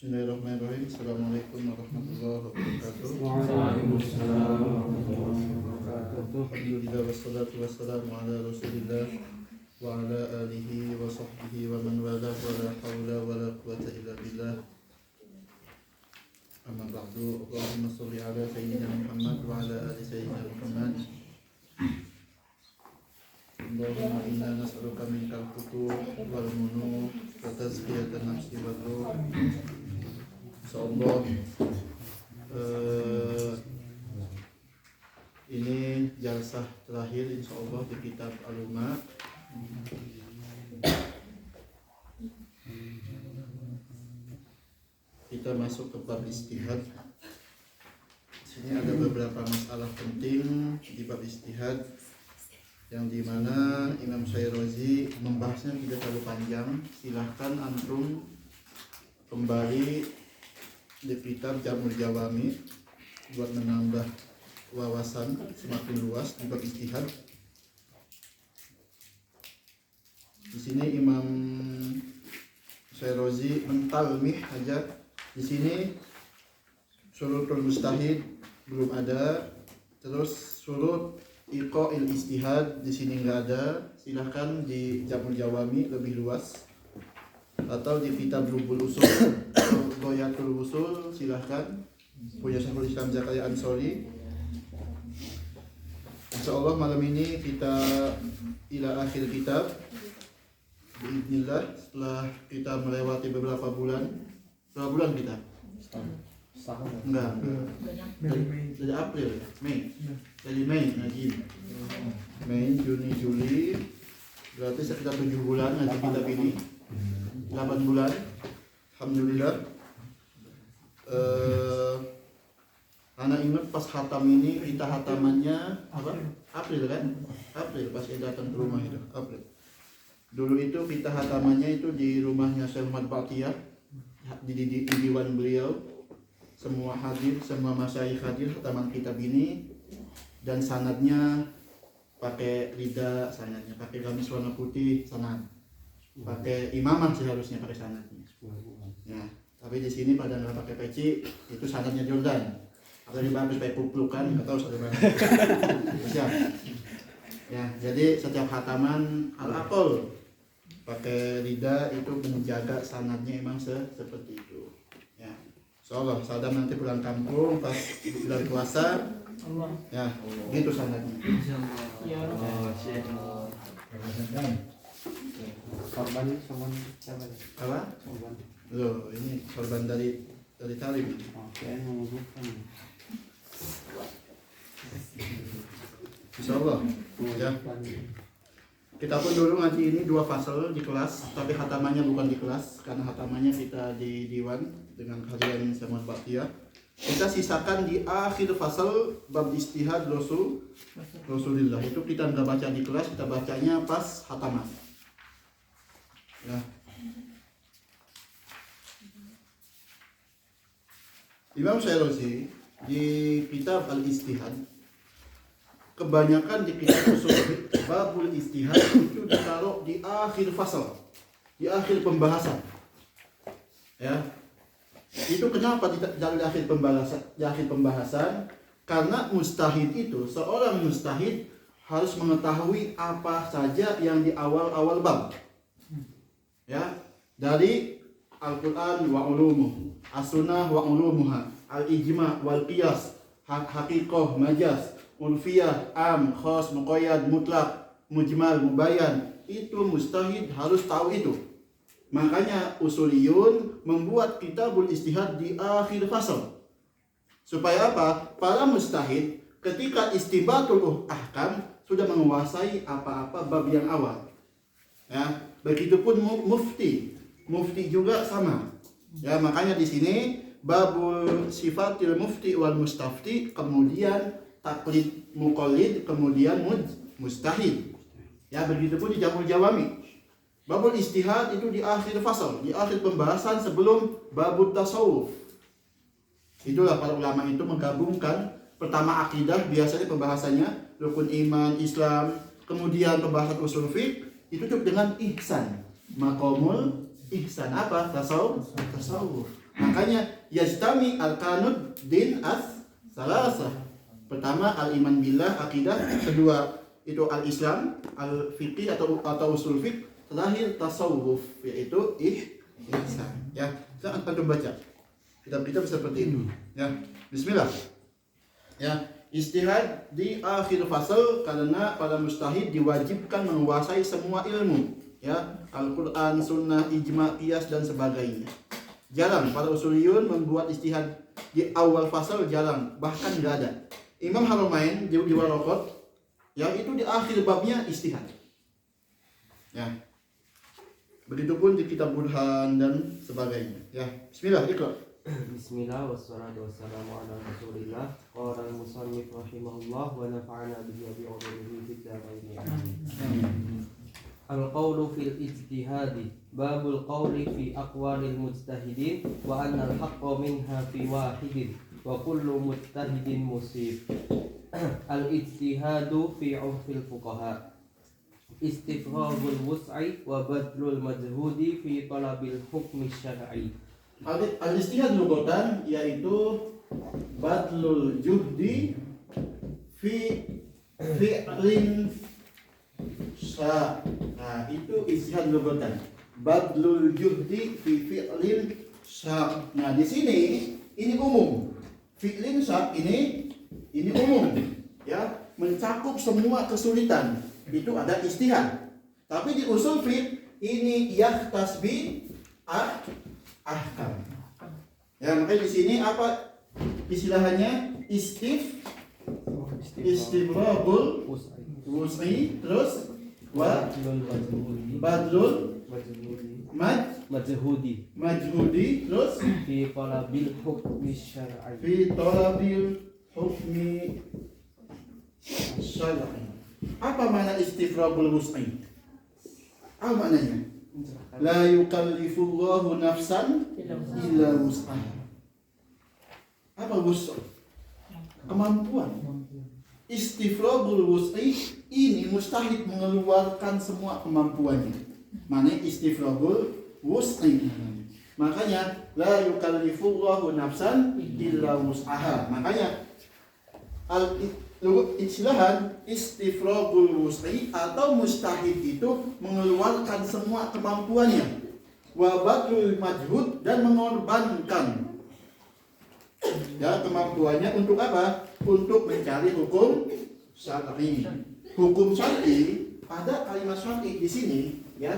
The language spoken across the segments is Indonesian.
Bismillahirrahmanirrahim. Assalamualaikum warahmatullahi wabarakatuh. Waalaikumsalam warahmatullahi wabarakatuh. Alhamdulillah wassalatu wassalamu ala Rasulillah wa ala alihi wa sahbihi wa man wala wa la hawla wa la quwwata illa billah. Amma ba'du. Allahumma shalli ala sayyidina Muhammad wa ala ali sayyidina Muhammad. Allahumma inna nas'aluka minkal futuh wal munur wa tazkiyatan nafsi wal ruh. Insyaallah ini jalsah terakhir insyaallah di kitab Al-Lumah. Kita masuk ke bab istihad. Sini ada beberapa masalah penting di bab istihad yang dimana Imam Syairozi membahasnya tidak terlalu panjang. Silahkan antum kembali di kitab Jamul Jawami buat menambah wawasan semakin luas di bab istihad. Di sini Imam Syairozi mentalmih aja. Di sini syurutul mustahid belum ada, terus syurut iqa'il istihad di sini nggak ada. Silahkan di Jamul Jawami lebih luas, atau di kitab Rubul Usul Ghayatul Usul silahkan punya Syekhul Islam Zakaria Ansori. Insyaallah malam ini kita ila akhir kitab biidznillah, setelah kita melewati beberapa bulan. Berapa bulan kita? Enggak. Dari April, Mei. Dari Mei ngaji. Mei, Juni, Juli. Berarti sekitar 7 bulan ngaji kitab ini. 8 bulan. Alhamdulillah. Anak ingat pas hatam ini kita hatamannya apa? April kan? April pas kita datang ke rumah itu. April. Dulu itu kita hatamannya itu di rumahnya Syekh Muhammad Baqiyah, di diwan beliau. Semua hadir, semua masyayikh hadir hataman kitab ini, dan sanadnya pakai rida, sanadnya pakai gamis warna putih, sanad. Pakai imamah seharusnya pakai sanadnya. Ya, tapi di sini pada nggak pakai peci, itu sanadnya Jordan. Atau bagus pakai puplukan atau satu mana. Siap. Ya, jadi setiap hataman al-aqal pakai rida itu menjaga sanadnya emang seperti itu. Ya, insyaallah Sadam nanti pulang kampung pas bulan puasa. Ya, gitu sanadnya. Korban siapa? Apa? Korban. Loh, ini korban dari Talib. Oke, mengumpulkan. Insyaallah. Ya. Kita pun dulu ngaji ini 2 fasal di kelas, tapi hatamannya bukan di kelas karena hatamannya kita di diwan dengan kalian sama Baqiyah. Kita sisakan di akhir fasal bab istihad Rasulullah. Itu kita nggak baca di kelas, kita bacanya pas hataman. Ya. Imam Syairozi di kitab Al-Istihad kebanyakan di kitab usul fiqh babul ijtihad itu ditaruh di akhir fasal, di akhir pembahasan. Ya. Itu kenapa ditaruh di akhir pembahasan? Di akhir pembahasan karena mustahid itu, seorang mustahid harus mengetahui apa saja yang di awal-awal bab. Ya, dari Al-Quran wa ulumuh, as-sunnah wa ulumuha, al-ijma wal qiyas, haqiqah, majaz, ulfiyah, am, khas, muqayyad, mutlak, mujmal, mubayyan. Itu mustahid harus tahu itu. Makanya usuliyun membuat kitabul ijtihad di akhir fasal. Supaya apa? Para mustahid ketika istinbatul ahkam sudah menguasai apa-apa bab yang awal. Ya, begitupun mufti. Mufti juga sama. Ya, makanya di sini babul sifatil mufti wal mustafti, kemudian taklid muqallid, kemudian mustahid. Ya, begitupun di Jamul Jawami. Babul ijtihad itu di akhir fasal, di akhir pembahasan sebelum babul tasawuf. Itulah para ulama itu menggabungkan pertama akidah, biasanya pembahasannya rukun iman, Islam, kemudian pembahasan usul fiqh itu cukup dengan ihsan, maqamul ihsan, apa? Tasawuf. Makanya yajtami al-kanud din as salasah. Pertama al-iman billah, akidah, kedua itu al-Islam, al-fiqih atau usul fiqh, terakhir tasawuf, yaitu ihsan. Ya, kita akan baca kitab-kitab seperti itu. Ya, bismillah. Ya, ijtihad di akhir fasal karena para mustahid diwajibkan menguasai semua ilmu, ya, Al-Quran, sunnah, ijma, qiyas dan sebagainya. Jarang para usuliyun membuat ijtihad di awal fasal, jarang, bahkan nggak ada. Imam Haramain di Waraqat, ya, itu di akhir babnya ijtihad. Ya, begitupun di kitab Burhan dan sebagainya. Ya, bismillah, iqra. Bismillah wassalatu wassalamu ala Rasulillah. Qala al-musannif rahimahullah wa nafa'ana bihi wa bi ulumihi fid dharain. Al-qawlu fil ijtihadi babul qawli fi aqwalil mujtahidin wa anna al-haqqa minha fi wahidin wa kullu mujtahidin musib. Al-ijtihadu fi 'urfil fuqaha istifragul wus'i wa badlul majhudi fi talabil hukmi syar'i. Al-ijtihad lughatan yaitu badlul juhdi fi fi'lin sa. Nah, itu ijtihad lughatan. Badlul juhdi fi fi'lin sa. Nah, di sini ini umum. Fi'lin sa ini umum, ya, mencakup semua kesulitan. Itu ada ijtihad. Tapi di usul fiqh ini yahtas bi ahkam. Ya, makanya di sini apa istilahnya? Istifragul wus'i, terus badlul majhudi, terus fi talabil hukmi syar'i. fi talabil hukmi syar'i. Apa makna istifragul wus'i? Apa maknanya? La yukallifullahu nafsan illa wus'aha. Apa wus'? Kemampuan. Istifragul wus'i ini mustahid mengeluarkan semua kemampuannya. Mana istifragul wus'i. Makanya la yukallifullahu nafsan illa wus'aha. Makanya istilahan istifragul wus'i atau mustahid itu mengeluarkan semua kemampuannya, wa badlul majhud, dan mengorbankan, ya, kemampuannya untuk apa? Untuk mencari hukum syar'i. Hukum syar'i, ada kalimat syar'i di sini, ya.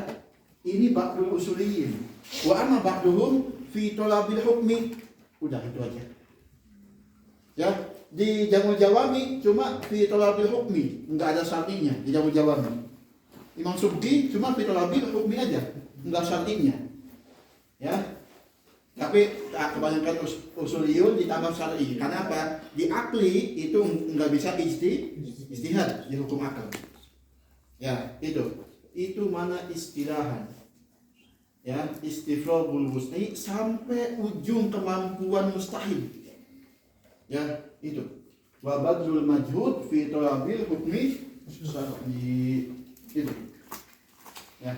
Ini ba'dul usuliyin. Wa amma ba'duhum fi talabil hukmi. Udah itu aja. Ya, di Jamul Jawami cuma fi talabil hukmi, enggak ada syar'inya di Jamul Jawami. Imam Subki cuma fi talabil hukmi aja, enggak syar'inya. Ya. Tapi kebanyakan usuliyun ditambah syar'i. Karena apa? Di akli itu enggak bisa ijtihad di hukum akal. Ya, itu mana istilahan. Ya, istifragul wus'i sampai ujung kemampuan mustahil. Ya, itu. wa badlul majhud fi talabil hukmi syar'i. Itu. Ya.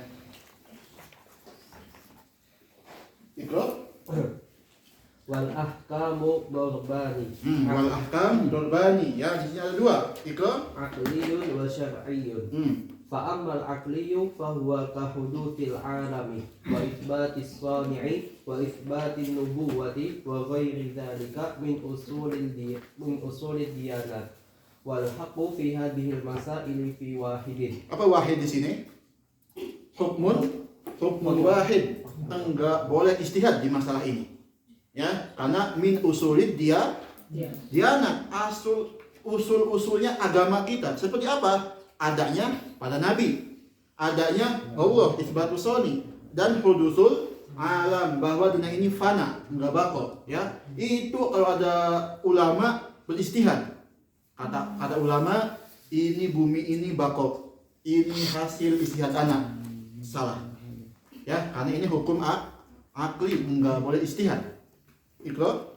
Ikra. Wal ahkamu dorbani. Wal ahkam dorbani. Ya, di sini ada dua. Ikra. Aqliyun wa syar'iyyun. Fa ammal aqliyu fa huwa ka hudutil alami wa itsbatis sani'i wa itsbatin nubuwati wa ghairi dzalika min usulid diyanat wal haqqu fi hadhihi al masaili fi wahidin. Apa wahid di sini? Hukmun wahid. Enggak boleh ijtihad di masalah ini. Ya, karena min usulid diyanat, usul-usulnya agama kita. Seperti apa? Adanya pada Nabi, adanya Allah, isbatus soni, dan hudusul alam, bahwa dunia ini fana, enggak bako. Ya, itu kalau ada ulama beristihad, kata ulama, ini bumi ini bako, ini hasil istihad anak, salah. Ya, karena ini hukum akli, enggak boleh istihad. Ikra.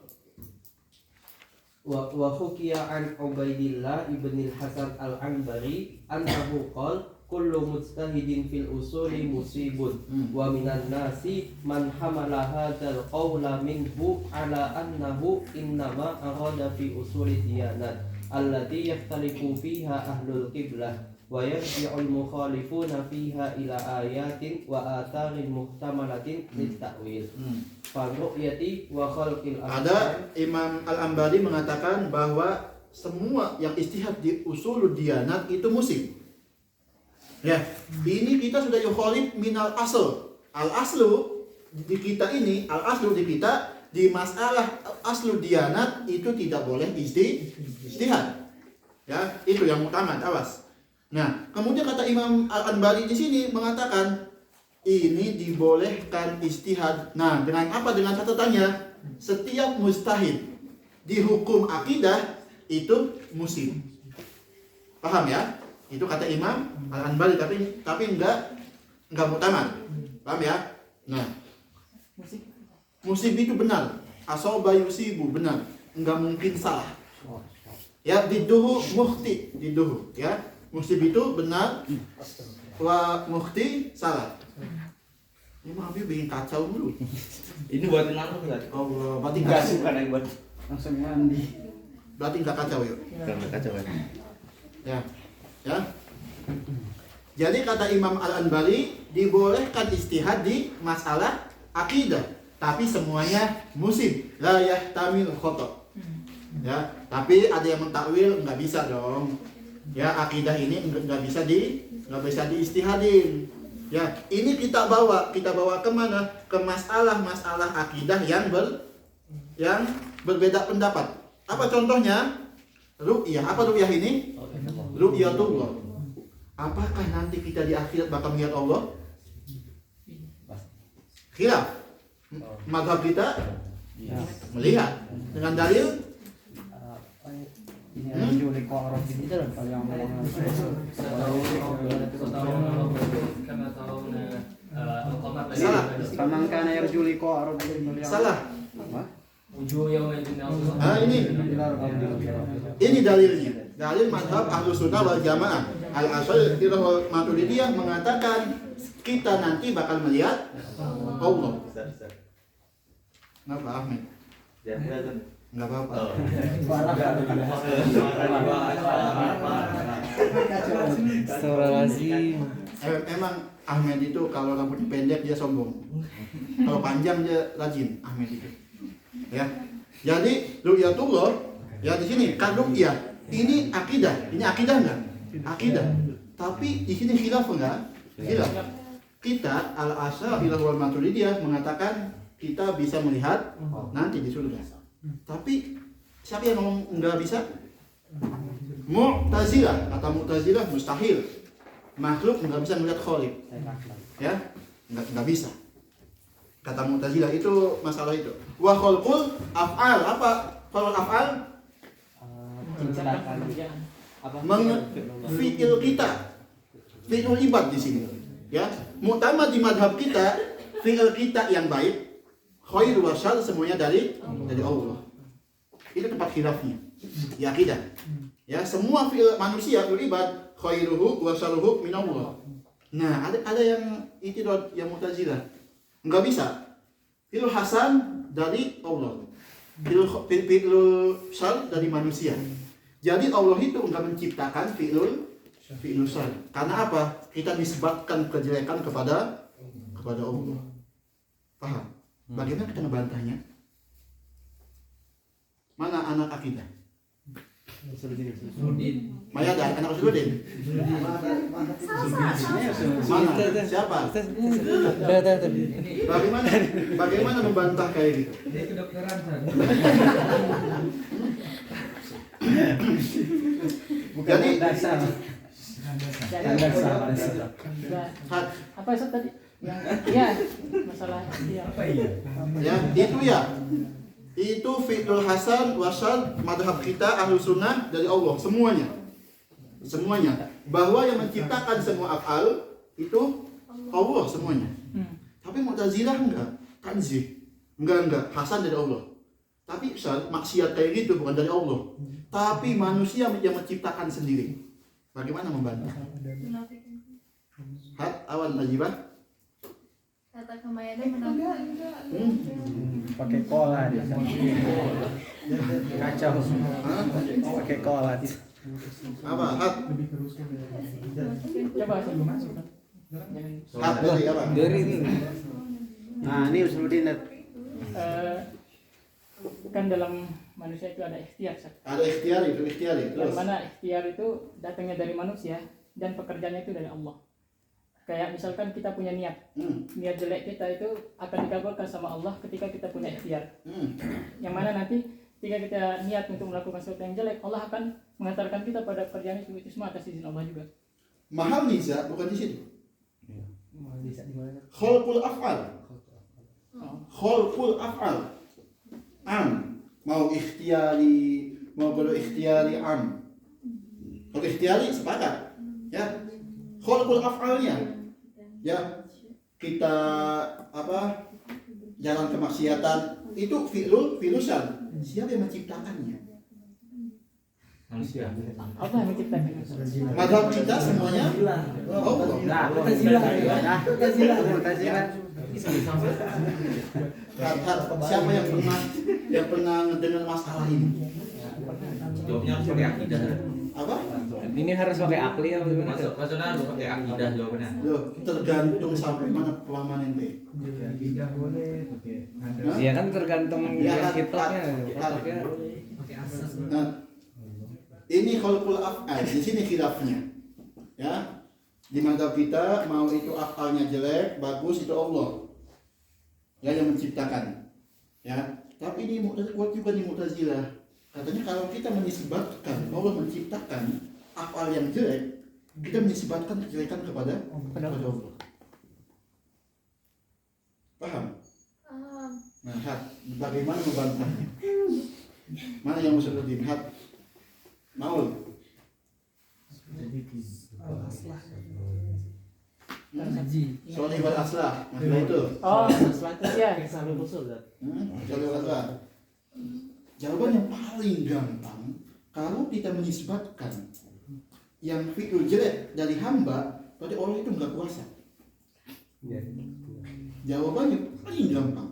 Wa hukiya an Ubaidillah ibn al-Hasan al-Anbari annahu qala kullu mujtahidin fil usuli musibun wa minan nasi man hamala hadzal qawla minhu ala annahu innama arada fi usuli diyanat allati yahtalifu fiha ahlul qiblah wa yarji'ul mukhalifuna fiha ila ayatin wa atharin muhtamalatin lit-ta'wil. Faru'yati wa khalqil Ada Imam Al-Ambari mengatakan bahwa semua yang istihad di usul diyanat itu musim. Ya, ini kita sudah yukhalif minal asl. Al-aslu di kita ini, al-aslu di kita di masalah aslu diyanat itu tidak boleh istihad. Ya, itu yang utama, awas. Nah, kemudian kata Imam Al-Anbari di sini mengatakan ini dibolehkan istihad. Nah, dengan apa? Dengan catatannya setiap mustahid di hukum akidah itu musim. Paham ya? Itu kata Imam Al-Anbari, tapi enggak muktamad. Paham ya? Nah, musib itu benar. Asaba yusibu benar. Enggak mungkin salah. Ya, diduhu mukhti, diduhu ya. Musib itu benar, wa mukhti salah. Ini mah Habib bikin kacau dulu. Ini buatin aku kan? Allah, berarti Enggak suka yang buat langsung mandi. Berarti enggak kacau yuk. karena kacau kan. Ya. Ya. Jadi kata Imam Al-Anbari dibolehkan istihad di masalah akidah, tapi semuanya musib, la yahtamil khata. Ya, tapi ada yang mentakwil enggak bisa dong. Ya, akidah ini enggak bisa diistihadin. Ya, ini kita bawa kemana? Ke masalah akidah yang berbeda pendapat. Apa contohnya? Ru'yah. Apa ru'yah ini? Ru'yatullah. Apakah nanti kita di akhirat bakal melihat Allah? Khilaf. Mazhab kita melihat dengan dalil Ini ada Juli Korok ini dalam yang salah. Pamangkan air Juli Korok Salah. ini Ini dalilnya. Dalil mazhab Ahlus Sunnah wal Jamaah. Al-Asy'ariyah wal Maturidiyah mengatakan kita nanti bakal melihat Allah. Kenapa Ahmed? Enggak apa-apa. Astagfirullahaladzim. Emang Ahmed itu kalau rambutnya pendek dia sombong. Kalau panjang dia rajin Ahmed itu. Ya. Jadi ru'yatullah ya di sini kan ru'yah. Ini akidah. Ini akidah enggak? Akidah. Tapi di sini khilaf enggak? Khilaf. Kita Al-Asy'ariyah wal Maturidiyah mengatakan kita bisa melihat nanti di surga. Tapi siapa yang ngomong enggak bisa? Mu'tazilah. Kata Mu'tazilah mustahil. Makhluk enggak bisa melihat Khaliq. Ya? Enggak bisa. Kata Mu'tazilah itu masalah itu. Wa khalqul af'al. Apa khalqul af'al? Fi'il kita. Fi'il ibad di sini. Ya. Mu'tamad di madhab kita, fi'il kita yang baik, khair wa syarr semuanya dari Allah. Itu tempat khilafnya. Di akidah. Ya, semua fi'il manusia fi'il ibad khairuhu wa syaruhu minallah. Nah, ada yang itirad, yang Mu'tazilah. Enggak bisa. Fi'il hasan dari Allah. Fi'il syar dari manusia. Jadi Allah itu enggak menciptakan fi'il syar. Karena apa? Kita nisbatkan kejelekan kepada Allah. Paham? Bagaimana kita ngebantahnya? Mana anak akidah? Maya ada anak Usuluddin? Mana? Siapa? Bagaimana membantah kayak gitu? Dia kedokteran kan. Jadi dasar. Apa Ustaz tadi? Iya, masalah iya. ya itu fi'lul hasan wasal madhab kita ahlus sunnah dari Allah semuanya bahwa yang menciptakan semua af'al itu Allah semuanya. Tapi Mu'tazilah enggak tanzih, enggak hasan dari Allah. Tapi maksiat kayak gitu bukan dari Allah, tapi manusia yang menciptakan sendiri. Bagaimana membantah? Awan najibah kata kemayanya menambah Pakai kola dia. Kacau. Pakai kola. apa? Hat Coba dari apa? Dari ini. Nah, ini Usuluddin. kan dalam manusia itu ada ikhtiar, Ustaz. Ada ikhtiari Yang terus. mana ikhtiar itu datangnya dari manusia dan pekerjaannya itu dari Allah. Kayak misalkan kita punya niat niat jelek kita itu akan dikabulkan sama Allah ketika kita punya ikhtiar. Yang mana nanti ketika kita niat untuk melakukan sesuatu yang jelek, Allah akan mengantarkan kita pada pekerjaan itu semua atas izin Allah juga. Mahal niza bukan di situ. Khalqul af'al. Khalqul af'al. Mau ikhtiari, mau kalau ikhtiari Kalau ikhtiari sepakat. Ya. Khalqul af'alnya. Ya. Kita jalan kemaksiatan itu fi'lusan. Siapa yang menciptakannya? Manusia. Allah yang menciptakan. Mazhab kita semuanya Allah. Siapa yang pernah mendengar masalah ini? Jawabnya harus pakai akidah. Apa? Ini harus pakai akli ya bagaimana? Maksudnya harus pakai akidah jawabannya. Loh, tergantung sampai mana pemahaman ente. Tidak boleh pakai ada. Iya kan tergantung Ya, kitabnya. Pakai asas. Nah, ini khalqul af'al, di sini khilafnya. Ya. Di mazhab kita mau itu af'alnya jelek, bagus itu Allah. Ya yang menciptakan. Ya. Tapi ini kuat juga di Mu'tazilah. Katanya kalau kita menisbatkan Allah menciptakan af'al yang jelek, kita menisbatkan kejelekan kepada Allah. Paham? Nah, bagaimana membantahnya? Mana yang Usuluddin? Maul. Soalnya wal aslah. Masalah itu. Oh, iya. Soalnya wal aslah. Jawaban yang paling gampang kalau kita menisbatkan yang fi'il jelek dari hamba, berarti Allah itu enggak kuasa. Jawabannya paling gampang.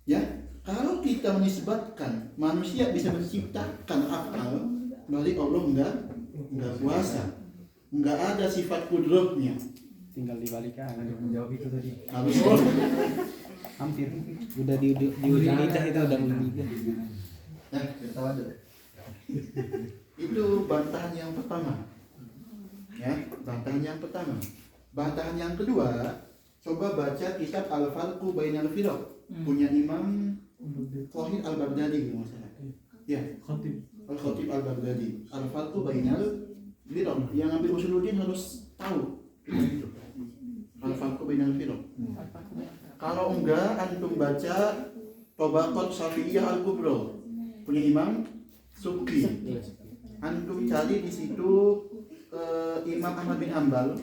Ya, kalau kita menisbatkan manusia bisa menciptakan af'al, berarti Allah enggak kuasa. Enggak ada sifat kudratnya. Tinggal dibalikan. Menjawab itu tadi. Harus Hampir. Udah di ujung lidah itu udah lidah. kita aja. Itu bantahan yang pertama. Ya, bantahan yang pertama. Bantahan yang kedua, coba baca kitab Al-Farqu Bainal Firaq punya Imam Wahid Al-Baghdadi kalau nggak salah. Ya, Al-Khatib Al-Baghdadi. Al-Farqu Bainal Firaq. Yang ambil Usuluddin harus tahu. Al-Farqu Bainal Firaq. Kalau enggak, antum baca Tabaqat Syafi'iyah Al-Kubra punya Imam Subki. Antum cari di situ Imam Ahmad bin Hanbal.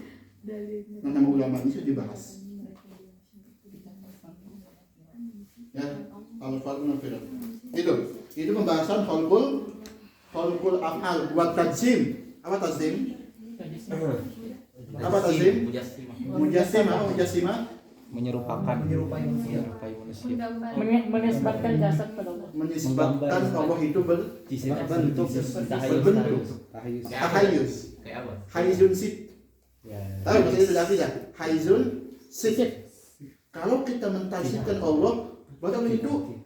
Nama ulama ini sudah dibahas. Ya, Al-Farqu Bainal Firaq. Itu. Itu pembahasan khalqul af'al wa tajsim. Apa tajsim? Apa tajsim? Mujassim apa mujassimah? Menyerupakan Menyerupai manusia. manusia. Menggambar. Menisbatkan jasad pada Allah. Menisbatkan Allah itu Bentuk berbentuk tahayus. tahayus. Kayak apa? Haizun sit. Ya. Tahu bahasa itu tidak? Haizun sit. Kalau kita mentasbihkan Allah, berarti Allah itu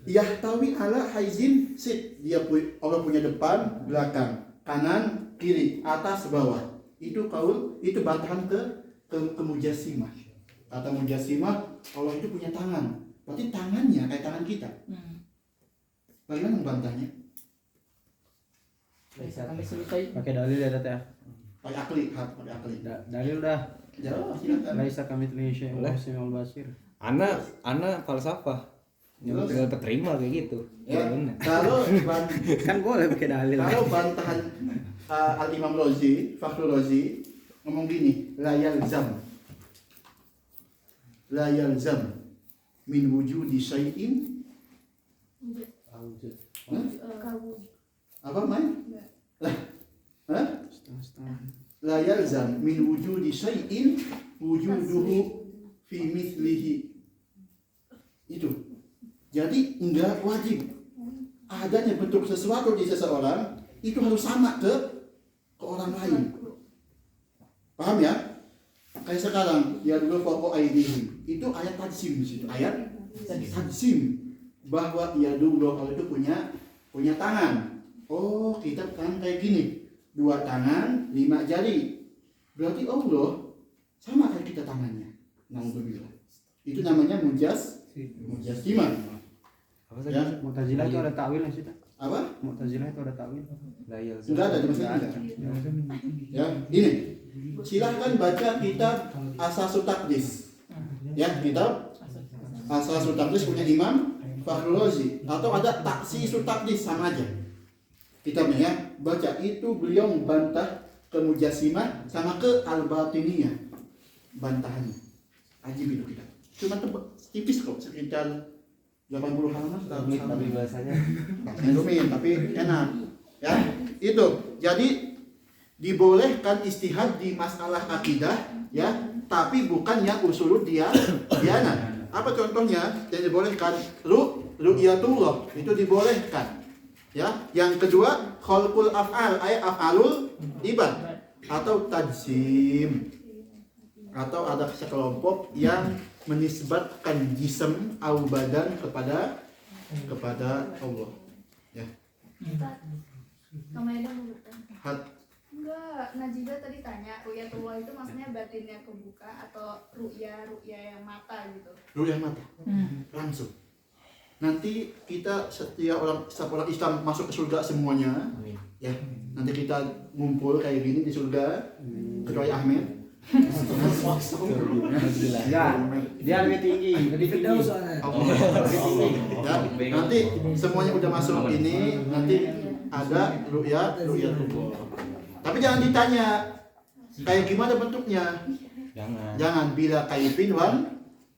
yahtawi ala haizin sit. Allah punya depan, belakang, kanan, kiri, atas, bawah. Itu itu bantahan ke mujassimah. Kata mujassimah, Allah itu punya tangan. Berarti tangannya kayak tangan kita. Bagaimana membantahnya? Kami selesai. Pakai dalil ya Tata. Pakai akli. Dalil dah. Jawab silakan. Laisa kamitslihi syai'un wa huwa samiul basir. Ana falsafah. Yang tinggal terima kayak gitu. Ya, bener. kalau Kan boleh pakai dalil. kalau bantahan Al Imam Razi, Fakhrul Razi ngomong gini, la yalzam min wujudi syai'in Kabur. apa main? Hah? Setengah-setengah. La yalzam min wujudi syai'in wujuduhu fi mithlihi. Itu. Jadi enggak wajib adanya bentuk sesuatu di seseorang itu harus sama ke orang lain. Paham ya? Kayak sekarang ya dulu fawqa aydihim. Itu ayat tajsim di situ. Ayat tajsim bahwa ya dulu kalau itu punya tangan. Oh, kita kan kayak gini. 2 tangan, 5 jari. Berarti Allah sama kayak kita tangannya. Naudzubillah. Itu namanya mujassimah. Apa tadi? Ya. Mu'tazilah itu ada takwil di situ. Apa? Mu'tazilah itu ada takwil. Layal. Enggak ada di masjid enggak. Ya, ini. Silahkan baca kitab Asasut Taqdis. Ya, kitab Asasut Taqdis punya Imam Fakhrul Razi atau ada Taksisut Taqdis sama aja. Kitabnya ya, baca itu beliau membantah ke mujassimah sama ke al-batiniyah. Bantahannya. Ajib itu kitab. Cuma tipis kok, sekitar 80 halaman, 100 Rumit halaman. tapi bahasanya. Bahasanya rumit tapi enak. Ya, itu. Jadi dibolehkan istihad di masalah akidah ya, tapi bukan yang usulud diyanat. Apa contohnya yang dibolehkan? Ru'yatullah itu dibolehkan. Ya, yang kedua khalqul af'al ay af'alul ibad atau tajsim. Atau ada sekelompok yang menisbatkan jism atau badan kepada Allah. Ya. Kamu ada mau bertanya? Hat, Enggak, Najida tadi tanya ru'yatullah itu maksudnya batinnya kebuka atau ru'ya yang mata gitu. ru'yah mata langsung. Nanti kita setiap orang Islam masuk ke surga semuanya. Ya, nanti kita ngumpul kayak gini di surga kecuali Ahmed. Enggak, dia lebih tinggi, lebih tinggi. Ya, nanti semuanya udah masuk ini, nanti ada ru'yah tubuh. Tapi jangan ditanya kayak gimana bentuknya. Jangan bila kaifin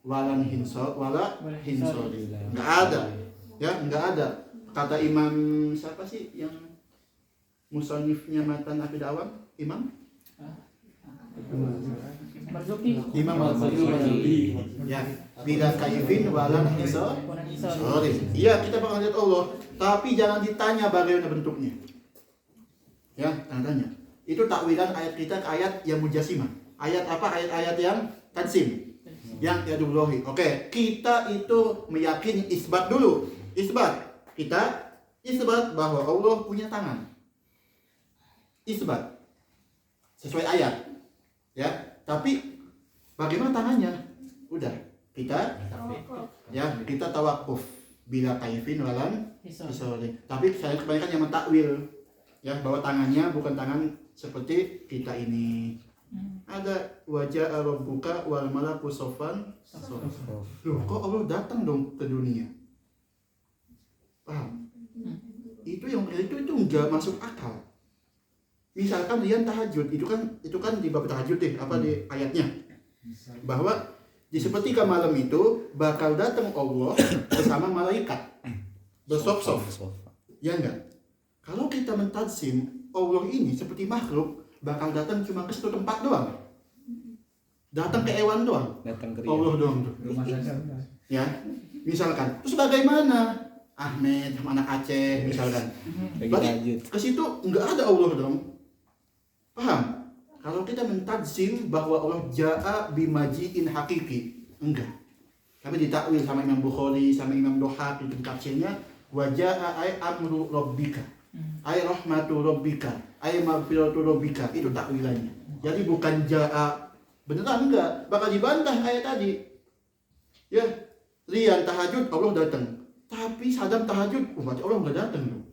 walan hinsol wala hinsoli. Enggak ada. Ya, enggak ada. Kata Imam siapa sih yang musannifnya matan Aqidah Awam? Imam Marzuki. Imam Al-Marzuki. Ya, bila kaifin walan hinsoli. Iya, kita bakal lihat Allah, tapi jangan ditanya bagaimana bentuknya. Ya, jangan tanya. Itu takwilan ayat kita ke ayat yang mujassimah. Ayat apa? Ayat-ayat yang tajsim. Yang yadullahi. Oke, kita itu meyakini isbat dulu. Isbat. Kita isbat bahwa Allah punya tangan. Isbat. Sesuai ayat. Ya, tapi bagaimana tangannya? Udah, kita tawakuf bila kaifin walan hisoli. Tapi saya kebanyakan yang mentakwil ya, bahwa tangannya bukan tangan seperti kita ini. Ada wajah rabbuka wal malaku sofan. Loh, kok Allah datang dong ke dunia? Paham? Itu yang itu enggak masuk akal. Misalkan Rian tahajud, itu kan di bab tahajud deh, apa di ayatnya? Bahwa di sepertiga malam itu bakal datang Allah bersama malaikat bersof-sof. Ya enggak? Kalau kita mentadsim Allah ini seperti makhluk, bakal datang cuma ke satu tempat doang. Datang ke hewan doang. Datang ke Allah doang tuh. Rumah saja udah. Ya, misalkan. Terus bagaimana? Ahmed sama anak Aceh misalkan. Lagi Berarti lanjut. ke situ enggak ada Allah dong. Paham? Kalau kita mentadsim bahwa Allah ja'a bimaji'in hakiki, enggak. Tapi ditakwil sama Imam Bukhari, sama Imam Dohak itu tafsirnya wa ja'a ay amru rabbika. Ay rahmatu rabbika, ay maghfiratu rabbika. Itu takwilannya. Jadi bukan ja'a beneran enggak, bakal dibantah ayat tadi. Ya, Rian tahajud Allah datang. Tapi Sadam tahajud, berarti Allah enggak datang dong.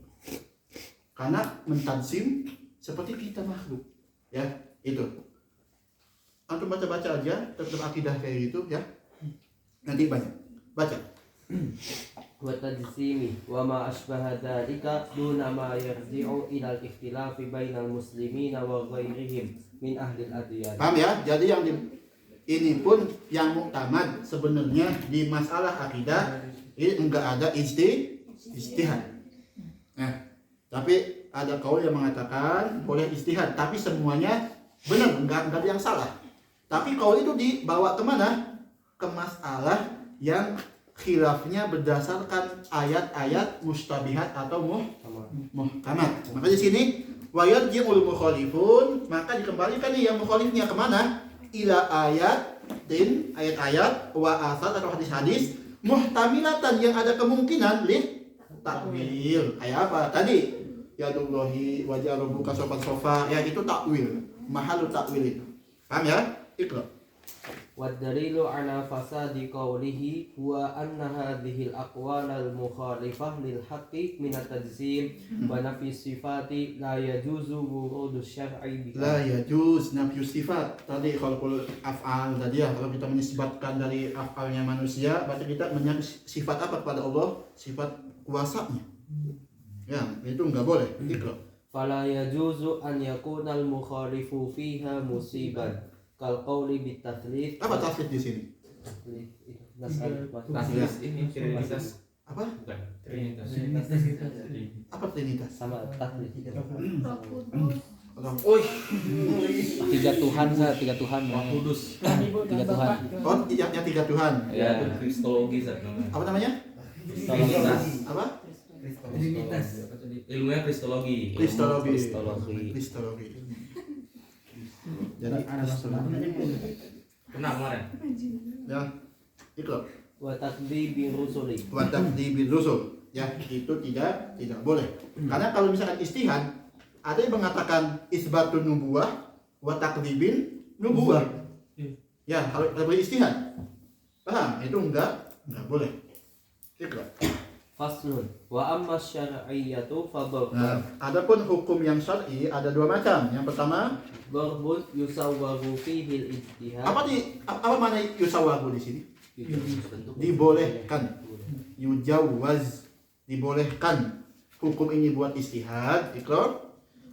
Karena mentadsim seperti kita makhluk. Ya, itu. Antum baca-baca aja tetap akidah kayak gitu ya. Nanti banyak. Baca. wa tajsimi wa ma asbaha dzalika duna ma yarji'u ila al-ikhtilafi bainal muslimina wa ghairihim min ahli al-adyan. Paham ya? Jadi yang ini pun yang muktamad sebenarnya di masalah akidah ini enggak ada ijtihad. Nah, tapi ada kaul yang mengatakan boleh ijtihad, tapi semuanya benar, enggak ada yang salah. Tapi kaul itu dibawa kemana? Ke masalah yang khilafnya berdasarkan ayat-ayat mustabihat atau muhkamat. Maka di sini wayarji'ul mukhalifun, maka dikembalikan nih yang mukhalifnya kemana? Ila ayat-ayat wa asar atau hadis-hadis muhtamilatan yang ada kemungkinan li takwil. Kayak apa? Tadi yadullahi wajah rabbuka sofa ya itu takwil, mahalu takwil itu. Paham ya? Iqra. والدليل على فساد قوله هو أن هذه الأقوال المخالفة للحق من التجسيم ونفي الصفات لا يجوز ورود الشرع بها. La yajuz nafyus sifat. Tadi kalau af'al tadi ya, kalau kita menisbatkan dari af'alnya manusia, berarti kita menyangka sifat apa kepada Allah? Sifat kuasanya. Ya, itu enggak boleh. Iqra. فلا يجوز أن يكون المخالف فيها مصيبا كالقول بالتثليث. Apa tasbih di sini? Tasbih ini trinitas. Apa? Bukan. Trinitas. Apa trinitas? sama taklid. Roh Kudus. Tiga Tuhan, tiga Tuhan. Kudus. Tiga Tuhan. Oh, yang tiga Tuhan. Ya, kristologi Apa namanya? Trinitas. Apa? Trinitas. Ilmunya kristologi. Kristologi. Kristologi. Kristologi. Jadi Kena kemarin. ya, Iqra. وتكذيب الرسل. Wa takdzibil rusul. Ya, itu tidak boleh. Karena kalau misalkan istihad, ada yang mengatakan isbatun nubuwah wa takdzibin nubuwah. Ya, kalau boleh istihad. Paham? Itu enggak boleh. Iqra. Faslun wa amma syar'iyyatu fa Nah, adapun hukum yang syar'i ada dua macam. Yang pertama, darbun yusawwaru fihi al-ijtihad. apa makna yusawagu di sini? Dibolehkan. Yujawaz, dibolehkan. Hukum ini buat istihad, Iqra.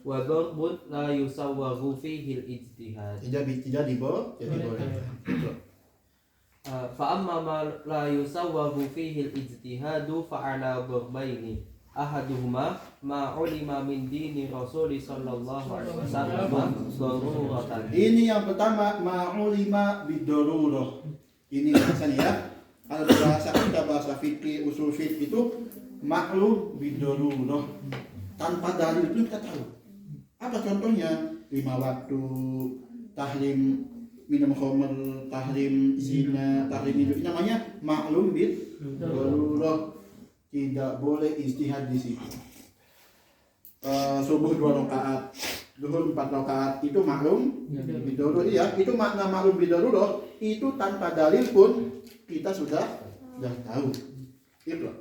Wa darbun la yusawwaru fihi al-ijtihad. Tidak dibolehkan. Iqra. Fa amma ma la yusawwaru fihi al-ijtihad fa ala darbaini. Ahaduhuma ma ulima min dini Rasul sallallahu alaihi wasallam daruratan. Ini yang pertama ma'ulima bidorurah. Ini bahasanya ya. Kalau bahasa kita bahasa fikih usul fikih itu maklum bidorurah. Tanpa dalil itu kita tahu. Apa contohnya? 5 waktu, tahrim minum khamr, tahrim zina, tahrim itu namanya maklum bidorurah. Tidak boleh ijtihad di situ. Subuh 2 rakaat, zuhur 4 rakaat itu maklum bidorurah ya. Itu makna maklum bidorurah itu tanpa dalil pun kita sudah tahu. Itu.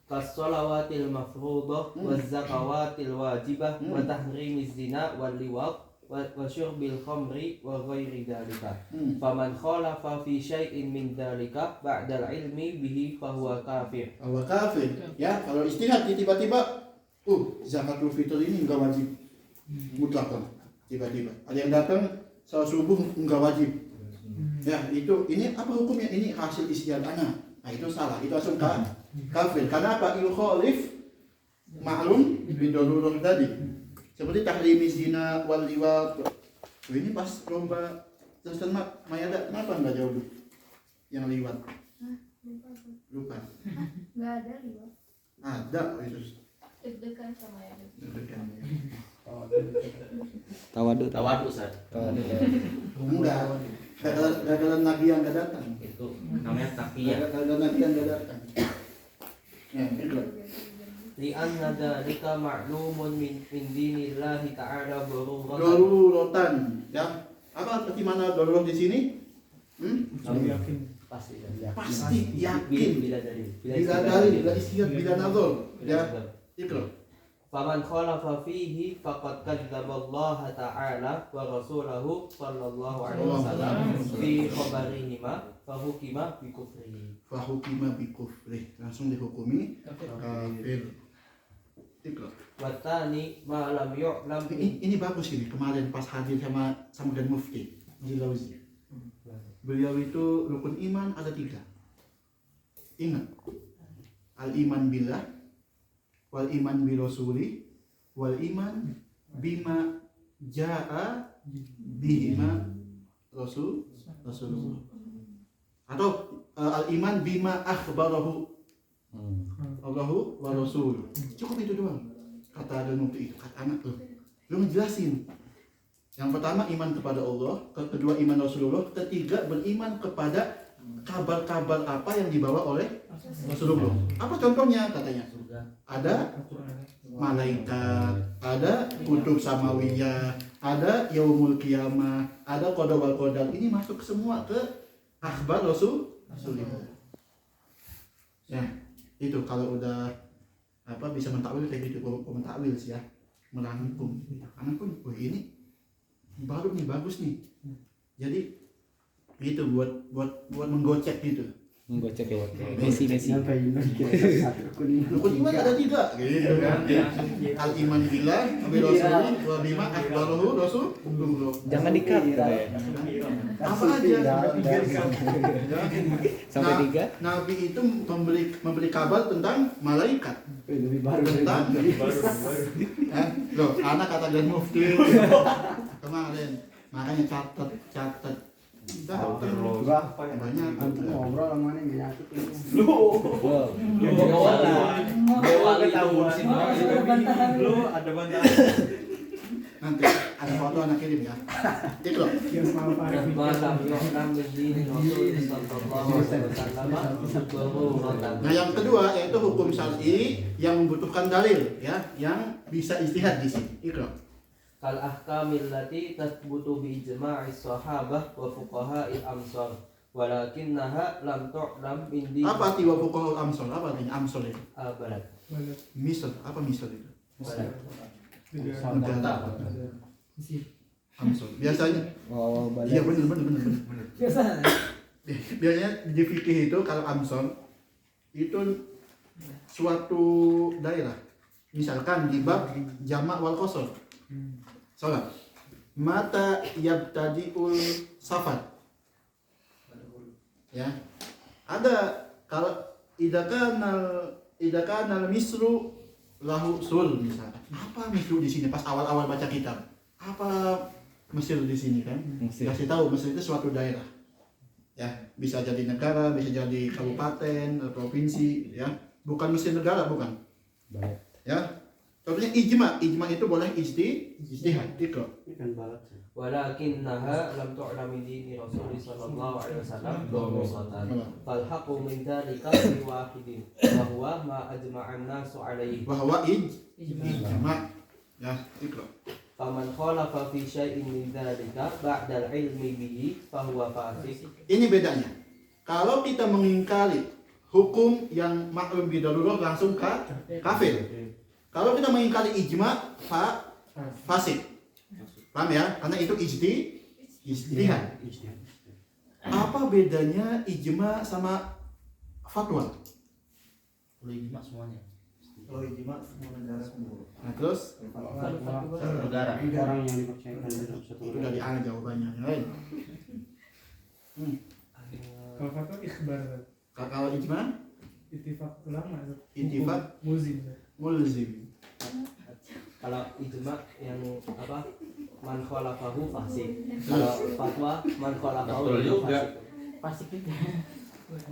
Kas-shalawatil mafruḍah waz zakawatil wajibah wa tahrimiz zina wal liwat wa syurbil khamri wa ghairi dzalika. Faman khalafa fi syai'in min dzalika ba'da al-ilmi bihi fa huwa kafir. Bahwa kafir ya, kalau istihad tiba-tiba zakatul fitr ini enggak wajib mutlak, tiba-tiba ada yang datang salat subuh enggak wajib ya, ini apa hukumnya? Ini hasil istihad anak, Nah itu salah, itu langsung kafir. Karena apa? Yukhalif ma'lum bidolurah tadi. Seperti tahrimi zina wal liwat. Ini pas lomba Ustaz Mayada, kenapa nggak jauh yang liwat? Lupa. Nggak ada liwat. Ada, itu Deg-degan sama ya. Tawadu. Ustaz. Enggak. Gagalan lagi yang nggak datang. Itu namanya takiyah. Gagalan lagi yang nggak datang. Ya, itu. Li'anna dzalika ma'lumun min dinillahi ta'ala daruratan. Daruratan, ya. Apa arti mana darurat di sini? Pasti Pasti yakin. bila dalil. Bila dalil, bila istihad, bila nazar. Ya, itu. Faman khalafa fihi faqad kadzdzaba Allah ta'ala wa rasulahu sallallahu alaihi wasallam fi khabarihima fa hukima bi kufrihi. Fahukima bi kufri, langsung dihukumi kafir. Itu. Wa tani ma lam yu'lam Ini bagus ini kemarin pas hadir sama Dan Mufti Jilauzi. Beliau itu rukun iman ada 3. Ingat, al iman billah, wal iman bi rasuli, wal iman bima jaa bihima rasulullah. Atau al iman bima akhbarahu Allahu wa rasul. Cukup itu doang. Kata Dan Mufti itu, kata anak tuh. Lu ngejelasin. Yang pertama iman kepada Allah, kedua iman Rasulullah, ketiga beriman kepada kabar-kabar apa yang dibawa oleh Rasulullah. Apa contohnya katanya? Ada malaikat, ada kutub samawiyah, ada yaumul qiyamah, ada qada wal qadar. Ini masuk semua ke akhbar Rasulullah. Ya, itu kalau udah bisa mentakwil kayak gitu, mentakwil sih ya, merangkum. Anak pun, ini baru nih, bagus nih. Jadi itu buat menggocek gitu. Menggocek ya. Messi. Rukun iman ada 3 gitu kan. Al iman billah wa rasuli wa bima akhbarahu rasulullah. Jangan di-cut. Apa aja? Sampai 3. Nabi itu memberi kabar tentang malaikat. Tentang loh, anak kata Dan Mufti kemarin. Makanya catat. Banyak Ngobrol sama ini nyatu. Ada bantahan. nanti ada foto anak kirim ya. Itu loh. ma lam yu'lam min dini rasul sallallahu alaihi wasallam. Nah yang kedua yaitu hukum syar'i yang membutuhkan dalil ya, yang bisa istihad di sini. Itu loh. Kal ahkamil lati tathbutu bi ijma'is sahabah wa fuqaha'il amsar walakinnaha lam tu'lam min dini. Apa arti wa fuqaha'ul amsal? Apa artinya amsal itu? Barat. Misal, apa misal itu? Barat. Negara. Amsal. Biasanya. Iya benar. Biasanya di fikih itu kalau amsal itu suatu daerah. Misalkan di bab jamak wal qasr. Salat. Mata yabtadiul safar. Ya. Ada kalau idakanal misru lahu sul misalnya. Apa misru di sini pas awal-awal baca kitab? Apa Mesir di sini kan? Kasih tahu Mesir itu suatu daerah. Ya, bisa jadi negara, bisa jadi kabupaten, provinsi, ya. Bukan Mesir negara, bukan. Ya. Contohnya ijma itu boleh ijtihad, ikra. Walakinnaha lam tu'lam min dini rasul sallallahu alaihi wasallam daruratan. Fal haqqu min dzalika bi wahidin wa huwa ma ajma'an nasu alaihi. Bahwa ijma. Ya, ikra. Faman khalafa fi syai'in min dzalika ba'da al-ilmi bihi fa huwa fasik. Ini bedanya. Kalau kita mengingkari hukum yang maklum bidarurah langsung kafir. Kalau kita mengingkari ijma, fasik. Paham ya? Karena itu ijtihad. Apa bedanya ijma sama fatwa? Kalau ijma semuanya. Kalau ijma semua negara semua. Nah, terus Negara. Orang yang dipercayakan dalam satu itu dari A jawabannya. Yang lain. Kalau fatwa ikhbar. Kalau ijma, Ittifaq ulama. ittifaq Muzim. mulzim. Kalau ijma yang apa? Man khalafahu fasik. Kalau fatwa man khalafahu Betul itu juga. fasik. Fasik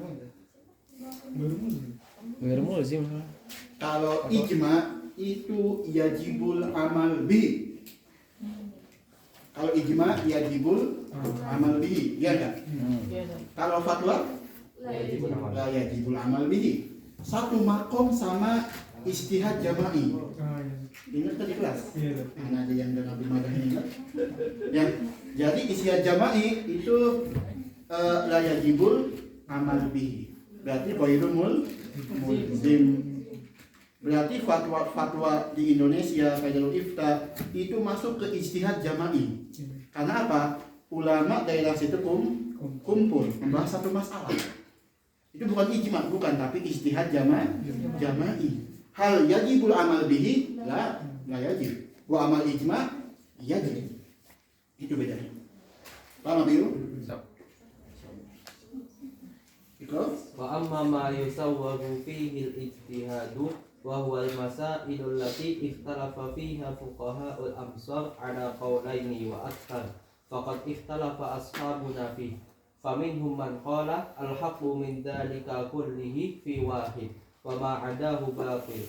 juga. Baru Muzim. Ngirmul sih. Kalau ijma itu yajibul amal bi. Kalau ijma yajibul amal bi, ya enggak? Iya, Ustaz. Kalau fatwa Wajib amal. la yajibul amal bihi. Satu makom sama istihad jama'i. Ah, iya. Ingat tadi kelas? Iya, Ustaz. Mana ada yang dengar bimadah ini? Ya, jadi istihad jama'i itu la yajibul amal bihi. Berarti qairul mulzim. Berarti fatwa di Indonesia Faidul Ifta itu masuk ke istihad jama'i. Karena apa? Ulama daerah situ kumpul membahas satu masalah. Itu bukan ijma, bukan, tapi istihad jama'i. Hal yajibul amal bihi la yajib. Wa amal ijma yajib. Itu bedanya. Paham Biru? Ikut? Wa amma ma yusawwaru fihi al-ijtihadu wa huwa al-masailu allati ikhtalafa fiha fuqaha'ul amsar ala qawlaini wa akthar faqad ikhtalafa ashabuna fihi faminhum man qala al-haqqu min dhalika kullihi fi wahid wa ma adahu batil.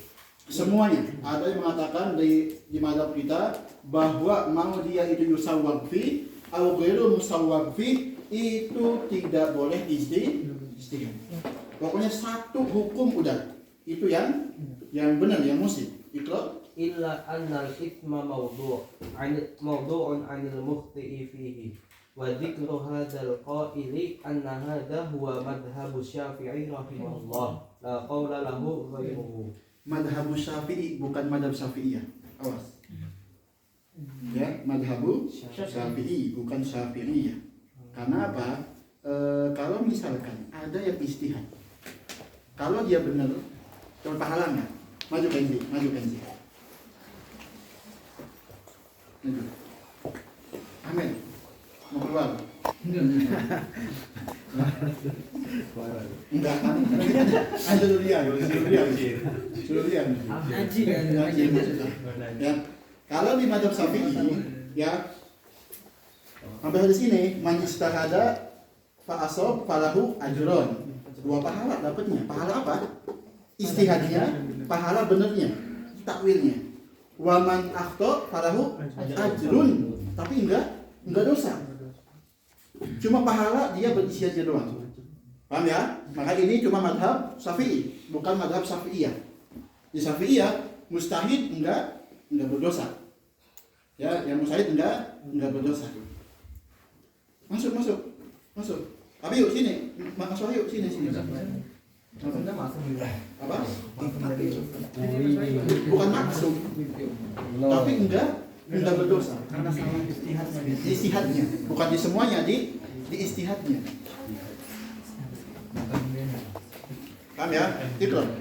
Semuanya. Ada yang mengatakan di mazhab kita bahwa mau dia itu yusawwab fi atau ghairu musawwab fi itu tidak boleh istihad. Pokoknya satu hukum udah. Itu yang benar, yang musib. Ikra. Illa anna al-ithma mawdu'un 'anil mukhti'i fihi wa dhikru hadzal qa'ili anna hadha huwa madhhabu Syafi'i rahimahullah la qawla lahu ghairuhu. Madhabu Syafi'i bukan madhab Syafi'iyah. Awas. Ya, madhabu Syafi'i bukan Syafi'iyah. Karena apa? Kalau misalkan ada yang istihad, kalau dia benar, dapat pahala nggak? Maju Kenzi. Maju. Amin. Mau keluar? Enggak kan? Suruh dia. Haji kan. Ya. Kalau di mazhab Syafi'i, ya, sampai di sini man istahada fa asab falahu ajron. 2 pahala dapatnya. Pahala apa? Istihadnya, pahala benernya, takwilnya. Wa man akhta falahu ajrun. Tapi enggak dosa. Cuma pahala dia beristihad doang. Paham ya? Maka ini cuma madhab Syafi'i, bukan madhab Syafi'iyah. Di Syafi'iyah mustahid enggak berdosa. Ya, yang mustahid enggak berdosa. Masuk. Abi yuk sini. Masuk yuk sini. Apa? Bukan maksud. Tapi enggak berdosa. Karena salah istihad. Di istihadnya, bukan di semuanya, di istihadnya. Paham ya? Ikrar.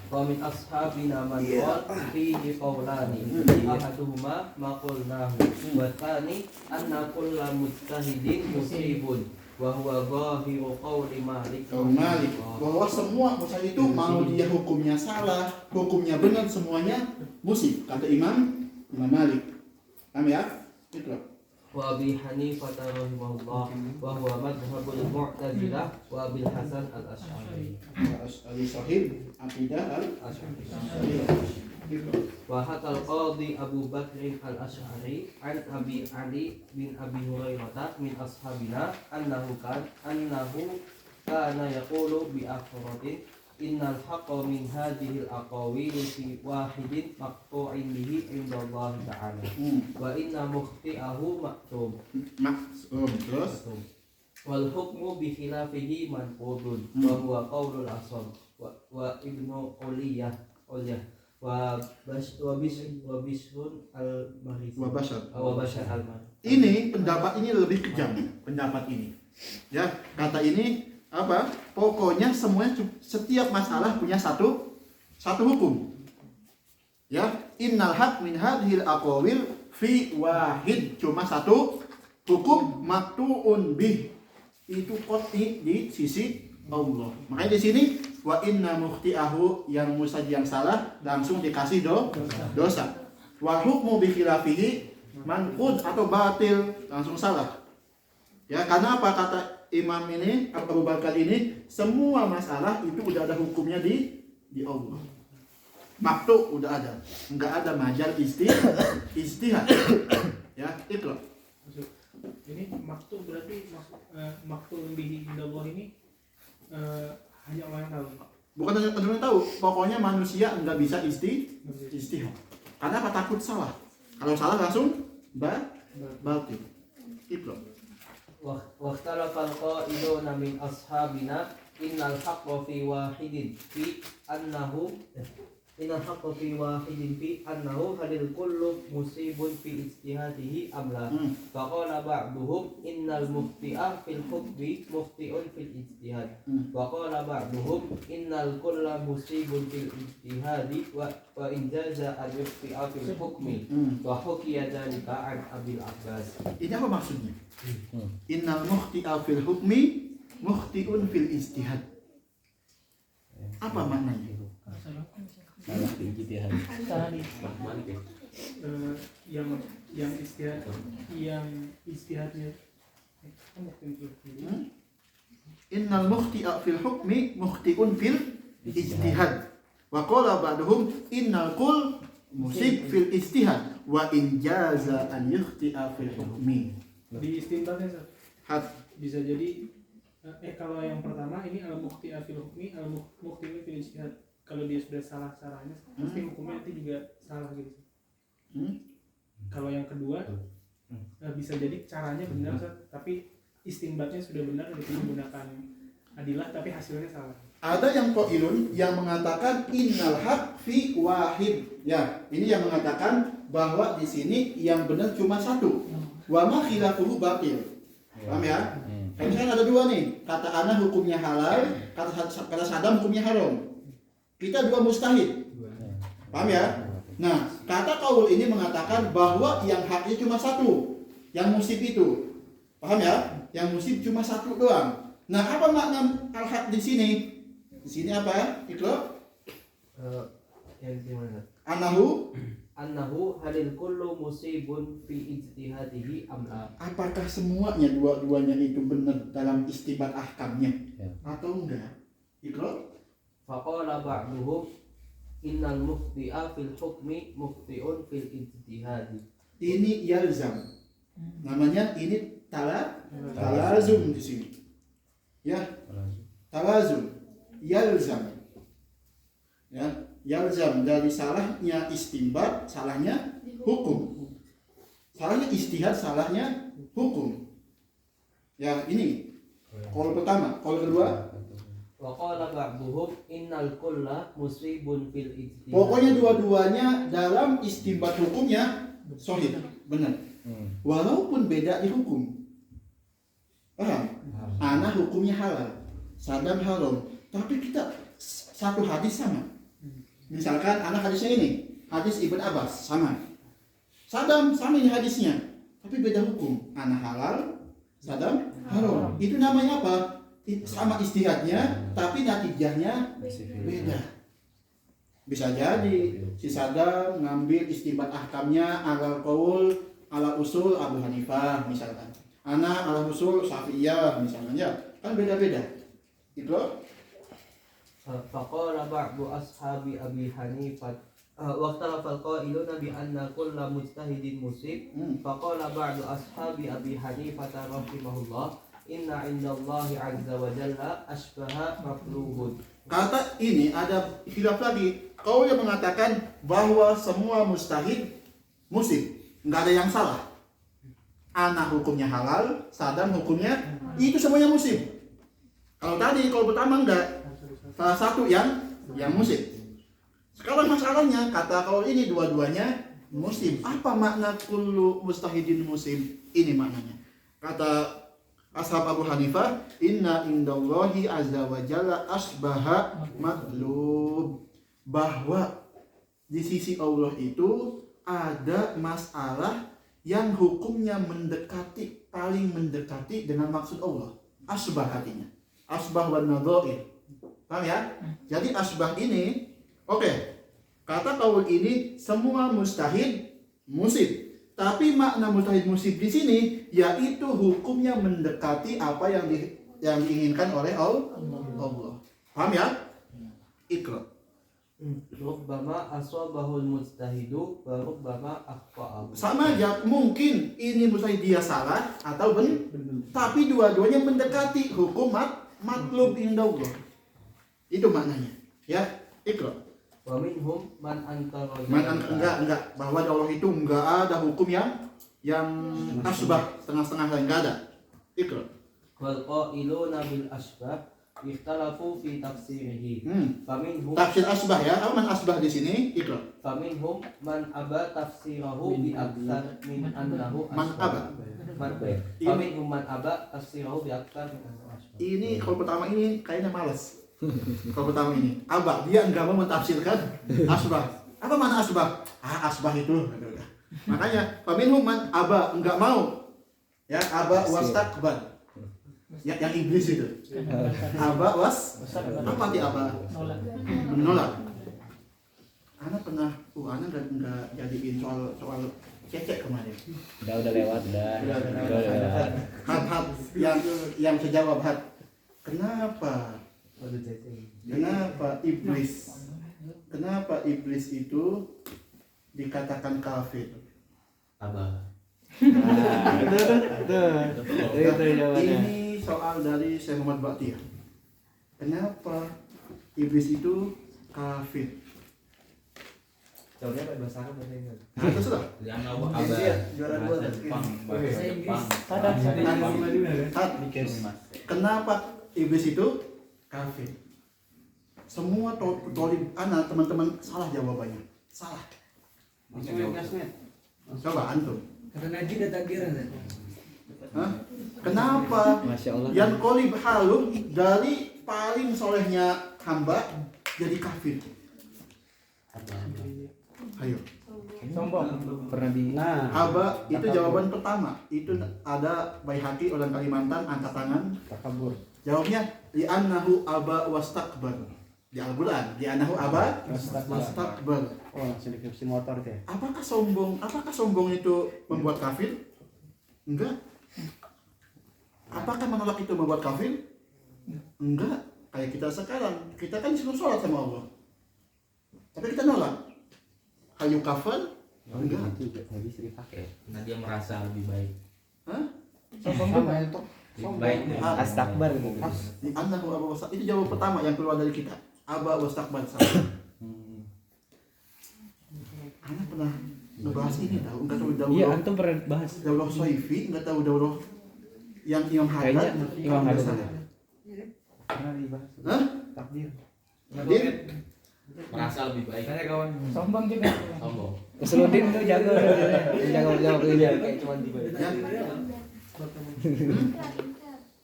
Wa min ashabina man qala fihi qawlani ahaduhuma ma qulnahu wa tsani anna kullu mujtahidin musibun wa huwa zahiru qawli Malik. Malik bahwa semua musib itu mau dia hukumnya salah, hukumnya benar, semuanya musib, kata Imam Malik. Paham ya? Ikrar. Wa Abi Hanifah rahimahullah wa huwa madhhabul Mu'tazilah wa Abil Hasan al-Asy'ari. Al Sahih Aqidah Asy'ari. Wa hatal qadhi Abu Bakr al-Asy'ari an Abi Ali bin Abi Hurairah min ashabina annahu kana yaqulu bi afradin innal haqqa min hadhihi al-aqawili fi wahidin maqtu'in bihi inda Allah ta'ala wa inna mukhti'ahu maktub terus wal hukmu bi khilafihi manqudun wa huwa qaulul asam wa ibnu uliyah wa bishrun al-marisi wa bashar. al-marisi. Ini pendapat ini lebih kejam, pendapat ini. Ya, kata ini apa? Pokoknya semuanya setiap masalah punya satu hukum. Ya, innal haq min hadhil aqawil fi wahid, cuma satu hukum maktuun bih. Itu qat'i di sisi Allah. Makanya di sini wa inna mukhti'ahu, yang mustahi yang salah langsung dikasih dosa. Wa hukmu bi khilafihi manqud atau batil, langsung salah. Ya, karena apa kata Imam ini, Abu Bakar ini, semua masalah itu udah ada hukumnya di Allah. Maktu udah ada, enggak ada majal istihad. Ya, itu. Ini maktub berarti maktub bihi indallah ini hanya orang yang tahu. Bukan hanya yang tahu, pokoknya manusia enggak bisa istihad. Karena apa? Takut salah. Kalau salah langsung batil. Itu. Waktalafal qaiduna min ashabina innal haqqa fi wahidin fi annahu halil kullu musibun fi ijtihadihi amla. Faqala ba'duhum innal mukhti'a fil hukmi mukhti'un fil ijtihad. Wa qala ba'duhum innal kulla musibun fil ijtihadi wa in jaza an yukhti'a fil hukmi. Wa hukiya dzalika an Abil Abbas. Ini apa maksudnya? Innal mukhti'a fil hukmi mukhti'un fil ijtihad. Apa maknanya? Salah di ijtihad. Yang istihadnya Innal mukhti'a fil hukmi mukhti'un fil ijtihad. Wa qala ba'duhum innal kull musib fil ijtihad wa in jaza an yukhti'a fil hukmi. di istinbatnya Hat. bisa jadi kalau yang pertama ini al mukhti'a fil hukmi al mukhti'u fil ijtihad, kalau dia sudah salah caranya pasti hukumnya nanti juga salah gitu. Kalau yang kedua bisa jadi caranya benar tapi istinbatnya sudah benar gitu, menggunakan adilah tapi hasilnya salah. Ada yang qailun yang mengatakan innal haq fi wahid. Ya, ini yang mengatakan bahwa di sini yang benar cuma satu. Wa ma khilafuhu batil. Paham ya? Kan ada dua nih, kata ana hukumnya halal, kata Saddam hukumnya haram. Kita dua mustahid. Paham ya? Nah, kata qaul ini mengatakan bahwa yang haknya cuma satu, yang musib itu. Paham ya? Yang musib cuma satu doang. Nah, apa makna al-haq di sini? Di sini apa? Iqra. Yang gimana? Annahu halil kullu musibun fi ijtihadihi amla. Apakah semuanya dua-duanya itu benar dalam istibat ahkamnya atau enggak? Iqra. Faqala ba'duhum innal mukhti'a fil hukmi mukhti'un fil ijtihadi. Ini yalzam. Namanya ini talazum di sini. Ya. Talazum. Yalzam. Ya, yalzam dari salahnya istinbat, salahnya hukum. Salahnya istihad, salahnya hukum. Ya, ini qaul pertama. Qaul kedua, Wa qala ba'duhum innal kulla musibun fil ijtihad. pokoknya dua-duanya dalam istinbat hukumnya sahih, benar. Walaupun beda di hukum. Paham? Ana hukumnya halal, Saddam haram, tapi kita satu hadis sama. Misalkan anak hadisnya ini, hadis Ibn Abbas sama. Saddam sama ini hadisnya, tapi beda hukum. Ana halal, Saddam haram. Itu namanya apa? Sama istihadnya, tapi natijahnya beda. Bisa jadi si Saddam ngambil istinbat ahkamnya ala qaul ala usul Abu Hanifah misalkan. Ana ala usul Syafi'iyah misalkan, ya kan beda-beda. Itu Faqala ba'du ashabi Abi Hanifah waqtalafal qailuna bi anna kulla mujtahidin musib. Faqala ba'du ashabi Abi Hanifah rahimahullah inna indallahi azza wa jalla asbaha mafluhun. kata ini ada khilaf lagi. Kau yang mengatakan bahwa semua mustahid musib, nggak ada yang salah. Ana hukumnya halal, Saddam hukumnya itu semuanya musib. Kalau tadi kalau pertama enggak, salah satu yang musib. Sekarang masalahnya kata kalau ini dua-duanya musib. Apa makna kullu mustahidin musib? Ini maknanya. Kata ashab Abu Hanifah, inna indallahi azza wa jalla asbaha matlub. Bahwa di sisi Allah itu ada masalah yang hukumnya mendekati, paling mendekati dengan maksud Allah. Asbah artinya. asbah wan nadhair. Paham ya? Jadi asbah ini, oke. Kata kaul ini semua mustahid musib. Tapi makna mustahid musib di sini yaitu hukumnya mendekati apa yang diinginkan oleh Allah. Paham ya? Iqra. Rubbama aswabahul mujtahidu wa rubbama akhta'ahu. Sama aja, mungkin ini mustahid dia salah atau benar, tapi dua-duanya mendekati hukum matlub indallah. Itu maknanya. Ya, Iqra. Wa minhum man ankara Enggak, bahwa di Allah itu enggak ada hukum yang asbah setengah-setengah, enggak ada. Iqra. wal qailuna bil asbah ikhtalafu fi tafsirihi. Faminhum Tafsir asbah ya. Apa man asbah di sini? Iqra. faminhum man aba tafsirahu bi aktsar min annahu Man asbah. aba. Faminhum man aba tafsirahu bi aktsar min annahu asbah. Ini kalau pertama ini kayaknya malas. Kalau pertama ini, Abah dia enggak mau mentafsirkan asbah. Apa mana asbah? Asbah itu. Makanya faminhum man aba enggak mau. Ya, aba wastakbar. Yang iblis itu. Aba apa arti aba? Menolak. Anak pernah, anak enggak jadiin soal cecek kemarin. Udah lewat udah lewat. Hat yang sejawab hat. Kenapa iblis itu dikatakan kafir? Abah. Ini soal dari Syekh Muhammad Baqtiah. Kenapa iblis itu kafir? Jawabnya pakai bahasa Arab bahasa Inggris. Nah, itu sudah. Jangan Juara 2 bahasa Jepang. Kenapa iblis itu kafir? Semua tolim anak teman-teman salah jawabannya. Salah. Coba antum. Karena Naji ada takdiran. Hah? Kenapa Masya Allah. yang kolib halum dari paling solehnya hamba jadi kafir? Ayo. Sombong. Pernah di Aba itu jawaban pertama. Itu ada Baihaqi orang Kalimantan angkat tangan. takabur. Jawabnya li'annahu aba wastakbar. Di Al-Qur'an, li'annahu aba wastakbar. Oh, deskripsi motor teh. Apakah sombong itu membuat kafir? Enggak. Apakah menolak itu membuat kafir? Enggak. Kayak kita sekarang, kita kan disuruh sholat sama Allah. Tapi kita nolak. Hayu kafir? Enggak. Itu habis dipakai. Nah dia merasa lebih baik. Hah? Sombong juga. Lebih baik dari Astakbar gitu. Li'annahu aba wastakbar. Itu jawab pertama yang keluar dari kita. Aba wastakbar. Anak pernah ngebahas ini tahu, enggak tahu daurah. Iya, antum pernah bahas. Daurah Soifi, enggak tahu daurah yang Imam Haddad. Kayaknya Imam kalau nggak Haddad. salah. Pernah dibahas. Hah? Takdir. Hadir? merasa lebih baik. Tanya kawan. Sombong juga. Sombong. Usuludin tuh jago. Jawab ini kayak cuma di Ya.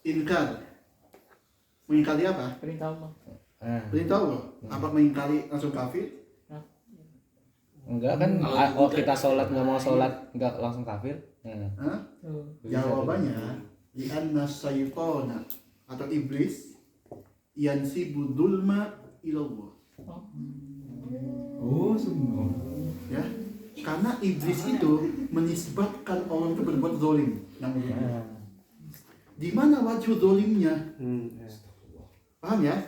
Inkar. Mengingkari apa? Perintah Allah. Perintah Allah. Apa mengingkari langsung kafir? Enggak kan, oh kita sholat nggak mau sholat nggak langsung kafir. Hah? Tuh. Jawabannya li'anna syaitana atau iblis yansibu dzulma ilallah. Oh semua. Ya. Karena iblis itu menisbatkan orang itu berbuat zalim. Di mana wajah zalimnya? Paham ya?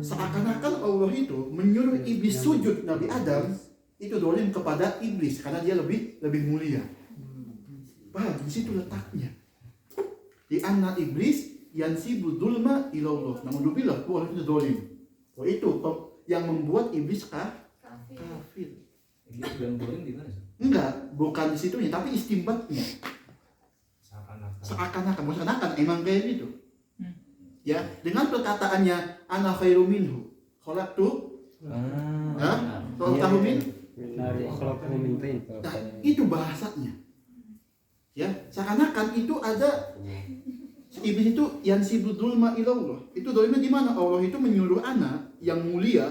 Seakan-akan Allah itu menyuruh iblis sujud Nabi Adam itu zalim kepada iblis karena dia lebih mulia. Paham? Di situ letaknya. Di anak iblis yansibu dzulma ilallah. Namun Allah itu zalim. Oh itu yang membuat iblis kafir. Ini bilang boring di mana? Enggak, bukan di situnya, tapi istimbatnya. Seakan-akan emang kayak gitu. Ya, dengan perkataannya ana khairu minhu, khalaqtu ya, khalaqtahu min. Nah, itu bahasanya. Ya, seakan-akan itu ada iblis itu yang sibudul ilallah. Itu dolimnya di mana? Allah itu menyuruh anak yang mulia,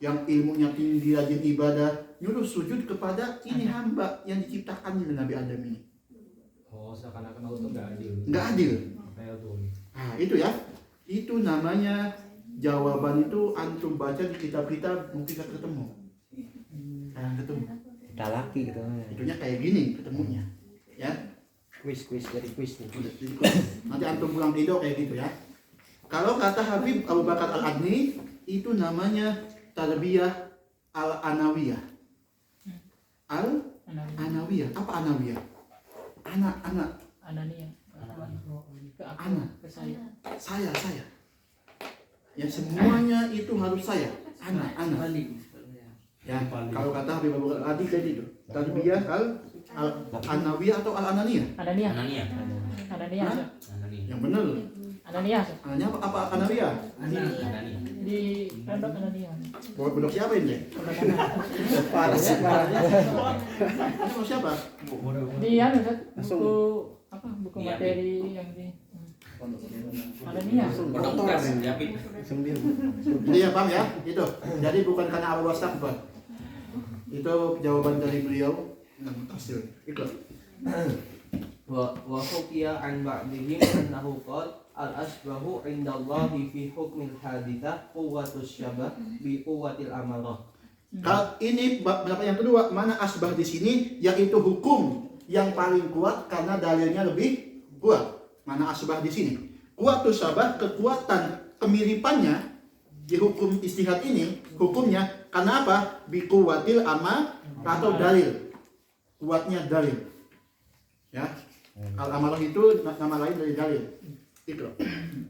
yang ilmunya tinggi, rajin ibadah, nyuruh sujud kepada ini hamba yang diciptakan oleh Nabi Adam ini. Oh, seakan-akan Allah tuh nggak adil. Nggak adil. Kayak tuh. Nah, itu ya. Itu namanya jawaban itu antum baca di kitab-kitab mungkin gak ketemu. Kayak ketemu. Udah laki gitu. Itunya kayak gini ketemunya. Ya. Kuis jadi kuis nih. Udah, jadi nanti antum pulang tidur kayak gitu ya. Kalau kata Habib Abu Bakar Al-Adni itu namanya tarbiyah al-anawiyah. Al-anawiyah. Apa anawiyah? Anak-anak. Anania. Ke aku, Anak. ke saya. Saya. Ya semuanya itu harus saya. Anak-anak. Ya, kalau kata Habib Abu Bakar Al-Adni kayak gitu. Tarbiyah al-anawiyah atau al-ananiyah? Anania. Anania. Anania. Hah? Anania. Yang benar. Anania. Ananya apa anawiyah? Anania. Di pondok Anania. Pondok siapa ini? Pondok anak. Ini mau siapa? Di anu Ustaz, buku apa? Buku Iya, materi yang di Anania. Pondok tugas, Japit. Jadi ya paham ya? Itu. Jadi bukan karena Allah Akbar. Itu jawaban dari beliau yang mutasil. Ikut. wa hukiya an ba'dihim annahu qala al-asbahu indallahi fi hukmil hadithah quwwatus syabah bi quwwatil amarah. Kalau ini berapa yang kedua? Mana asbah di sini? Yaitu hukum yang paling kuat karena dalilnya lebih kuat. Mana asbah di sini? Kuwatus syabah, kekuatan kemiripannya di hukum istihad ini, hukumnya karena apa? Bi quwwatil amar atau dalil. Kuatnya dalil. Ya. Al-amarah itu nama lain dari dalil. Ikra.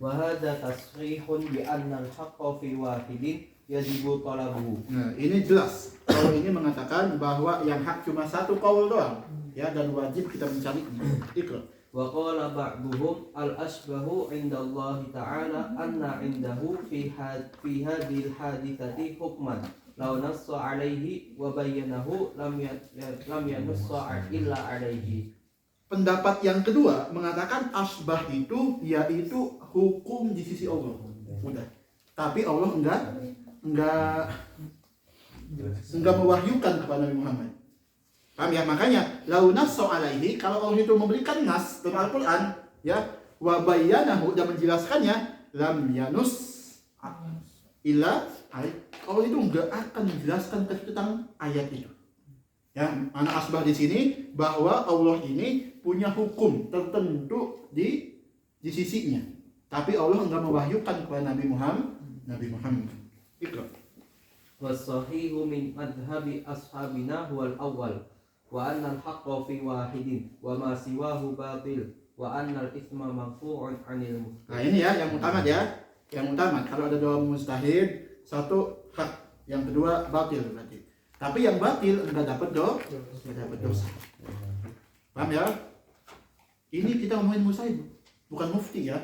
Wa hadza tasrihun bi anna al-haqqa fi wahidin yajibu talabuhu. Nah, ini jelas. Kalau ini mengatakan bahwa yang hak cuma satu qaul doang, ya, dan wajib kita mencarinya. Ikra. Wa qala ba'duhum al-asbahu indallahi ta'ala anna indahu fi hadhil hadithati hukman law nassa 'alaihi wa bayyanahu lam yanussa illa 'alaihi. Pendapat yang kedua mengatakan asbah itu yaitu hukum di sisi Allah. Udah. Tapi Allah enggak mewahyukan kepada Nabi Muhammad. Paham ya? Makanya lau nasso alaihi, kalau Allah itu memberikan nas dalam Al-Qur'an, ya, wa bayyanahu, dan menjelaskannya, lam yanus illa ayat. Allah itu enggak akan menjelaskan tentang ayat itu. Ya, anak asbah di sini bahwa Allah ini punya hukum tertentu di sisinya. Tapi Allah enggak mewahyukan kepada Nabi Muhammad. Ikra. Wasahihu min madhhabi ashabina huwal awwal wa anna al-haqqa fi wahidin wa ma siwahu batil wa anna al-ithma marfu'un 'anil mufti. Nah, ini ya yang utama ya. Yang utama kalau ada dua mustahid, satu hak, yang kedua batil berarti. Tapi yang batil enggak dapat dosa. Paham ya? Ini kita ngomongin mustahid, bukan mufti ya.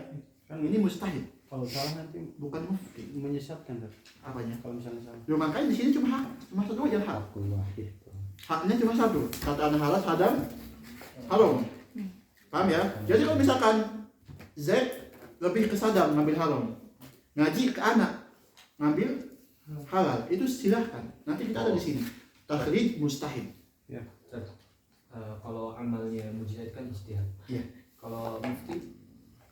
Ini mustahid, Kalau salah nanti bukan mufti. menyesatkan kan? Apanya? Kalau misalnya salah. Ya, makanya di sini cuma satu aja hak. Haknya cuma satu. Kata anak halal, hadam, haram. Paham ya? Jadi kalau misalkan Z lebih ke sadam ngambil haram, ngaji ke anak ngambil halal, itu silahkan. Nanti kita ada di sini. Takhrij mustahid. Kalau amalnya mujtahid kan ijtihad. Iya. Kalau mufti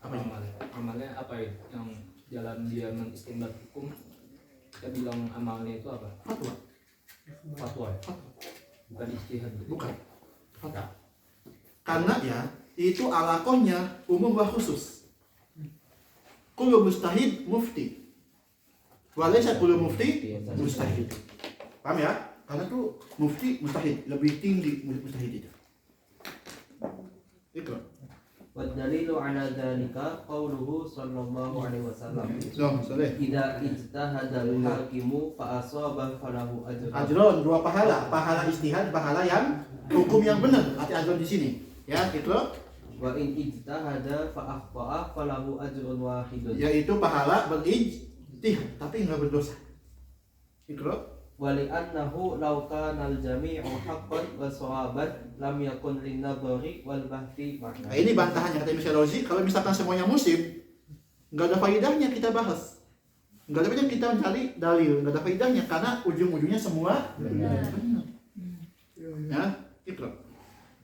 Apa itu? amalnya apa ya? Yang jalan dia mengistinbat hukum, kita bilang amalnya itu apa? Fatwa. Fatwa ya? Bukan ijtihad. Bukan. Fatwa. Karena ya itu alakohnya umum wa khusus. Kullu mustahid mufti. Walaysa kullu mufti mustahid. Paham ya? Karena tuh mufti mustahid, lebih tinggi mustahid itu. Ikra. Wa dalilu 'ala dzalika qauluhu sallallahu alaihi wasallam. Soleh. Idza ijtahada al-hakimu fa asaba falahu ajrun. Ajron, dua pahala. Pahala istihad, pahala yang hukum yang benar. Arti ajron di sini. Ya, Ikra. Wa in ijtahada fa akhta'a falahu ajrun wahidun. Yaitu pahala berijtihad, tapi enggak berdosa. Ikra. Wali'annahu law kana al-jami'u haqqan wa shawaban lam yakun lin-nadhari wal bahthi ma'na. Nah, ini bantahannya kata Imam Syarazi, kalau misalkan semuanya musim, nggak ada faedahnya kita bahas. Nggak ada faedahnya kita mencari dalil, nggak ada faedahnya karena ujung-ujungnya semua benar. Ya, itu.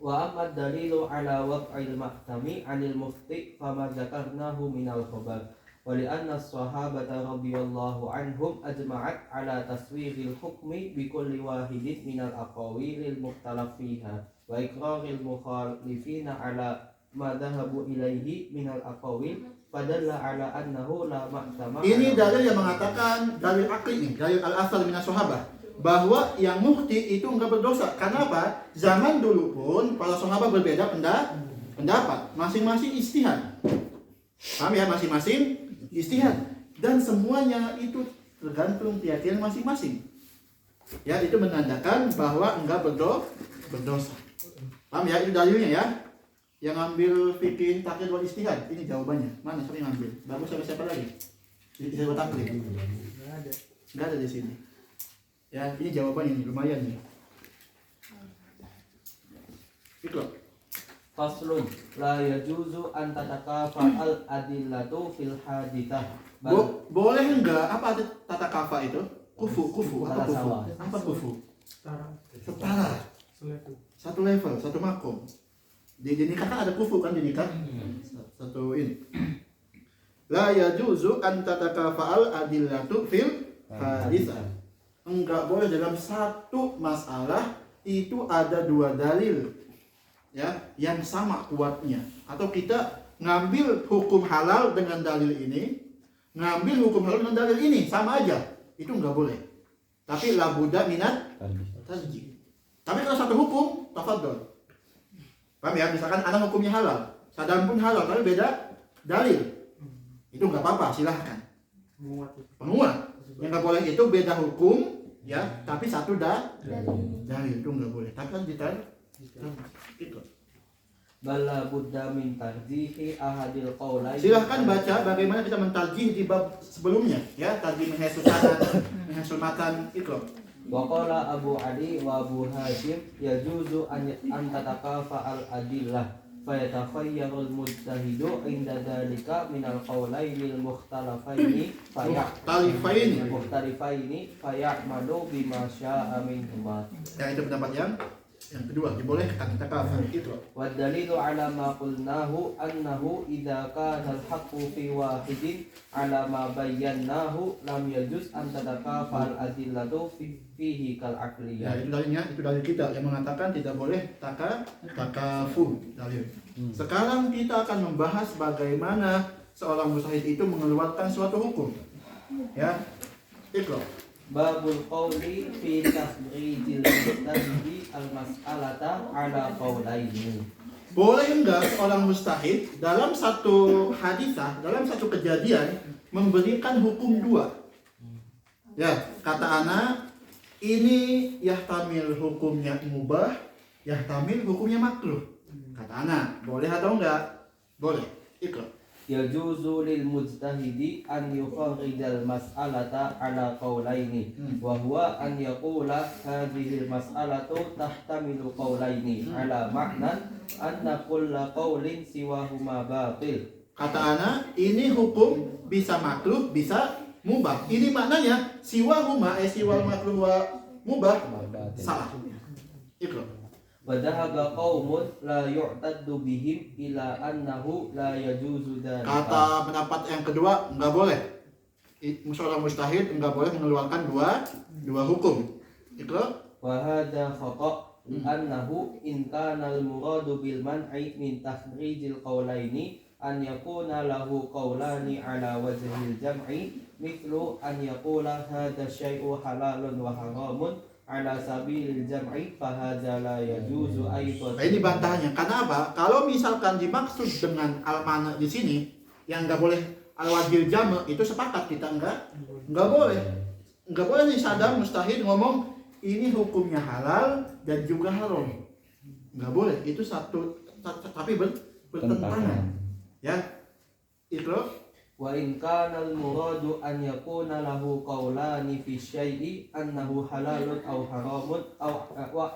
Wa amma dalilu ala waq'il mahtami 'anil mufti fama dzakarnahu minal khabar ولأن الصحابة رضي الله عنهم أجمعت على تصوير الحكم بكل واحد من الأقاويل المختلف فيها وإقرار المخالفين على ما ذهبوا إليه من الأقاويل فدل على أنه لا مأثم. Ini dalil yang mengatakan, dalil akli nih, dalil al-asal minas sahabat, bahwa yang mukti itu enggak berdosa. Karena apa? Zaman dulu pun para sahabat berbeda pendapat, masing-masing ijtihad. Paham ya? Masing-masing ijtihad, dan semuanya itu tergantung keyakinan masing-masing. Ya, itu menandakan bahwa enggak berdosa. Paham ya? Itu dalilnya ya. Yang ambil fikih taklid wal ijtihad, ini jawabannya. Mana siapa yang ambil? Bagus sama siapa lagi? Ijtihad wal taklid. Enggak ada di sini. Ya, ini jawabannya nih, lumayan nih. Ikut. Faslun la yajuzu an tatakafa al adillatu fil hadithah. Boleh enggak apa tata kafa itu? Kufu apa kufu? Apa kufu? Setara. Satu level, satu makom. Di nikah kan ada kufu kan di nikah? Satu ini. La yajuzu an tatakafa al adillatu fil hadithah. Enggak boleh dalam satu masalah itu ada dua dalil, ya, yang sama kuatnya. Atau kita ngambil hukum halal dengan dalil ini, ngambil hukum halal dengan dalil ini, sama aja. Itu enggak boleh. Tapi la budda minat tarjih. Tapi kalau satu hukum, tafadhol. Paham ya? Misalkan anak hukumnya halal, sadam pun halal, tapi beda dalil. Itu enggak apa-apa, silahkan. Penguat. Yang enggak boleh itu beda hukum, ya, tapi satu dalil itu enggak boleh. Tapi kan itu. Bala buddha min tarjihi ahadil qaulain. Silahkan baca bagaimana kita mentarjih di bab sebelumnya, ya, tarjih menhasul matan itu. Wa qala Abu Ali wa Abu Hashim yajuzu an tatakafa al adillah fayatakhayyaru al mujtahidu inda dhalika min al qaulainil mukhtalifaini fayamalu bima syaa minhuma. Ya, itu pendapat yang kedua, dibolehkan takafur itu. Wa dalilu ala ma qulnahu annahu idza kana al haqqu fi wahidin ala ma bayyanahu lam yajuz an tatakafa al adillatu fihi kal Ya, aqliyah. itu dalilnya, itu dalil kita yang mengatakan tidak boleh takafur dalil. Sekarang kita akan membahas bagaimana seorang mujtahid itu mengeluarkan suatu hukum. Ya. Iqra. Babul qawli fi takhrijil mujtahidi al mas'alata ala qawlaini. Boleh enggak seorang mujtahid dalam satu hadisah, dalam satu kejadian memberikan hukum dua? Ya, kata ana ini yahtamil hukumnya mubah, yahtamil hukumnya makruh. Kata ana, boleh atau enggak? Boleh. Ikra. Yajuzu lil mujtahidi an yukharrijal mas'alata ala qawlaini wa huwa an yaqula hadhihi al mas'alatu tahtamilu qawlaini ala ma'nan anna kulla qawlin siwahuma batil. Kata ana, ini hukum bisa makruh, bisa mubah. Ini maknanya siwahuma siwal makruh wa mubah salah. Ikra. Wadahaba qaumun la yu'taddu bihim ila annahu la yajuzu dzalika. Kata pendapat yang kedua, enggak boleh. Seorang mujtahid enggak boleh mengeluarkan dua hukum. Itu Wa hadza khata' annahu in kana al-muradu bil man'i min takhrijil qawlaini an yakuna lahu qawlani ala wajhil jam'i mithlu an yaqula hadha syai'u halalun wa haramun ala sabilil jam'i fa hadza la yajuzu aidan. Nah, ini bantahannya. Karena apa? Kalau misalkan dimaksud dengan al-mana di sini yang enggak boleh al-wajil jama' itu sepakat kita enggak boleh. Enggak boleh nih sadam mustahid ngomong ini hukumnya halal dan juga haram. Enggak boleh. Itu satu tapi bertentangan. Ya. Itu Wa in kana al-muradu an yakuna lahu qawlani fi syai'i annahu halalun aw haramun aw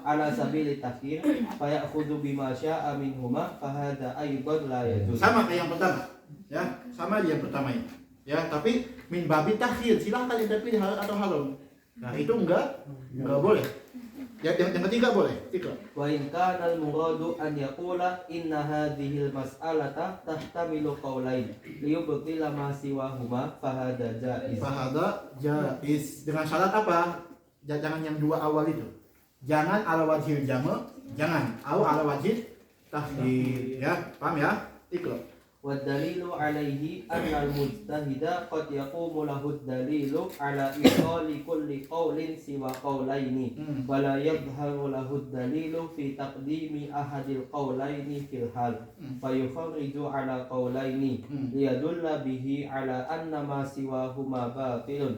ala sabili takhir fa ya'khudhu bima syaa minhuma fa hadha aidan la yajuz. sama kayak yang pertama. Ya, sama aja yang pertama ini. Ya, tapi min babi takhir, silahkan Anda pilih halal atau haram. Nah, itu enggak boleh. Yang ketiga boleh. Ikra. Wa in kana al-muradu an yaqula inna hadhihi al-mas'alata tahtamilu qawlain liyubtila ma siwahuma fahada jaiz. Fahada jaiz. Dengan syarat apa? Jangan yang dua awal itu. Jangan ala wajhil jama', jangan. Au ala wajhil tahdid. Ya, paham ya? Ikra. والدليل عليه أن المجتهد قد يقوم له الدليل على إيصال كل قول سوى قولين ولا يظهر له الدليل في تقديم أحد القولين في الحال فيخرج على قولين ليدل به على أن ما سواهما باطل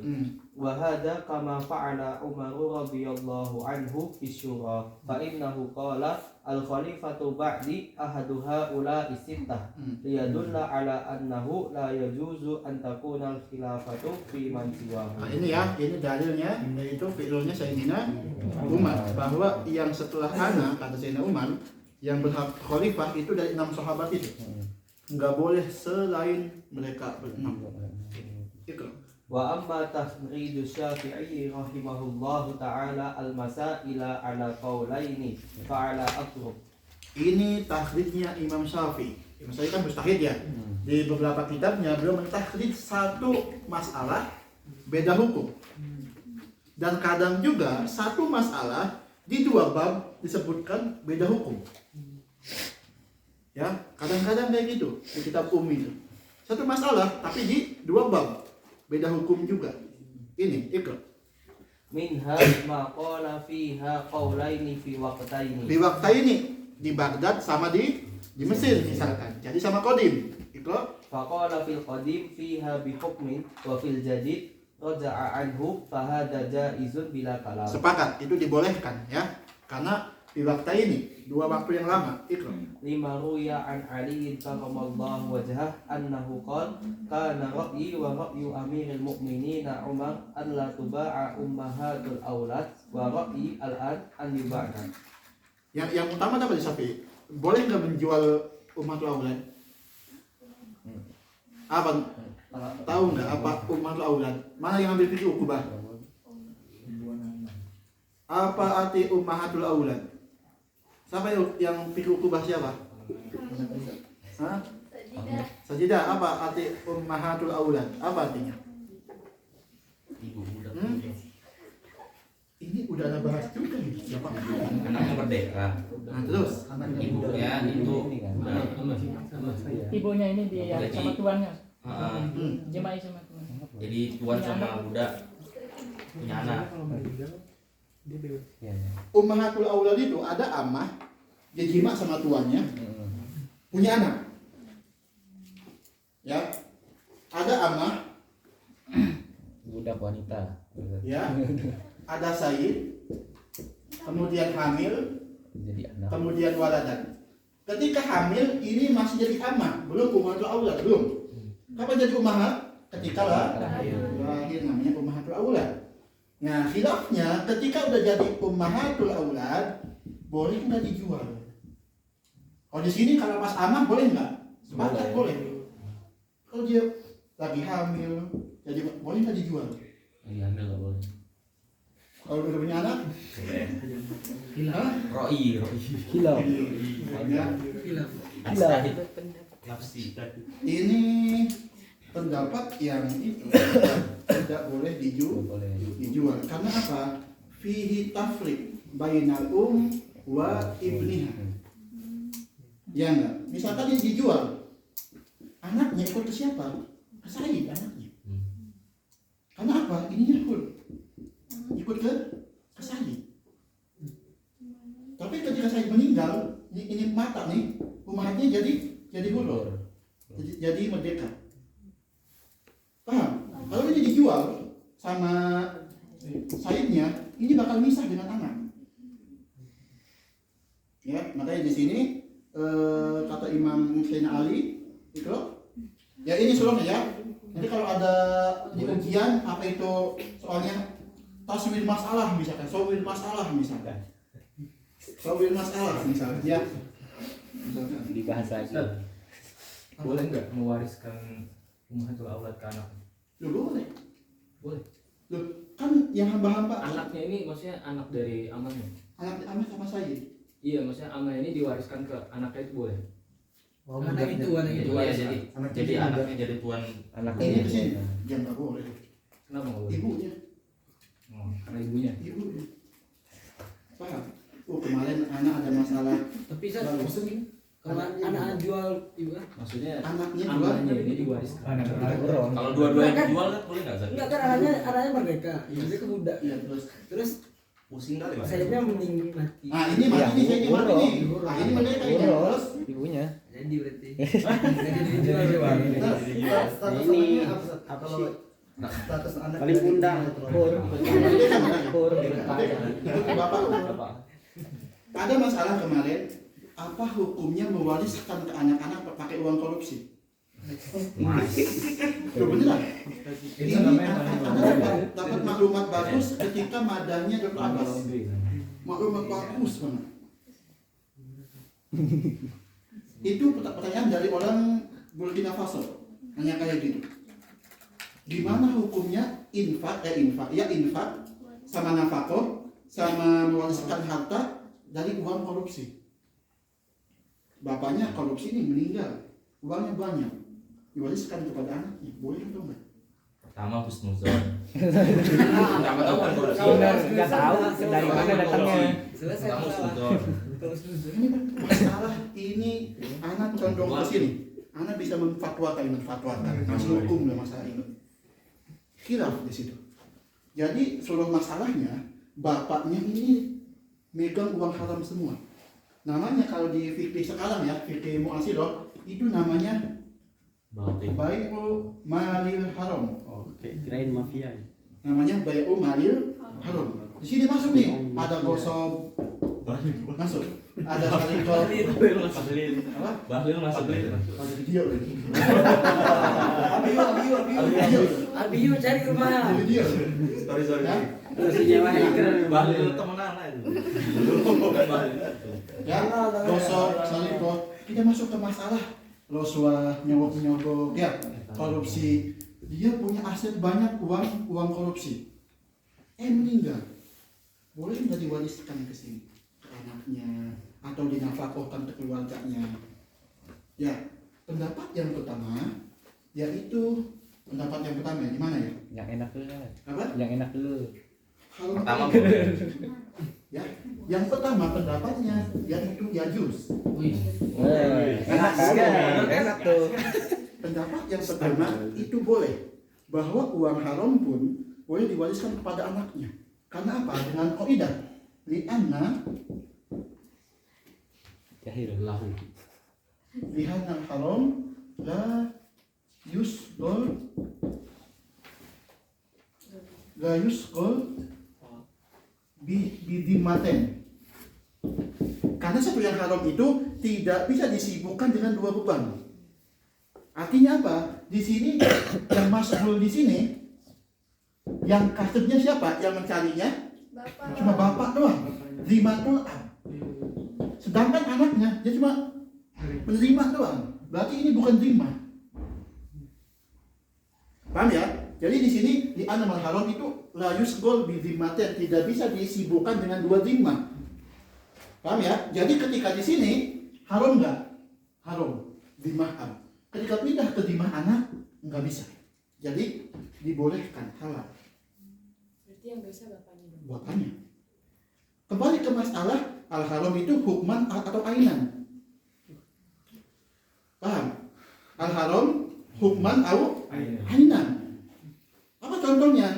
وهذا كما فعل عمر رضي الله عنه في الشورى فإنه قال الخليفة بعدي أحد هؤلاء الستة ليدل على أنه لا يجوز أن تكون الخلافة في من سواه. Nah, ini ya, ini dalilnya yaitu fi'ilnya Sayyidina Umar bahwa yang setelah ana kata Sayyidina Umar yang berhak khalifah itu dari 6 sahabat itu. Enggak boleh selain mereka berenam. Ikra. Wa amma tahridu Syafi'i rahimahullahu ta'ala al-masaila ala qawlaini fa'ala atrub. Ini tahridnya Imam Syafi'i. Imam Syafi'i kan mustahid ya. Di beberapa kitabnya beliau mentahrid satu masalah beda hukum. Dan kadang juga satu masalah di dua bab disebutkan beda hukum. Ya, kadang-kadang kayak gitu di kitab itu. Satu masalah tapi di dua bab beda hukum juga. Ini ikra. Minha ma qala fiha qawlaini fi waqtaini. Di waktu ini di Baghdad sama di Mesir misalkan. Jadi sama Qadim. Ikra. Faqala fil qadim fiha bi hukmin wa fil jadid raja'a anhu fahada jaizun bila kalam. Sepakat, itu dibolehkan ya. Karena di waktu ini dua waktu yang lama. Ikra. Lima ruya an Ali karramallahu wajhah annahu qala kana ra'yi wa ra'yu amiril mu'minin Umar an la tuba'a ummahatul aulad wa ra'yi al-an an yuba'na. Yang utama apa di Syafi'i? Boleh nggak menjual ummatul aulad? Apa? Tahu nggak apa ummatul aulad? Mana yang ambil fikih ukubah? Apa arti ummahatul aulad? Siapa yang fikih ukubah siapa? Hah? Sajidah. Apa arti ummahatul aulad? Apa artinya? Ini udah ada bahas juga nih. Siapa? Anaknya merdeka. Nah, terus Ibunya itu Ibunya ini dia Jadi- sama tuannya. uh, Jemaah sama tuan. jadi tuan sama budak punya anak. Kalau meninggal dia bebas. ummahatul aulad itu ada amah dia jima sama tuannya punya anak. Ya. Ada amah budak wanita. ya. Ada sayyid kemudian hamil Jadi anak. kemudian waladan. Ketika hamil ini masih jadi amah, belum ummahatul aulad, belum. Kapan jadi ummahat? Ketika lahir namanya ummahatul aulad. Nah, khilafnya ketika udah jadi ummahatul aulad, boleh nggak dijual? Kalau di sini kalau pas amah boleh nggak? Sepakat boleh. Kalau dia lagi hamil, jadi boleh nggak dijual? Iya, ambil nggak boleh. Kalau udah punya anak, Hah? Roi. Hilau. Ya. Mustahid. Nafsi. Ini pendapat yang itu tidak boleh dijual. Karena apa? Fihi tafriq bainal wa ibniha. Ya enggak? Misalkan ini dijual, anaknya ikut ke siapa? Ke sayyid anaknya. Karena apa? Ini ikut ke sayyid. Tapi ketika sayyid meninggal, ini mata nih, umatnya jadi hulur, jadi merdeka. Paham? Kalau ini dijual sama sayyidnya, ini bakal misah dengan anak. Ya, makanya di sini kata Imam Sayyidina Ali itu, ya ini soalnya ya. Jadi kalau ada di ujian apa itu soalnya taswir masalah misalkan, sawir masalah misalkan, ya. Dibahas lagi. Boleh nggak mewariskan ummahatul aulad ke anak? Boleh. Boleh. Loh, kan yang hamba-hamba Anaknya ini maksudnya anak dari amannya. Anaknya Amah sama saya. Iya, maksudnya ama ini diwariskan ke anaknya itu boleh. Anak itu, anak itu. Iya, jadi anaknya jadi tuan. Anaknya Ini kesini, dia nggak boleh. Kenapa nggak boleh? Ibunya, Oh, karena ibunya. ibunya. Paham? Oh kemarin anak ada masalah. Tapi saya kalau anak jual ibu Maksudnya Anaknya amanya jual. ini diwariskan. Kalau dua-duanya dijual kan boleh nggak Zat? enggak kan anaknya merdeka, mereka muda. Iya terus. Pusing kali Mas. Sayapnya mending mati. Ah ini mati nih, saya ini mati nih. Ah ini mereka ini terus. Ibunya. Jadi berarti. Jadi dijual coba. Ini apa status anak Paling undang. Pur. Bapak. Ada masalah kemarin. Apa hukumnya mewariskan ke anak-anak pakai uang korupsi? Loh beneran? Ini anak dapat maklumat bagus ketika madanya Dr. Abbas. Maklumat bagus banget. Itu pertanyaan dari orang Burkina Faso. Hanya kayak gitu. Gimana hukumnya infak sama nafkah sama mewariskan harta dari uang korupsi? Bapaknya korupsi ini meninggal, uangnya banyak, diwariskan kepada anaknya, boleh atau enggak? Pertama husnuzon. Pertama tahu kan korupsi. Benar, nggak tahu dari mana datangnya. Selesai Pertama masalah. husnuzon. Ini masalah ini anak condong ke sini, anak bisa memfatwakan, ngasih hukum dalam masalah ini. Khilaf di situ. Jadi seluruh masalahnya bapaknya ini megang uang haram semua. Namanya kalau di fikih sekarang ya, fikih mu'asiroh itu namanya bai'u malil haram. Oke, kirain mafia. Namanya bai'u malil haram. Di sini masuk nih, ada gosok masuk, ada salikot, apa? Bahlil masuk. Ada video lagi. Abiyu cari rumah. Video. Sorry. Ya, Terus nyewa hacker. Bahlil temenan aja. ya, gosok, salikot. Kita masuk ke masalah rasuah, nyogok, ya, korupsi. Dia punya aset banyak, uang korupsi. Meninggal. Boleh nggak diwariskan ke sini, ke anaknya, atau dinafkahkan ke keluarganya? Ya, pendapat yang pertama, yaitu pendapat yang pertama di mana ya? Yang enak dulu. Apa? Yang enak dulu. Hal Pertama ketiga. boleh. Ya, yang pertama pendapatnya yaitu yajuz. Enak kan? Enak tuh. Pendapat yang pertama itu boleh, bahwa uang haram pun boleh diwariskan kepada anaknya. Karena apa? Dengan kaidah li'anna Jahil lahu. li'anna haram la yusgol bidimaten. Karena satu yang haram itu tidak bisa disibukkan dengan dua beban. Artinya apa? Di sini yang masuk di sini, yang kasutnya siapa? Yang mencarinya Bapak. cuma bapak doang. Zimatul ab. Sedangkan anaknya dia cuma menerima doang. Berarti ini bukan zimah. Paham ya? Jadi di sini di animal haram itu la yusgol bi zimmatin, tidak bisa disibukkan dengan dua zimah. Paham ya? Jadi ketika di sini haram enggak? Haram. Zimah ab. Ketika pindah ke zimah anak enggak bisa. Jadi dibolehkan halal. Berarti yang bisa bapaknya dong. Bapaknya. Kembali ke masalah al-haram itu hukman atau ainan. Paham? Al-haram hukman atau ainan. Apa contohnya?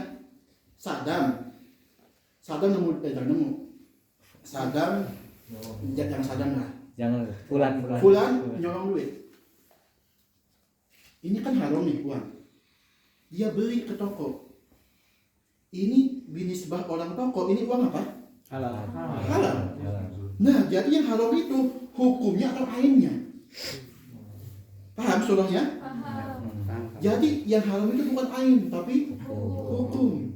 Saddam nemu, jangan nemu. Saddam, jangan Saddam lah. Jangan Fulan. Fulan nyolong duit. Ini kan haram nih uang. Dia beli ke toko. Ini binisbah orang toko. Ini uang apa? Halal. Halal. Nah, jadi yang haram itu hukumnya atau ainnya. Paham surahnya? Jadi yang haram itu bukan ain, tapi hukum.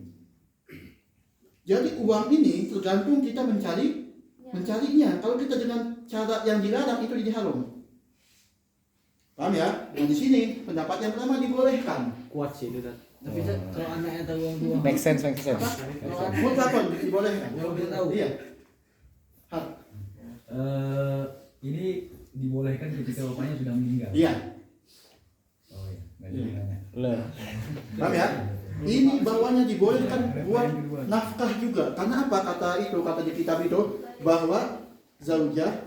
Jadi uang ini tergantung kita mencarinya. Kalau kita dengan cara yang dilarang itu jadi haram. Paham ya? Nah di sini pendapat yang pertama dibolehkan. Kuat sih itu. Tapi kalau anaknya tahu uang dua. Make sense. Mutlakon dibolehkan. Kalau dia tahu. Iya. Ini dibolehkan ketika bapaknya sudah meninggal. Iya. Oh iya, nggak jadi nanya. Paham ya? Ini bawahnya dibolehkan buat nafkah juga. Karena apa kata di kitab itu bahwa zaujah,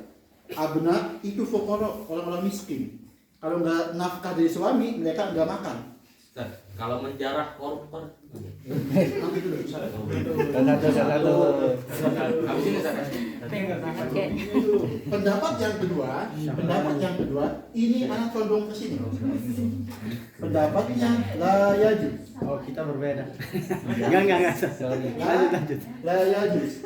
abna itu fuqara, orang-orang miskin. Kalau nggak nafkah dari suami, mereka nggak makan. Ustaz, kalau menjarah koruptor. Nanti dulu. Satu. Habis ini Ustaz. Pendapat yang kedua, ini anak condong ke sini. Pendapatnya la yajuz. Oh, kita berbeda. Enggak. Sorry. Lanjut. La yajuz.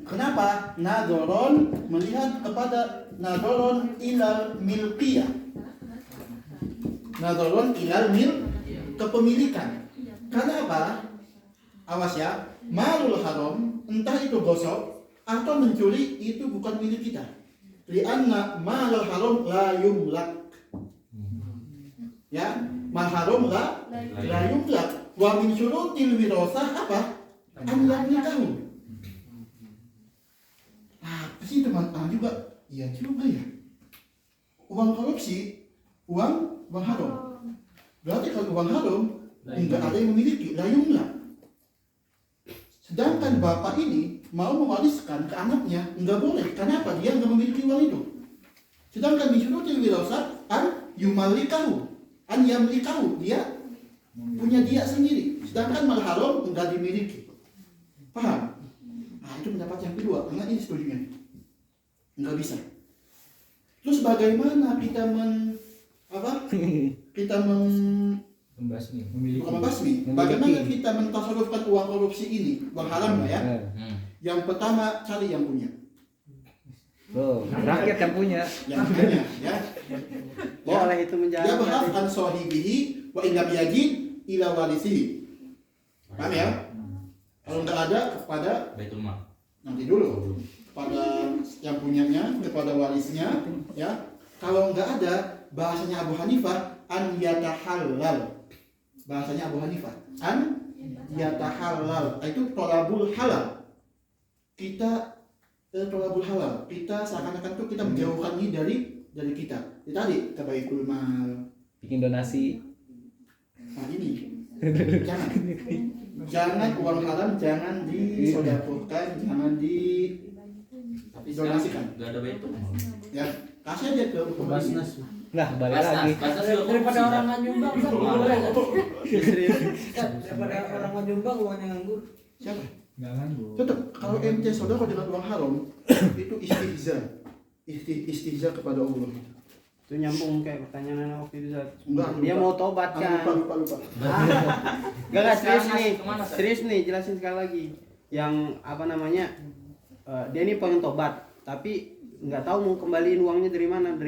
Kenapa? Nadoron melihat kepada nadoron ilal milqiyah. Nadoron ilal kepemilikan. Karena apa? Awas ya, malul haram, entah itu gosok atau mencuri, itu bukan milik kita. Lianna malul haram la yumlak. Ya, mal haram la yumlak. Wa min syurutil wirasah apa? An yamlikahu. Sih teman-teman juga, iya juga ya. Uang korupsi, uang haram. Berarti kalau uang haram enggak ada yang memiliki, la yumlak. Sedangkan bapak ini mau mewariskan ke anaknya, enggak boleh. Kenapa? Dia enggak memiliki uang itu. Sedangkan bisyurutil wirasah an yumallikahu, an yamlikahu, dia punya dia sendiri. Sedangkan mal haram enggak dimiliki. Paham? Nah, itu pendapat yang kedua. Karena ini setujunya. Enggak bisa. Terus bagaimana kita membasmi? Bagaimana kita mentasarufkan uang korupsi ini? Uang haram ya? Yang pertama cari yang punya. Rakyat yang punya. Yang punya, ya. Boleh itu menjadi. Dia bahas an sahibihi wa in lam yajid ila warisihi. Paham ya? Kalau enggak ada kepada Baitul Mal. nanti dulu pada yang punyanya, kepada warisnya, ya. Kalau enggak ada, bahasanya Abu Hanifah an yatahallal. Bahasanya Abu Hanifah an yatahallal. Itu tolabul halal. Kita tolabul halal. Kita seakan-akan tuh kita menjauhkan ini dari kita. Itu tadi kebaitul mal. Bikin donasi. Nah ini jangan uang haram jangan disedekahkan, jangan didonasikan. Enggak ada Baitul Mal. Ya, kasih aja ke Basnas. Nah, balik lagi. Daripada orang nggak nyumbang, kan boleh kan? Daripada orang nggak nyumbang, uangnya nganggur. Siapa? Nggak nganggur. Tetap kalau ente saudara dengan uang haram itu istihza kepada Allah. Itu nyambung kayak pertanyaan anak waktu itu Zat. Enggak, Dia lupa. mau tobat kan. Lupa. Enggak serius Sekarang nih. kemana, Zat? Serius nih, jelasin sekali lagi. Yang apa namanya? Dia ini pengen tobat, tapi nggak tahu mau kembaliin uangnya dari mana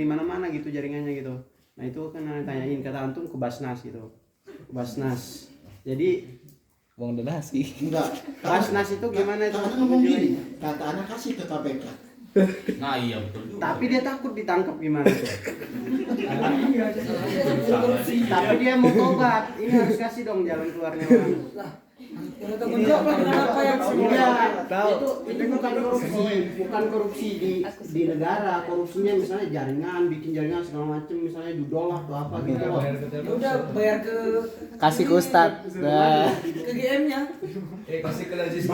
gitu jaringannya gitu. Nah itu kan yang tanyain, kata antum ke Basnas gitu. Basnas. Jadi Uang donasi. Enggak. Basnas itu gimana itu? Kata ngomong gini, kata anak kasih ke KPK. Nah iya betul juga. Tapi dia takut ditangkap gimana tuh? Tapi dia mau tobat, ini harus kasih dong jalan keluarnya. Tanggung jawab lah dengan apa yang Itu bukan korupsi di negara. Korupsinya misalnya jaringan, bikin jaringan segala macem, misalnya dudol atau apa gitu. udah bayar ke Kasih ke Ustadz. Nah. ke GM-nya. Kasih ke Najis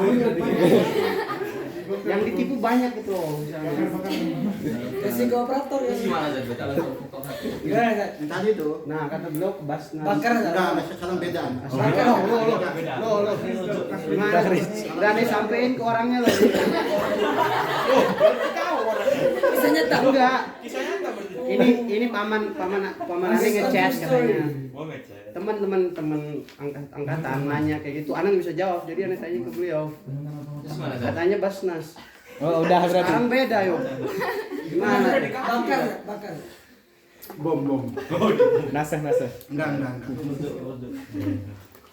Yang ditipu banyak itu misalnya. Kasih ke operator ya. Gimana Zat? Gimana Zat? Yang tadi itu. Nah kata beliau Basnas. Bakar Zat. Enggak, sekarang bedaan. Lo. Gimana? Berani sampein ke orangnya lo. Bisa nyata. Enggak. Ini paman aneh ngechat katanya. Teman-teman angkatan nanya kayak gitu, Anang bisa jawab. Jadi aneh tanya ke beliau. Terus mana Zat? Katanya Basnas. Oh, udah berarti. Sekarang beda yo. Gimana? Bakar. Bom. Nasah. Enggak.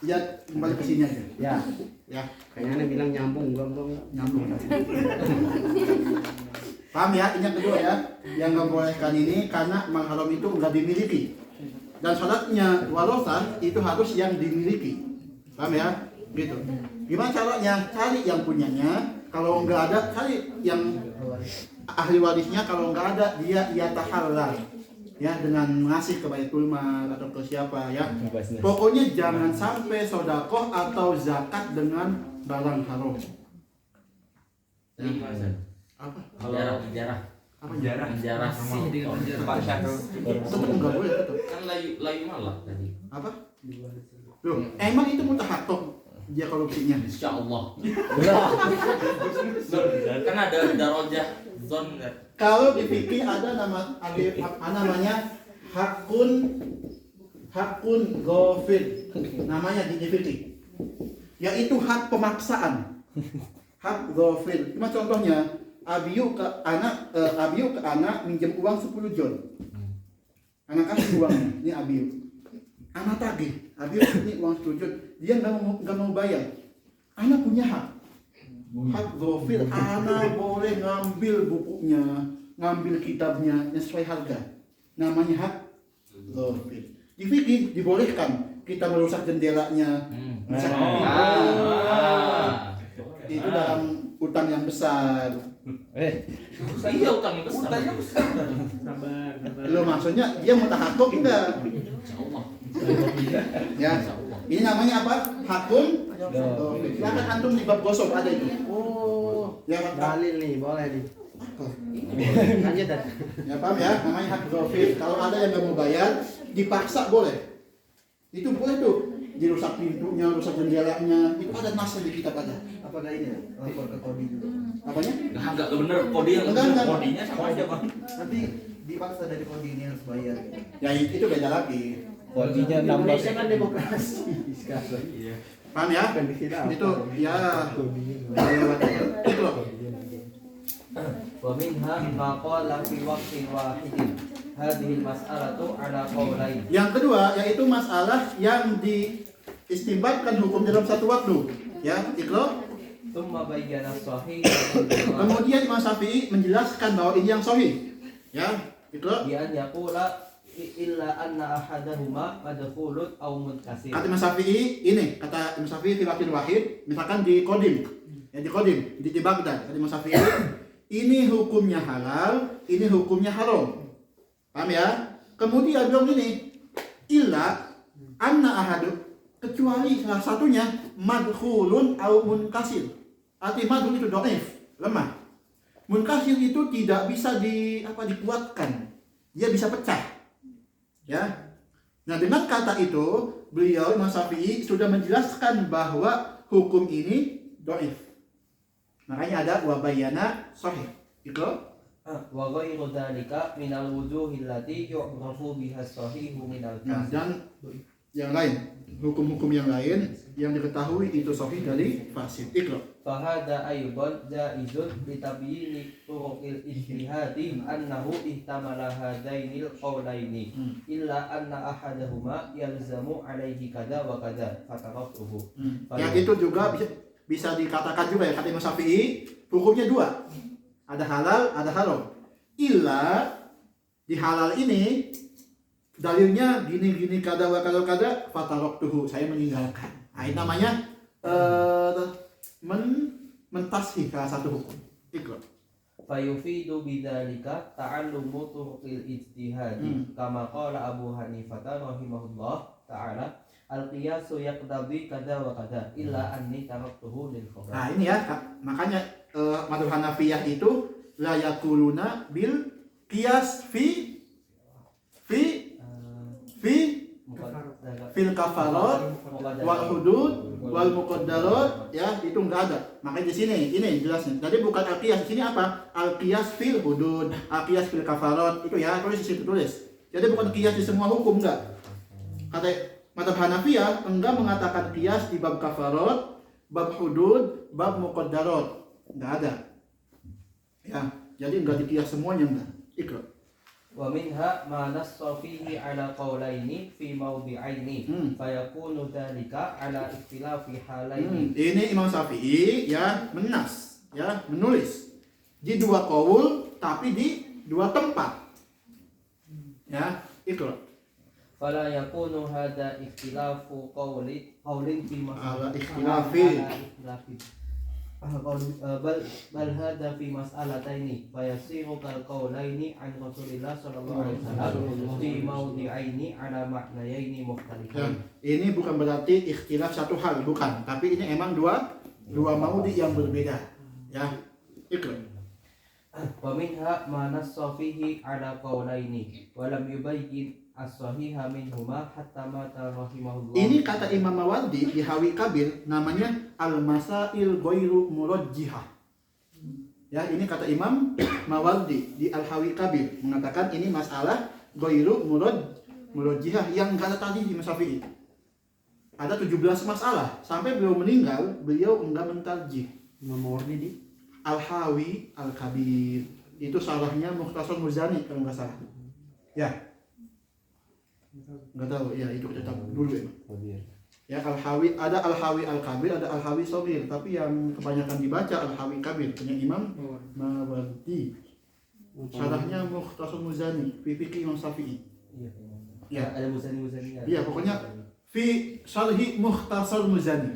Ya, kembali ke sini aja. Ya. Kayaknya aneh bilang nyambung, enggak. Nyambung. Paham ya? Ini yang kedua ya. Yang nggak bolehkan ini karena mal haram itu nggak dimiliki. Dan syaratnya warosah itu harus yang dimiliki. Paham ya? Gitu. Gimana caranya? Cari yang punyanya. Kalau nggak ada, cari yang ahli warisnya kalau nggak ada dia tahallal ya dengan ngasih ke Baitul Mal atau ke siapa ya. Pokoknya jangan sampai sodakoh atau zakat dengan barang haram. Apa? Penjara. Apa Penjara sih di Pak Syahrul. Tetap nggak boleh tetap. Kan layu malah tadi. Apa? Loh, emang itu mutahatok dia korupsinya? Insya Allah. Kan ada darajah zon kan. Kalau di fikih ada namanya hakun ghafil, namanya di fikih, yaitu hak pemaksaan, hak ghafil. Cuma contohnya abiu ke anak minjem uang 10 jon, anak kasih uangnya, ini abiu, anak tagih, abiu ini uang 10 jon, dia nggak mau bayar, anak punya hak ghafil, anak boleh ngambil bukunya, ngambil kitabnya sesuai harga, namanya hak ghafil. Di fikih dibolehkan kita merusak jendelanya, itu dalam utang yang besar. Iya utang yang besar. Sabar. Lo maksudnya dia mutahakkok enggak? Ya. Ini namanya apa? Hakun. Silakan antum di bab gosok ada itu. Oh, Ya, dalil nih, boleh nih. Lanjut Dan. Ya paham ya, namanya hak ghafil. Kalau ada yang nggak mau bayar, dipaksa boleh. Itu boleh tuh. Dirusak pintunya, rusak jendelanya. Itu ada nasnya di kitab ada. Apakah ini lapor ke Kodi juga? Apanya? Enggak bener kode yang Enggak. kodinya sama aja Bang. Nanti dipaksa dari Kodi ini harus bayar. Ya itu beda lagi. Kodinya nambah. Indonesia kan demokrasi sekarang. Iya. Paham ya? Itu ya. Itu loh. Wa minha ma qala fi waqtin wahidin. Hadhihi mas'alatu ala qawlain. Yang kedua yaitu masalah yang diistimbatkan hukum dalam satu waktu. Ya, Iqra. Tsumma bayyana sahih. Kemudian Imam Syafi'i menjelaskan bahwa ini yang sahih. Ya, Iqra. Bi an yaqula illa anna ahadahuma madkhulun aw munkasir. Kata Imam Syafi'i ini, kata Imam Syafi'i fi waqtin wahid, misalkan di Qadim. Ya di Qadim, di Baghdad. Kata Imam Syafi'i ini hukumnya halal, ini hukumnya haram. Paham ya? Kemudian bilang ini illa anna ahadu, kecuali salah satunya madkhulun au munkasir. Arti madkhul itu dhaif, lemah. Munkasir itu tidak bisa dikuatkan. Dia bisa pecah. Ya. Nah, dengan kata itu beliau Imam Syafi'i sudah menjelaskan bahwa hukum ini dhaif. Makanya ada wabayana sahih. Itu Wa ghairu dzalika minal wujuhil lati yu'rafu biha sahihu minal nah, kasir. dan yang lain, hukum-hukum yang lain yang diketahui itu sahih dari fasid. Iqra. Fahada aydan jaizun li tabyini turuqil ijtihadi annahu ihtamala hadainil qawlaini illa anna ahadahuma yalzamu alaihi kada wa kada fataratuhu. Yang itu juga bisa dikatakan juga ya kata Imam Syafi'i, hukumnya dua. Ada halal, ada haram. Illa di halal ini dalilnya gini kada wa kada fataratuhu, saya meninggalkan. Nah, ini namanya mentashih salah satu hukum. Iqra. Fayufidu bidzalika ta'allumu turuqil ijtihadi kama qala Abu Hanifah rahimahullah ta'ala al-qiyasu yaqtadi kada wa kada illa anni taraktuhu lil khabar. Nah, ini ya, makanya mazhab Hanafiyah itu la yaquluna bil qiyas fi fil kafarat wal hudud wal muqaddarat, ya itu enggak ada. Makanya di sini ini jelasnya. Jadi bukan al-qiyas, di sini apa? Al-qiyas fil hudud, al-qiyas fil kafarat, itu ya tulis di situ tulis. Jadi bukan qiyas di semua hukum, enggak. Kata mazhab Hanafiyah enggak mengatakan qiyas di bab kafarat, bab hudud, bab muqaddarat. Enggak ada. Ya, jadi enggak diqiyas semuanya enggak. Iqra. Wa minha ma nassa fihi ala qawlaini fi mawdi'aini fayakunu dzalika ala ikhtilafi halaini. Ini Imam Syafi'i ya menas, ya menulis di dua qaul tapi di dua tempat. Ya, Iqra. Fala yakunu hadza ikhtilafu qawlin fi Ala ikhtilafi. bal hadza fi mas'alataini fa yasiru kal qaulaini an Rasulillah sallallahu alaihi wasallam fi mawdi'aini ala ma'nayaini Ya, mukhtalifain. ini bukan berarti ikhtilaf satu hal, bukan. Tapi ini emang dua maudi yang berbeda. Ya, ikra. Wa minha ma nassa fihi ala qaulaini wa lam yubayyin as-sahiha minhuma hatta mata rahimahullah. Ini kata Imam Mawardi di Hawi Kabir namanya al-masail ghairu murajjihah. Ya, ini kata Imam Mawardi di Al-Hawi Kabir mengatakan ini masalah ghairu murajjihah yang kata tadi di Syafi'i. Ada 17 masalah sampai beliau meninggal beliau enggak mentarjih. Imam Mawardi di Al-Hawi Al-Kabir. Itu salahnya Mukhtasar Muzani kalau nggak salah. Ya. Nggak tahu, ya itu kita tahu dulu ya. Ya Al-Hawi, ada Al-Hawi Al-Kabir, ada Al-Hawi Shaghir, tapi yang kebanyakan dibaca Al-Hawi Kabir punya Imam Mawardi. Salahnya Mukhtasar Muzani, fi fiqih Imam Syafi'i. Ya, ada Muzani. Iya, pokoknya fi Syarhi Mukhtasar Muzani.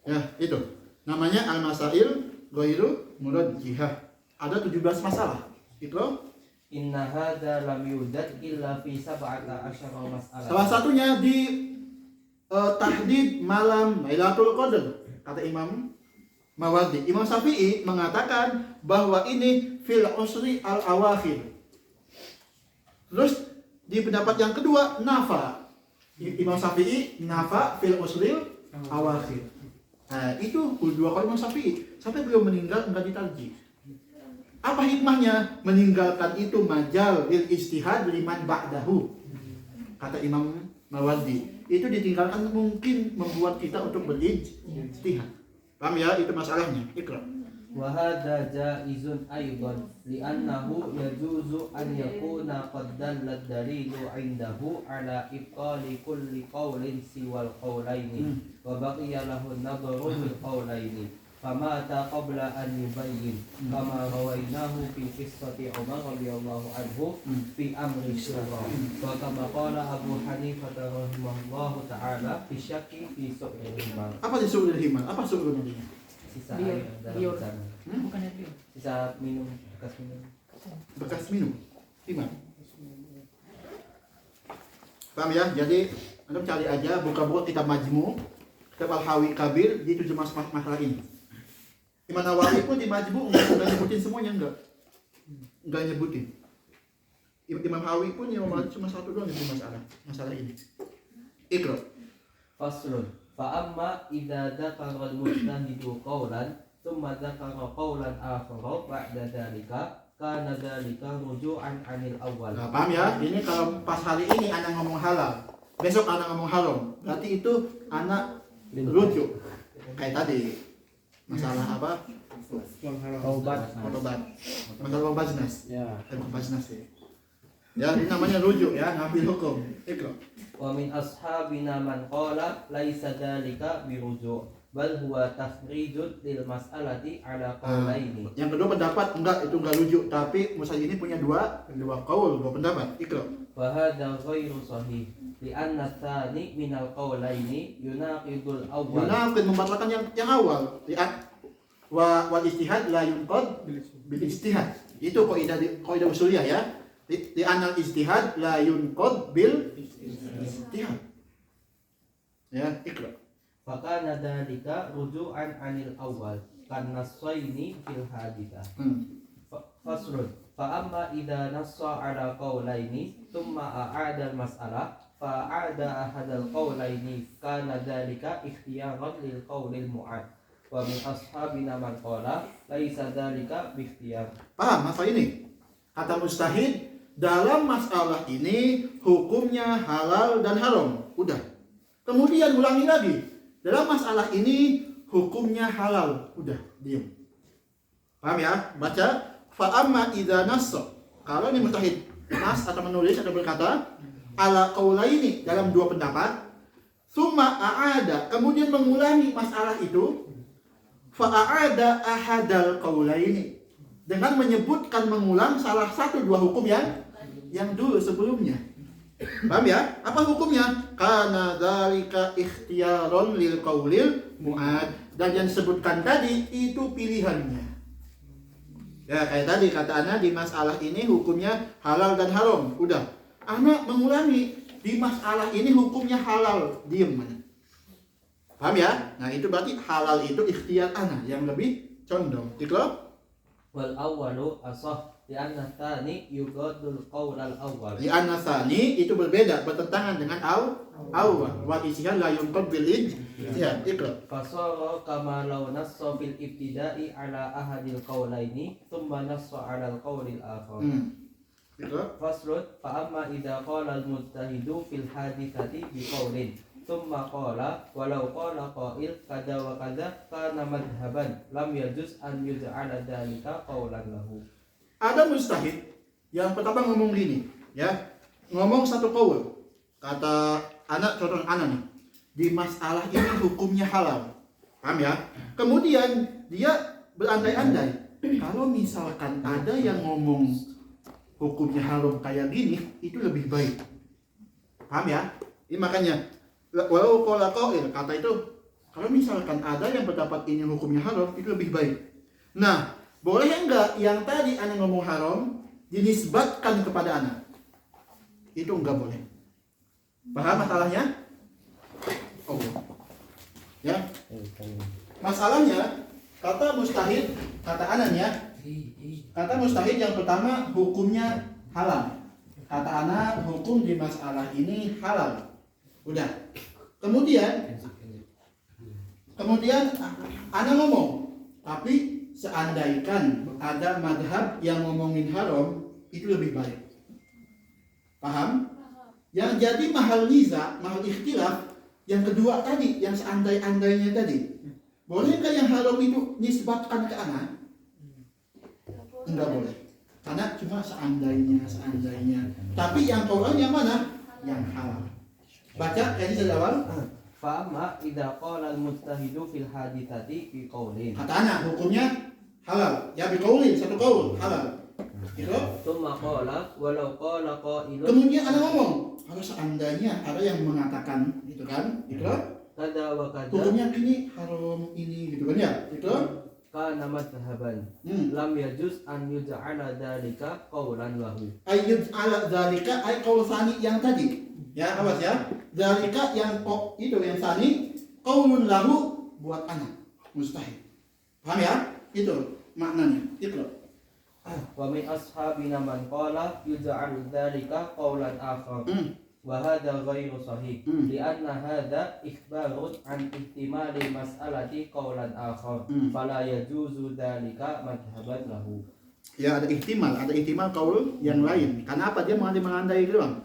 Ya, itu. Namanya Al-Masail Ghairu Murajjihah. Ada 17 masalah. Itu Inna hadza lam yudad illa fi sab'ata asyara mas'alah. salah satunya di tahdid malam Lailatul Qadar kata Imam Mawardi. Imam Syafi'i mengatakan bahwa ini fil usri al awakhir. Terus di pendapat yang kedua nafa. Imam Syafi'i nafa fil usri al awakhir. Nah, itu dua kali Imam Syafi'i sampai beliau meninggal enggak ditarjih. Apa hikmahnya meninggalkan itu majal lil istihad liman ba'dahu? Kata Imam Mawardi, itu ditinggalkan mungkin membuat kita untuk berijtihad. Paham ya? Itu masalahnya. Ikra. Wa hadza jaizun aidan li'annahu yajuzu an yakuna qad dalla ad-dalilu 'indahu ala ibtali kulli qawlin siwal qawlaini wa baqiya lahu an-nadharu fil qawlaini famata qabla an yubayyin kama rawainahu fi qissati Umar radhiyallahu anhu fi amri syura wa kama qala Abu Hanifah rahimahullahu ta'ala fi syakki fi su'il himar. Apa di su'ul himar? Apa su'ul nantinya? Sisa air dalam sana. Bukannya itu. Sisa minum, bekas minum. Bekas minum. Himar. Paham ya? Jadi Anda cari aja buka-buka kitab Majmu', kitab Al-Hawi Kabir di 7 masalah ini. Imam Nawawi pun di Majmu' enggak nyebutin semuanya, enggak nyebutin. Imam Hawi pun yang cuma satu doang itu masalah ini. Ikra. Faslun. Fa amma idza dzakara al-mujtahidu qawlan thumma dzakara qawlan akhara ba'da dzalika kana dzalika ruju'an 'anil awwal. Nah, paham ya? Ini kalau pas hari ini anak ngomong halal, besok anak ngomong haram, berarti itu anak rujuk. Kayak tadi masalah apa? Taubat. Masalah Bajnas. Ya. Bajnas ya. Ya, ini namanya rujuk ya, ngambil hukum. Ikra. Wa min ashabina man qala laisa dzalika biruju' bal huwa takhrijun lil mas'alati ala qawlaini. Yang kedua pendapat enggak, itu enggak rujuk, tapi Musa ini punya dua qaul, dua pendapat. Ikra. Wa hadza ghairu sahih li'anna tsani minal qawlaini yunaqidul awwal. Yunaqid membatalkan yang awal. Wal istihad la yunqad bil istihad. Itu kaidah usuliyah ya. Di anal istihad la yunqad bil istihad. Ya, ikra. Fakana dzalika ruju'an 'anil awwal kan nassaini fil haditsah. Faslun. Fa amma idza nassa 'ala qawlaini thumma a'ada al-mas'alah fa a'ada ahadal qawlaini kana dzalika ikhtiyaran lil qawlil mu'ad. Wa min ashabina man qala laisa dzalika bi ikhtiyar. Paham masalah ini? Kata mustahid dalam masalah ini hukumnya halal dan haram. Udah. Kemudian ulangi lagi. Dalam masalah ini hukumnya halal. Udah, diam. Paham ya? Baca. Fa amma idza nassa. Kalau ini mustahid nas atau menulis atau berkata ala qaulaini dalam dua pendapat, summa a'ada, kemudian mengulangi masalah itu, fa a'ada ahadal qaulaini, dengan menyebutkan mengulang salah satu dua hukum yang dulu sebelumnya. Paham ya? Apa hukumnya? Karena dzalika ikhtiyaron lil qaulil mu'ad. Dan yang disebutkan tadi itu pilihannya. Ya kayak tadi kata Ana di masalah ini hukumnya halal dan haram. Udah. Ana mengulangi di masalah ini hukumnya halal. Diem mana? Paham ya? Nah itu berarti halal itu ikhtiar Ana yang lebih condong. Ikhlas? Wal awwalu asah li'anna tsani yughadul qaul al awwal. Li'anna tsani itu berbeda, bertentangan dengan awwal. Wal ijtihad la yunqad bil ijtihad. Iqra. Fasara kama law nassa fil ibtida'i ala ahadil qaulaini thumma nassa ala al qaulil akhar. Iqra. Fasrud fa amma idza qala al mujtahidu fil hadithati bi qaulin thumma qala walau qala qail kada wa kada kana madhhaban lam yajuz an yuj'ala dzalika qaulan lahu. Ada mujtahid yang pertama ngomong gini, ya. Ngomong satu qaul. Kata anak contoh anak nih. Di masalah ini hukumnya halal. Paham ya? Kemudian dia berandai-andai. Kalau misalkan ada yang ngomong hukumnya haram kayak gini, itu lebih baik. Paham ya? Ini makanya walau qala qail, kata itu kalau misalkan ada yang pendapat ini hukumnya haram, itu lebih baik. Nah, boleh enggak yang tadi anak ngomong haram dinisbatkan kepada anak? Itu enggak boleh. Paham masalahnya? Oh. Ya. Masalahnya kata mustahid, kata anaknya, kata mustahid yang pertama hukumnya halal. Kata anak hukum di masalah ini halal. Udah. Kemudian anak ngomong, tapi seandaikan ada madhab yang ngomongin haram, itu lebih baik. Paham? Yang jadi mahal niza, mahal ikhtilaf, yang kedua tadi, yang seandai-andainya tadi. Bolehkah yang haram itu nisbatkan ke anak? Enggak boleh. Karena cuma seandainya. Tapi yang Quran yang mana? Yang halal. Baca kayaknya dari awal. Fa amma idza qala al mujtahidu fil hadithati bi qaulin. Kata anak hukumnya halal. Ya bi qaulin, satu qaul halal. Gitu. Tsumma qala walau qala qailun. Kemudian anak ngomong, kalau seandainya ada yang mengatakan gitu kan? Gitu. Kada wa kada. Hukumnya ini haram ini gitu kan ya? Gitu. Kana madhhaban. Lam yajuz an yuj'ala dzalika qaulan lahu. Ayyud ala dzalika ay qaul tsani yang tadi. Ya, awas ya. Dzalika yang itu yang tsani qaulun lahu buat anak. Mustahil. Paham ya? Itu maknanya. Itu. Wa min ashabina man qala yuj'al dzalika qaulan akhar. Wa hadha ghairu sahih li'anna hadha ikhbarun an ihtimali mas'alati qaulan akhar fala yajuzu dzalika madhhaban lahu. Ya ada ihtimal qaul yang lain. Karena apa? Dia mengandai doang.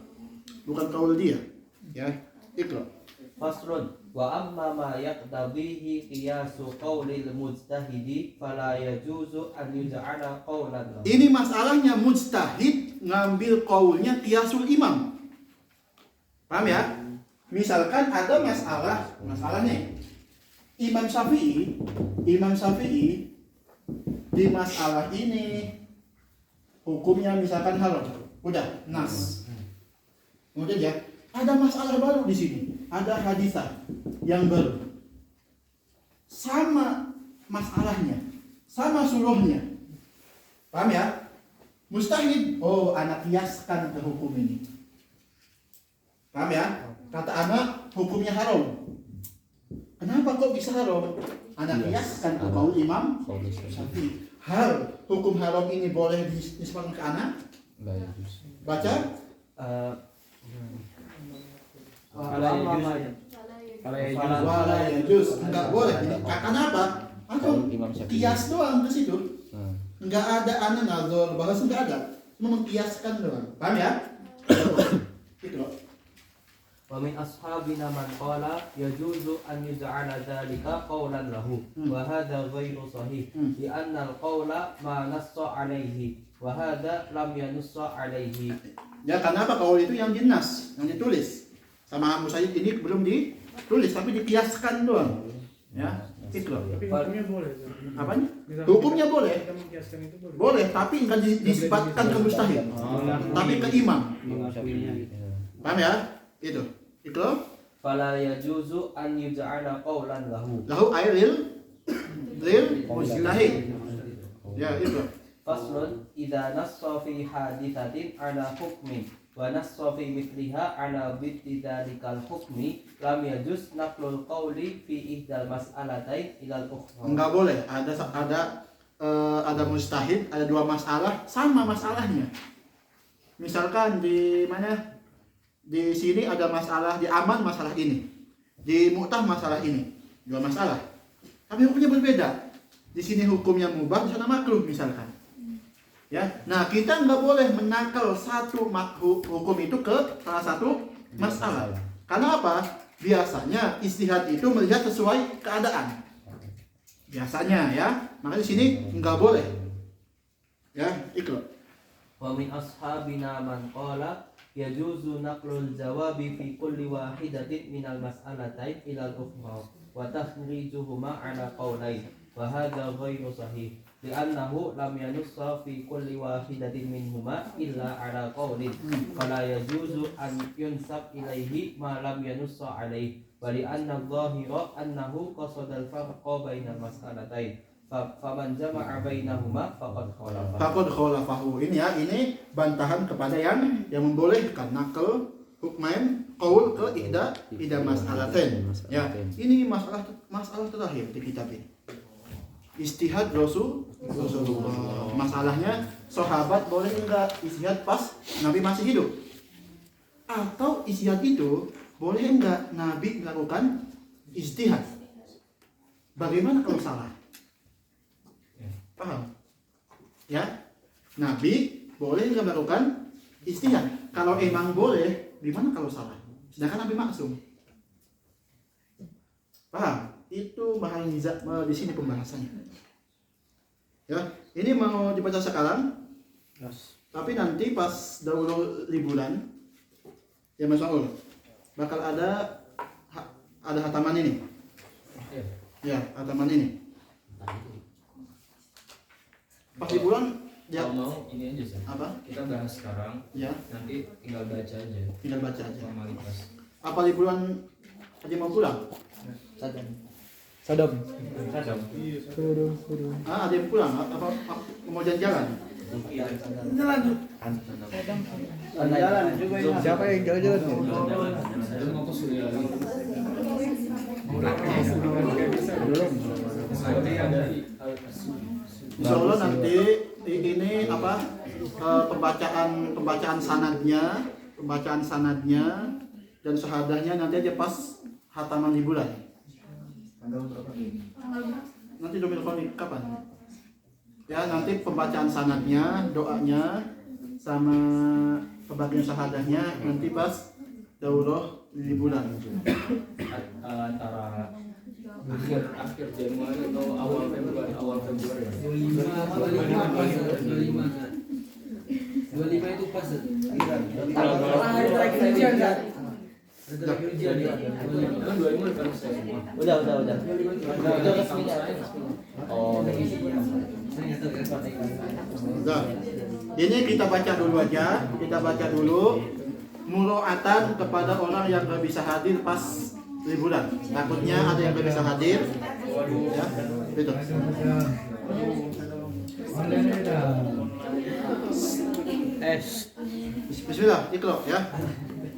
Bukan qaul dia. Ya, Iqra. Faslun wa amma ma yaqtadihi qiyasu qaulil mujtahidi fala yajuzu an yuj'ala qaulan lahu. Ini masalahnya mujtahid ngambil qaulnya qiyasul imam. Paham ya? Misalkan ada masalah nih. Imam Syafi'i di masalah ini hukumnya misalkan haram. Udah, nas. Kemudian ya, ada masalah baru di sini. Ada hadisah yang baru. Sama masalahnya, sama suruhnya. Paham ya? Mustahid, oh anak kiaskan ke hukum ini. Paham ya? Kata anak hukumnya haram. Kenapa kok bisa haram? Anak kiaskan ke kaul Imam Syafi'i. Hal hukum haram ini boleh disebutkan ke anak? Baca. Wala yajuz. Enggak boleh. Kenapa? Atau kias doang ke situ. Enggak ada anak nazar, bahas enggak ada. Cuma mengkiaskan doang. Paham ya? Itu. Wa min ashabina man qala yajuzu an yuj'ala dzalika qaulan lahu wa hadha ghairu sahih li anna al-qaula ma nassa alayhi wa hadha lam yanussa alayhi. Ya kenapa qaul itu yang dinas, yang ditulis. Sama Musayyib ini belum ditulis tapi dikiaskan doang. Ya, itu. Tapi hukumnya boleh. Apanya? Hukumnya boleh. Boleh, tapi enggak disebutkan ke mustahil. Tapi ke imam. Paham ya? Itu. Fala yajuzu an yuj'ala qaulan lahu. Lahu ailil lil mujtahid. Ya, itu. Faslun idza nassa fi haditsatin ala hukmin wa nassa fi mithliha ala bittidalikal hukmi lam yajuz naqlul qawli fi ihdal mas'alatain ilal ukhra. Enggak boleh. Ada mustahid, ada dua masalah sama masalahnya. Misalkan di mana? Di sini ada masalah di aman masalah ini. Di mu'tah masalah ini. Dua masalah. Tapi hukumnya berbeda. Di sini hukumnya mubah, di sana makruh misalkan. Ya, nah kita nggak boleh menakal satu hukum itu ke salah satu masalah. Karena apa? Biasanya ijtihad itu melihat sesuai keadaan. Biasanya ya, makanya di sini nggak boleh. Ya, ikut. Wa min ashabina man qala yajuzu naqlul jawabi fi kulli wahidatin minal mas'alatain ilal ukhra wa takhrijuhuma ala qawlain wa hadha ghairu sahih. Li'annahu lam yanussa fi kulli wahidatin minhuma illa ala qawlin fala yajuzu an yunsab ilaihi ma lam yanussa alaihi wa li'anna adh-dhahira annahu qasada al-farqa bainal mas'alatain faman jama'a bainahuma faqad khalafahu. Ini ya, ini bantahan kepada yang membolehkan nakal hukmain qaul ke ihda mas'alatain. Ya, ini masalah terakhir di kitab ini. Ijtihad Rasulullah. Masalahnya sahabat boleh enggak ijtihad pas Nabi masih hidup? Atau ijtihad itu boleh enggak Nabi melakukan ijtihad? Bagaimana kalau salah? Paham? Ya? Nabi boleh enggak melakukan ijtihad? Kalau emang boleh, gimana kalau salah? Sedangkan Nabi maksum. Paham? Itu mahal nizak di sini pembahasannya. Ya, ini mau dibaca sekarang. Tapi nanti pas dahulu liburan ya Mas Maul bakal ada hataman ini. Ya, hataman ini. Pas liburan ya mau ini aja sih. Apa? Kita bahas sekarang. Ya. Nanti tinggal baca aja. Tinggal baca aja. Formalitas. Apa liburan aja mau pulang? Sadam. Ada yang pulang? Apa mau jalan-jalan? Jalan juga ya. Siapa yang jalan-jalan? Mau ke Surya. Insya Allah nanti ini apa pembacaan sanadnya dan syahadahnya nanti aja pas hataman liburan. Nanti Domil kapan? Ya, nanti pembacaan sanadnya, doanya, sama pembagian syahadahnya nanti pas daurah liburan. Antara akhir Januari atau awal Februari ya. 25 itu pas. Udah. Itu resmi ya. Oh. Udah. Ini kita baca dulu aja. Kita baca dulu muroatan kepada orang yang gak bisa hadir pas liburan. Takutnya ada yang gak bisa hadir. Ya, gitu. Bismillah, ikro ya.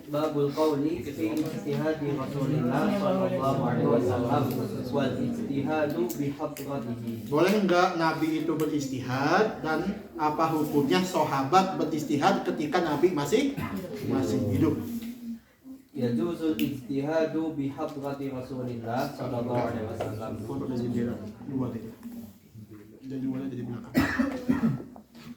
Babul qawli fi ijtihadi Rasulillah sallallahu alaihi wasallam wal ijtihadu bi hadratihi. Boleh enggak Nabi itu beristihad dan apa hukumnya sahabat beristihad ketika Nabi masih hidup? Yajuzul ijtihadu bi hadrati Rasulillah sallallahu alaihi wasallam. Dua gitu. Jadi boleh jadi belakang.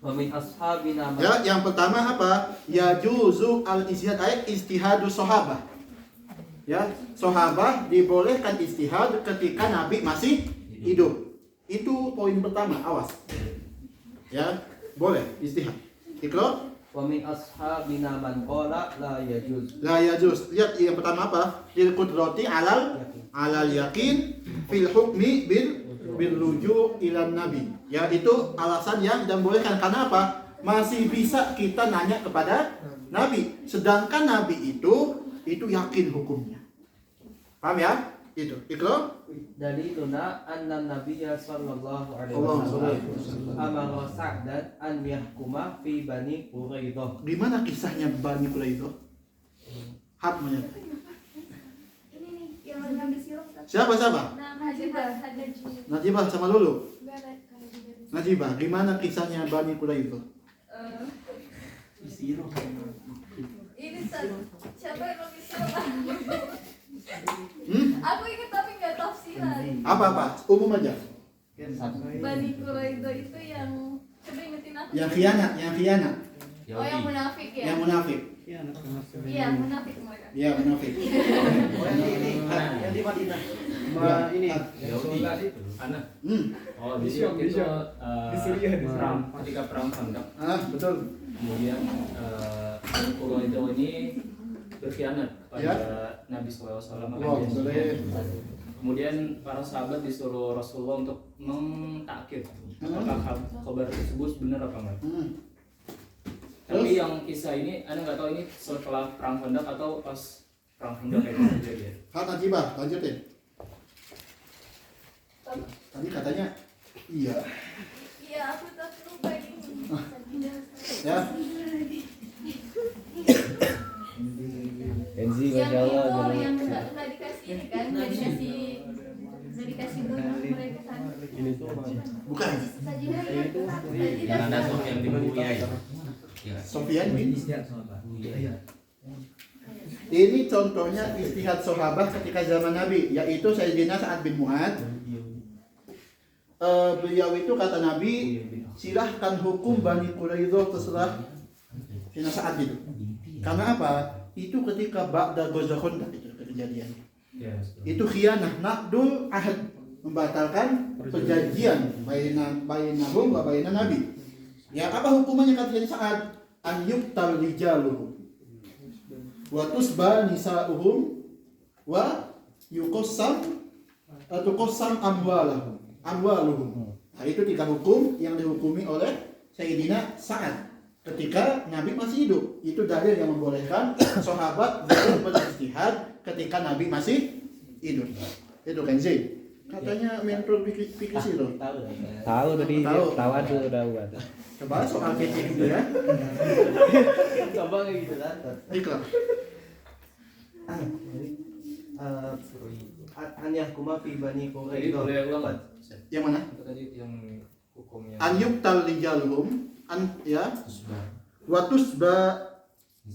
Wa min ashabina Ya, yang pertama apa? Yajuzu al-ijtihad ayat ijtihadu sahabah. Ya, sahabah dibolehkan ijtihad ketika Nabi masih hidup. Itu poin pertama, awas. Ya, boleh ijtihad. Ikra. Wa min ashabina man qala la yajuz. La yajuz. Lihat yang pertama apa? Lil qudrati alal yakin fil hukmi bil ruju' ila nabi. Ya, itu alasan yang dibolehkan karena apa? Masih bisa kita nanya kepada Nabi. Sedangkan Nabi itu yakin hukumnya. Paham ya? Itu. Ikra. Daliluna anna Nabiyya sallallahu alaihi Allah. wasallam amara Sa'dan an yahkuma fi Bani Quraidah. Gimana kisahnya Bani Quraidah? Hatmanya. Ini nih yang lagi ngambil sirup. Siapa? Nah, Najibah. Najibah sama Lulu. Enggak ada kalau juga. Najibah, gimana kisahnya Bani Quraidah? Ini siapa yang ngambil sirup? Hmm? Aku ingat tapi nggak tafsiran. Apa? Umum aja. Bani Quraidah itu yang coba ingetin aku. Yang khianat. Oh, yang munafik ya? Yang munafik. Iya, munafik mereka. Iya, munafik. Oh, yang di Madinah. Ini Anak. Hmm. Oh, di sini waktu itu perang ketika perang Khandaq. Betul. Kemudian Quraidah ini berkhianat kepada Ya. Nabi SAW. Oh, boleh. Kemudian para sahabat disuruh Rasulullah untuk mentakkid apakah kabar tersebut benar apa enggak. Tapi yang kisah ini, Anda nggak tahu ini setelah perang Khandaq atau pas perang Khandaq itu kejadian. Najibah, lanjutin. Tadi katanya iya. Iya, aku tak lupa ini. Ya. Kenzi, Yang masya Allah. itu yang nggak dikasih ini kan, nggak dikasih donor mereka kan. ini tuh Bukan. Sajidah itu. Yang ada yang dibuyai. Sofyan bin. Iya. Ini contohnya istihad sahabat ketika zaman Nabi, yaitu Sayyidina Sa'ad bin Mu'ad. Beliau itu kata Nabi, silahkan hukum Bani Quraidah terserah Sayyidina Sa'ad itu. Karena apa? Itu ketika Ba'da Ghazwah Khandaq itu kejadian. Itu khianah, naqdul ahad, membatalkan perjanjian bainahum wa bainan Nabi. Ya, apa hukumannya kata Sayyidina Sa'ad? An yuqtal rijaluhum wa tusba nisa'uhum wa yuqassam amwaluhum. Nah, itu 3 hukum yang dihukumi oleh Sayyidina Sa'ad ketika Nabi masih hidup. Itu dalil yang membolehkan sahabat boleh berijtihad ketika Nabi masih hidup. Itu kan sih. Katanya mentor pikir sih loh. Tahu tadi, tahu udah buat. Coba soal kecil itu ya. Coba kayak gitu lah. Iklan. An yahkuma fi Bani Jadi Quraidah. boleh ulang nggak? Yang mana? Itu tadi yang hukumnya. An yuqtal rijaluhum ya. Wa tusba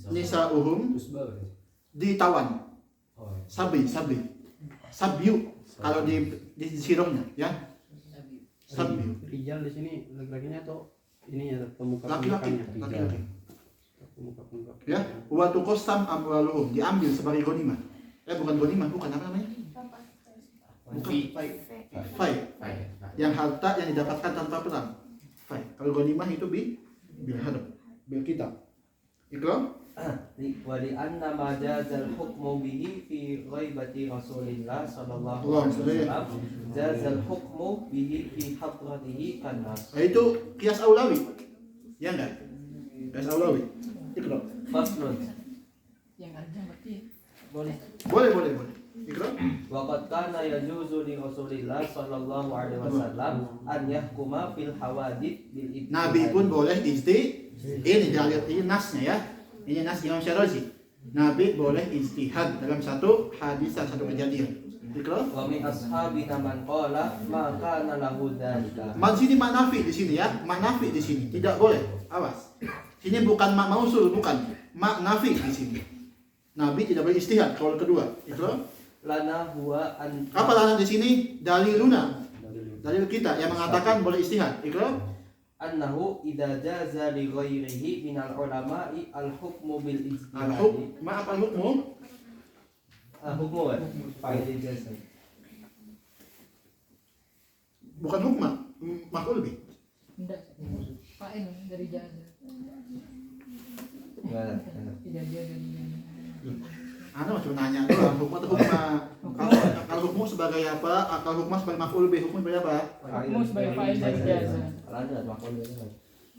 nisa'uhum ditawan. Sabi. Sabyu kalau di sirahnya ya. Sabyu. Rijal di sini laki-lakinya atau ini ya pemuka Laki-laki. pemuka Ya, wa tuqassam amwaluhum, diambil sebagai ghanimah. Bukan ghanimah, bukan apa namanya? Bukan. Fai. Yang harta yang didapatkan tanpa perang. Fai. Kalau ghanimah itu bil harb, bil kitab. Ikram? Wa li anna ma jazal hukmu bihi fi ghaibati Rasulillah sallallahu Allah, alaihi wasallam jazal hukmu bihi fi hadratihi kannas. Itu qiyas aulawi. Ya enggak? Qiyas aulawi. Ikram. Faslun. Yang ada berarti boleh. Boleh. Ikram. Wa qad kana yajuzu li Rasulillah sallallahu alaihi wasallam an yahkuma fil hawadith bil ijtihad. Nabi pun boleh ini dalil ini nasnya ya. Ini nas Imam Syarazi. Nabi boleh ijtihad dalam satu hadis dan satu kejadian. Ikram. Wa min ashabina man qala ma kana lahu dzalika. Sini mak nafi di sini ya, mak nafi di sini tidak boleh. Awas. Sini bukan mak mausul, bukan mak nafi di sini. Nabi tidak boleh ijtihad kalau kedua. Ikram. Lana huwa an Apa lana di sini? Daliluna. Dalil kita yang mengatakan boleh ijtihad. Ikram. annahu idza jaza li ghairihi minal ulama'i al hukmu bil ijtihad. Apa hukmu? Hukmu kan? Fa'il jaza. Bukan hukma, maf'ul bih. Enggak. Fa'il dari jaza. Enggak. Tidak jaza dari jaza. Anda cuma nanya doang, hukum atau hukma. Kalau hukmu sebagai apa? Kalau hukma sebagai maf'ul bih, hukum sebagai apa? Hukmu sebagai fa'il dari jaza.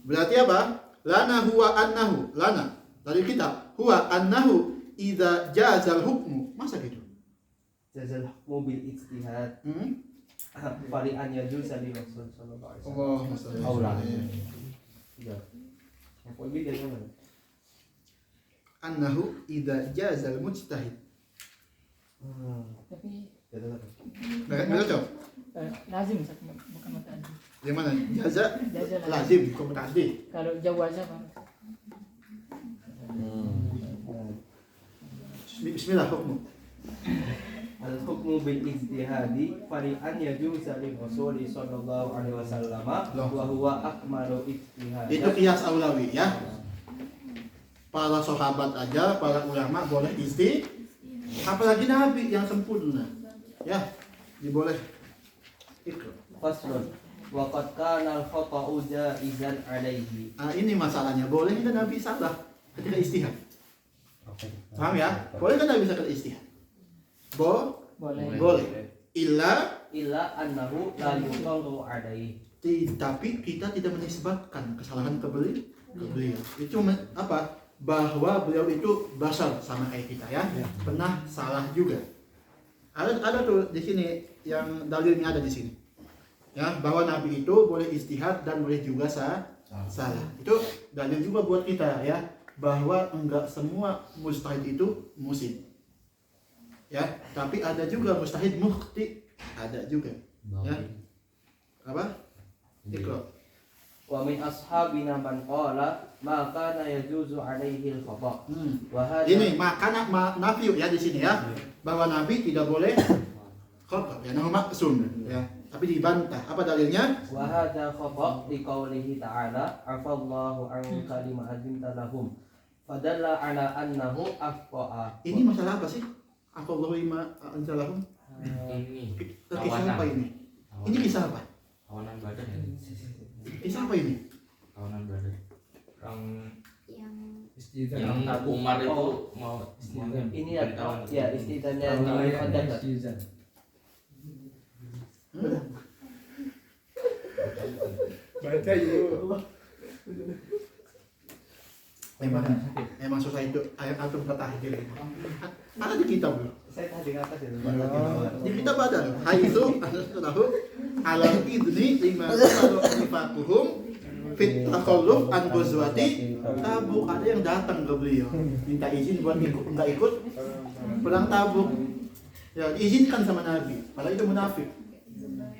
Berarti apa? Lana huwa annahu. Lana dari kita huwa annahu idza jazal hukmu. Masa gitu? jazal hukmu bil ijtihad fali an yajuza li Rasul sallallahu alaihi Allahumma wasallam. shalli Aulah. alaihi. Ya. Yang lebih dari mana? Annahu idza jazal mujtahid. Tapi Enggak cocok. lazim Ustaz, bukan muta'addi. Yang mana? Jaza Jaza lazim, bukan muta'addi. Kalau jawaza Pak. Bismillah hukmu. Al hukmu bil ijtihadi fali an yajuza li Rasul sallallahu alaihi wasallam wa huwa akmalu ijtihad. Itu qiyas aulawi ya. Para sahabat aja, para ulama boleh apalagi Nabi yang sempurna. Ya, diboleh. Ikra. Faslun wa qad kana al khata'u jaizan alaihi. Ini masalahnya, boleh kan Nabi salah ketika istihad? Paham ya? Boleh kan Nabi salah istihad? Boleh. Illa annahu la yuqallu alaihi. Tapi kita tidak menisbatkan kesalahan ke beliau. Itu apa? Bahwa beliau itu basar sama kayak kita ya. Pernah salah juga. Ada tuh di sini yang dalilnya ada di sini. Ya, bahwa Nabi itu boleh istihad dan boleh juga salah. Itu dalil juga buat kita ya, bahwa enggak semua mujtahid itu musib. Ya, tapi ada juga mujtahid mukhti, ada juga. Ya. Apa? Ikra. Wa min ashabina man qala ma kana yajuzu alaihi al-khata'. Wa hadha Ini makana nafi ya di sini ya, bahwa Nabi tidak boleh khata', ya nama maksum ya. Tapi dibantah. Apa dalilnya? Wa hadha khata' li qoulihi ta'ala afallahu an kalima adinta lahum. Fadalla ala annahu afqa'a. Ini masalah apa sih? Afallahu lima anzalahum. Ini Kisah apa ini? Ini kisah apa? kawanan badan ya. Kisah apa ini? Kawanan badan yang yang Umar itu mau Ini ya istidanya di Fadalla. Baca yuk. Emang susah itu ayat antum tahdir. Ada di kitab loh. Saya tadi atas itu. Di kitab ada. Haitsu tahu alam idni lima qalu nifaquhum fit takhalluf an ghazwati Tabuk. Ada yang datang ke beliau minta izin buat enggak ikut perang Tabuk. Ya, diizinkan sama Nabi. Padahal itu munafik.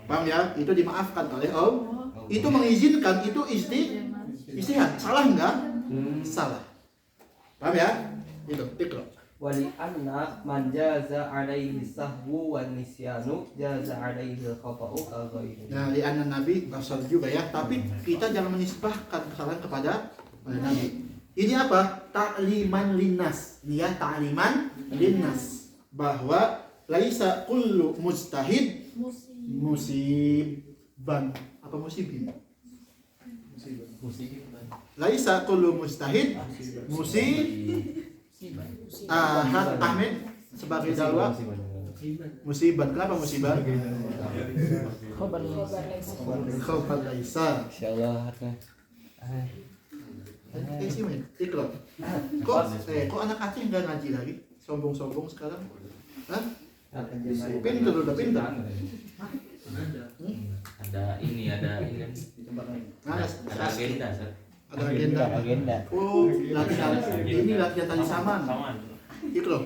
Paham ya? Itu dimaafkan oleh Allah. Itu mengizinkan, itu istihad. Salah enggak? Salah. Paham ya? Itu, ikra. Wali anna man jaza alaihi sahwu wan nisyanu jaza alaihi al-khata'u ka ghairihi. Nah, li anna Nabi basal juga ya, tapi kita jangan menisbahkan kesalahan kepada Nabi. Ini apa? Ta'liman linnas. Ini ya, ta'liman linnas. Bahwa laisa kullu mujtahid musiban. Apa musibin? Laisa kullu mujtahid Ahmed sebagai dalwa musiban. Kenapa musiban? Khobar laisa. Insyaallah. Ikra. Kok anak Aceh enggak ngaji lagi? Sombong-sombong sekarang. Hah? Pintar udah pintar. ada ini Ada agenda Sir. Ada agenda. Oh, latihan. Ini latihan tali saman. Ikra.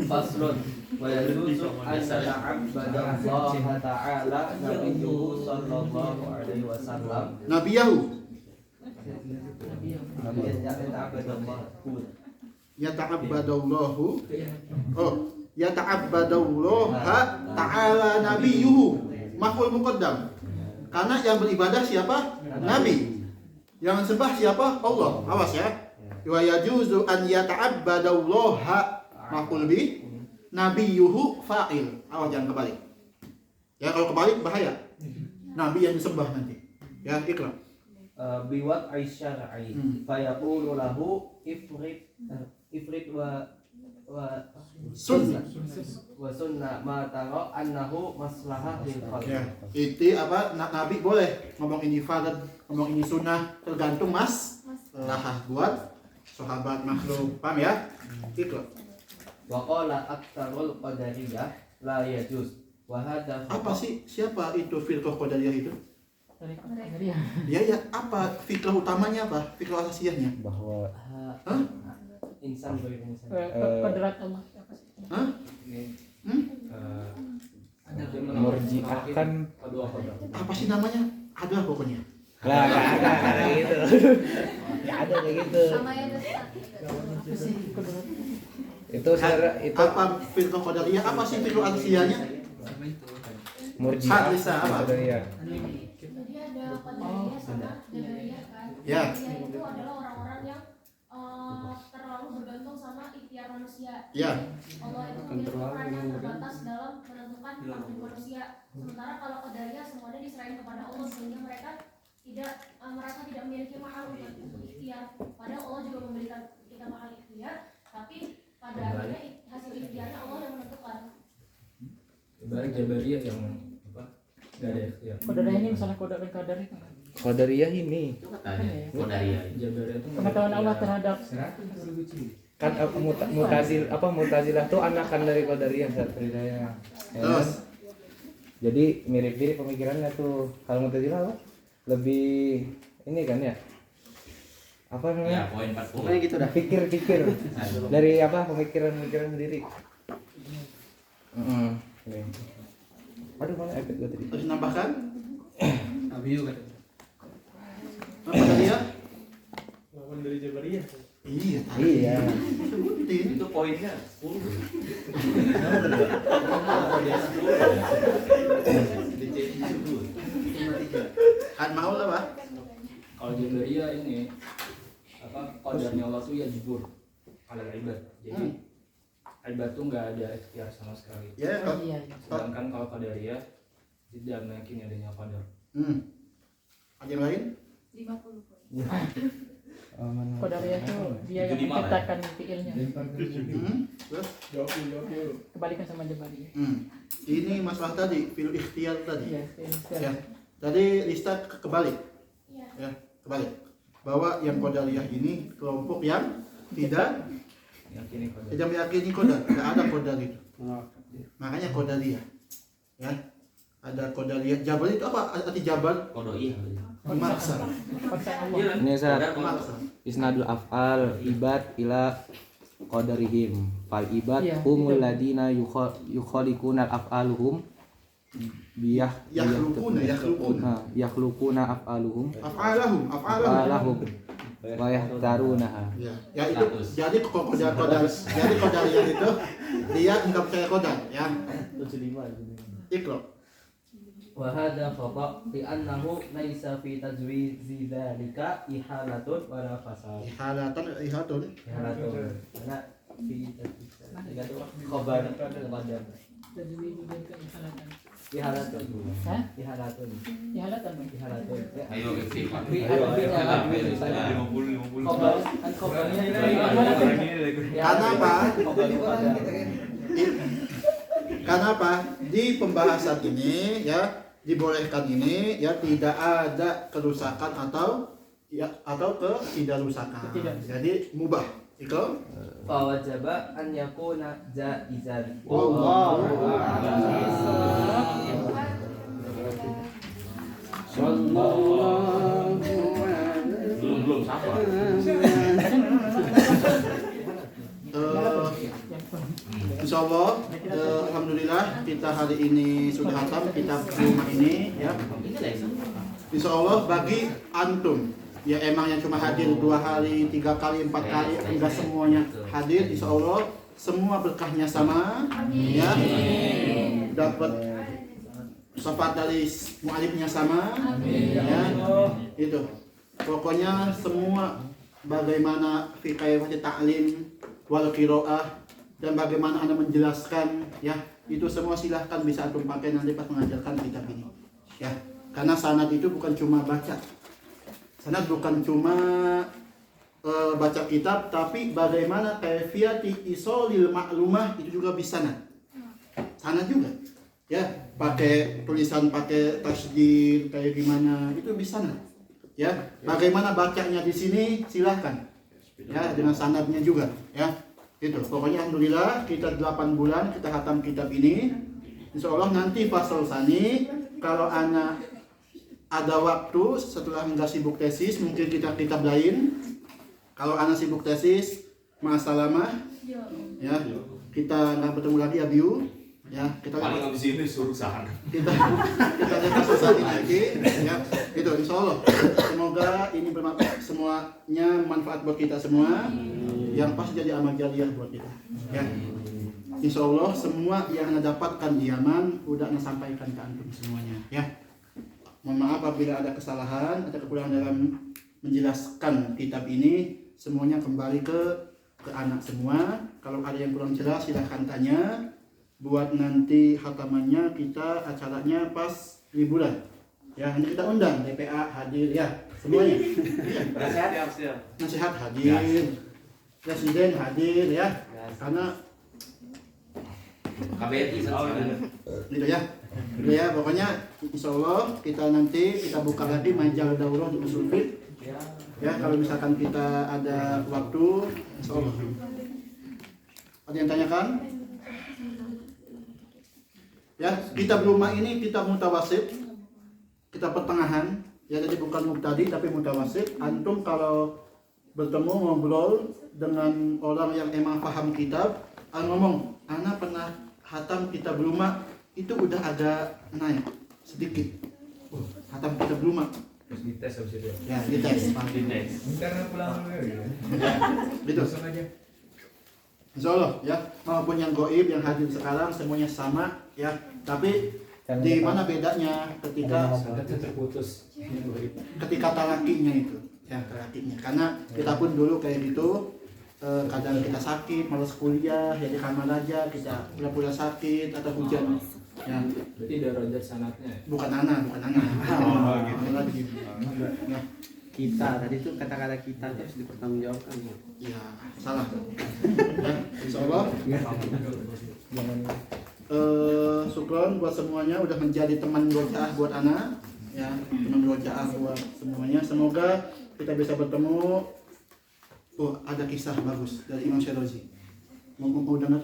Faslun wa yajuzu an ta'abbada Allah ta'ala nabiyyu sallallahu alaihi wasallam. Nabiyahu. Yata'abbadallahu. Oh, yata'abbadallaha ta'ala nabiyuhu. Maf'ul muqaddam. Karena yang beribadah siapa? Nabi. Yang sembah siapa? Allah. Awas ya. Wa yajuzu an yata'abbadallaha maf'ul bi nabiyuhu fa'il. Awas jangan kebalik. Ya kalau kebalik bahaya. Nabi yang disembah nanti. Ya, ikra. Biwat aisyar'i fa yaqulu lahu ifrit wa sunnah ma tara annahu maslahah lil khalq. Ya, itu apa? Nabi boleh ngomong ini farad, ngomong ini sunnah, tergantung lahah buat sahabat makhluk. Paham ya? Ikra. Wa qala aktsarul qadariyah la yajuz. Wa hadza Apa sih siapa itu firqah qadariyah itu? Dari Qadariyah. Ya, apa fikrah utamanya apa? Fikrah asasiyahnya? Bahwa insan bagi insan. Kodrat Allah apa sih? Hah? Murji'ah kan kedua kodrat. Apa sih namanya? Ada pokoknya. lah nggak ada kayak gitu. Nggak ada kayak gitu. Sama ya Apa sih kodrat? Itu secara itu Apa firqah qadariyah? Apa sih fikrah asasiyahnya? Murji'ah Lisa, apa? Qadariyah. Jadi ada Qadariyah sama Jabariyah kan. Ya. Qadariyah itu adalah orang-orang yang terlalu bergantung sama ikhtiar manusia. Ya. Allah itu memiliki peran yang terbatas dalam menentukan takdir manusia. Sementara kalau Qadariyah semuanya diserahin kepada Allah sehingga mereka tidak merasa tidak memiliki mahal untuk ikhtiar. Padahal Allah juga memberikan kita mahal ikhtiar, tapi pada akhirnya hasil ikhtiarnya Allah yang menentukan. Balik Jabariyah yang apa? Gak ada ikhtiar. Qadariyah ini misalnya kodar dan kadar itu kan. Qadariyah ini Qadariyah. Jabariyah itu Pengetahuan Allah terhadap kan Mu'tazilah tuh anakan dari Qadariyah ya. Terus Jadi mirip-mirip pemikirannya tuh. Kalau Mu'tazilah apa? Lebih ini kan ya. Apa Ya, namanya? poin 40. Pokoknya gitu dah. Pikir dari apa pemikiran sendiri. Nih. Aduh mana iPad gua tadi? terus nambahkan? Abiu kata. Apa tadi ya? Lawan dari Jabariyah. Iya. Iya. Sebutin. Itu poinnya 10. Kan mau lah, Pak. kalau Jabariyah ini apa qadarnya Allah tuh ya jubur alal ibad. Jadi ibad tuh nggak ada ikhtiar sama sekali. Ya, Oh, iya. Sedangkan kalau Qadariyah tidak meyakini adanya qadar. Ada yang lain? 50 poin. Qadariyah itu dia yang 75 lah ya. menciptakan fiilnya. Terus? Jawab dulu. Kebalikan sama Jabariyah. Ini masalah tadi, fil ikhtiar tadi. Iya, Ya. Tadi Lista kebalik. Iya. Ya, kebalik. Bahwa yang qadariyah ini kelompok yang tidak Meyakini qadar. tidak meyakini qadar, tidak ada qadar itu. Makanya qadariyah. Ya. Ada qadariyah. Jabar itu apa? Arti jabar? Qadariyah. Memaksa. Paksa Allah. Ini saat Memaksa. isnadul af'al ibad ila qadarihim. Fal ibad Iya, humul itu. ladina yukhaliquna af'aluhum biyah yakhluquna af'aluhum af'alahum wa yahtarunaha. Ya itu jadi qadariyah itu dia enggak percaya qadar ya. 75. Iqra. Wa hadza khata' li annahu laisa fi tajwizi dzalika ihalatun wa la fasad. Ihalatun. Ihalatun. Karena fi tajwiz dzalika itu khabar kepada Tajwid dan keihalatan. ihalatun. Hah? Ihalatun. Ihalatan, Bang. Ihalatun. Ya. Ayo aktif. Khabar kan khabarnya Karena apa? Karena apa? Di pembahasan ini ya dibolehkan ini ya tidak ada kerusakan atau ketidakrusakan. Jadi mubah. Itu fa wajaba an yakuna jaizan. Wallahu Belum sama. Insya Allah, alhamdulillah kita hari ini sudah hatam kitab rumah ini ya. Insya Allah bagi antum ya emang yang cuma hadir 2 hari, 3 kali, 4 kali, enggak semuanya hadir. Insya Allah semua berkahnya sama, ya. Dapat syafaat dari mu'alifnya sama, ya. Itu. Pokoknya semua bagaimana fi kaifati ta'lim wal qiraah dan bagaimana Anda menjelaskan ya, itu semua silahkan bisa antum pakai nanti pas mengajarkan kitab ini. Ya. Karena sanad itu bukan cuma baca. Sanad bukan cuma baca kitab, tapi bagaimana kaifiyati isolil maklumah itu juga bisa sanad. Sanad juga. Ya, pakai tulisan, pakai tasdid kayak gimana itu bisa sanad. Ya, bagaimana bacanya di sini silahkan. Ya, dengan sanadnya juga, ya. Itu pokoknya alhamdulillah kita 8 bulan kita khatam kitab ini. Insya Allah nanti pas selesai kalau anak ada waktu setelah nggak sibuk tesis mungkin kita kitab lain. Kalau anak sibuk tesis masalah ya kita nggak bertemu lagi ya Biu ya kita paling habis ini suruh sahar kita selesai lagi ya itu insya Allah semoga ini bermanfaat semuanya manfaat buat kita semua yang pasti jadi amal jariah buat kita ya insya Allah semua yang anda dapatkan di Yaman udah anda sampaikan ke antum semuanya ya mohon maaf apabila ada kesalahan ada kekurangan dalam menjelaskan kitab ini semuanya kembali ke anak semua kalau ada yang kurang jelas silahkan tanya buat nanti khatamannya kita acaranya pas liburan ya nanti kita undang DPA hadir ya semuanya nasihat hadir presiden hadir ya karena KBRI gitu ya pokoknya insya Allah kita nanti kita buka lagi majalah daurah di usul fiqh ya kalau misalkan kita ada waktu insya Allah ada yang tanyakan ya kitab rumah ini kitab mutawasid kitab pertengahan ya jadi bukan mubtadi tapi mutawasid antum kalau bertemu ngobrol dengan orang yang emang paham kitab ngomong anak pernah khatam kitab rumah itu udah agak naik sedikit khatam kitab rumah terus dites habis itu ya dites karena pulang dulu ya gitu aja insya Allah ya maupun yang goib yang hadir sekarang semuanya sama ya tapi di mana bedanya ketika terputus ketika talakinya itu ya talakinya karena kita pun dulu kayak gitu kadang kita sakit malas kuliah ya di kamar aja kita pura-pura sakit atau hujan ya berarti derajat sanatnya bukan anak lagi ya kita tadi itu kata-kata kita harus dipertanggungjawabkan ya salah ya, insya Allah syukron buat semuanya udah menjadi teman rojaah buat anak ya teman rojaah buat semuanya semoga kita bisa bertemu ada kisah bagus dari Imam Syairozi mau dengar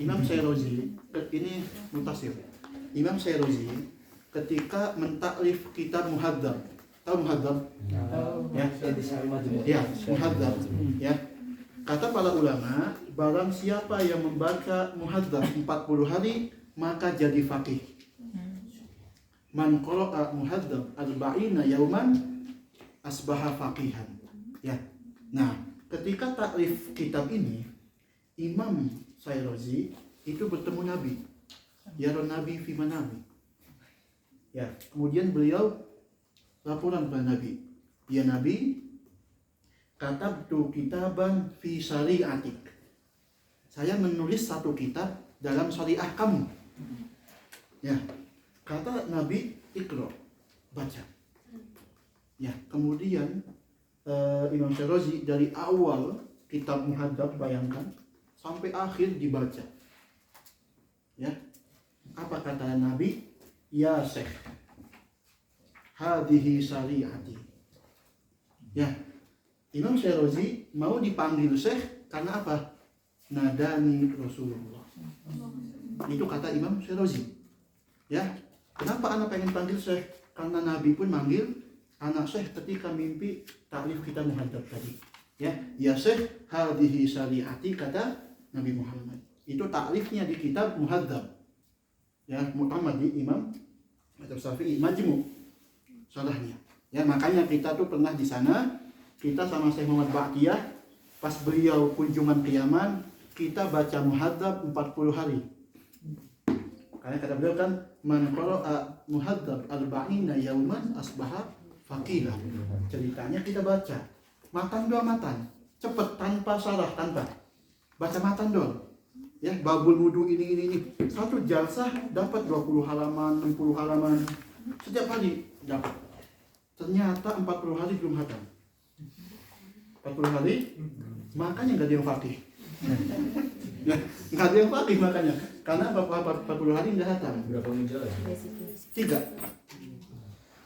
Imam Syairozi ini mutasir Imam Syairozi ketika mentaklif kitab Muhadzab tahu Muhadzab ya Muhadzab ya kata para ulama barang siapa yang membaca Muhadzab 40 hari maka jadi faqih man qara'a Muhadzab arba'ina yauman asbaha faqihan ya nah ketika taklif kitab ini Imam Syairozi itu bertemu Nabi ya Nabi fi manabi ya kemudian beliau laporan kepada Nabi ya Nabi katabtu kitaban fi syari'atik saya menulis satu kitab dalam syariah kamu ya kata Nabi ikra baca ya kemudian Imam Syairozi dari awal kitab Muhadzab bayangkan sampai akhir dibaca ya apa kata Nabi ya Syekh hadhihi syari'ati ya Imam Syairozi mau dipanggil Syekh karena apa nadani Rasulullah itu kata Imam Syairozi ya kenapa anak pengen panggil Syekh karena Nabi pun manggil anak Syekh ketika mimpi taklif kita Muhadzab tadi ya Syekh hadhihi syari'ati kata Nabi Muhammad itu taklifnya di kitab Muhadzab ya Muhammad di Imam Madzhab Syafi'i Majmu' salahnya ya makanya kita tuh pernah di sana kita sama Syekh Muhammad Baqiyah pas beliau kunjungan ke Yaman kita baca Muhadzab 40 hari karena kata beliau kan man qara'a Muhadzab arba'ina yauman asbaha faqilah ceritanya kita baca matan cepet tanpa salah tanpa baca matan doang ya babul wudu ini satu jalsah dapat 20 halaman 60 halaman setiap hari dapat ternyata 40 hari belum hatam 40 hari makanya nggak ada yang fakih ya nggak ada yang fakih makanya karena 40 hari nggak hatam berapa mujalah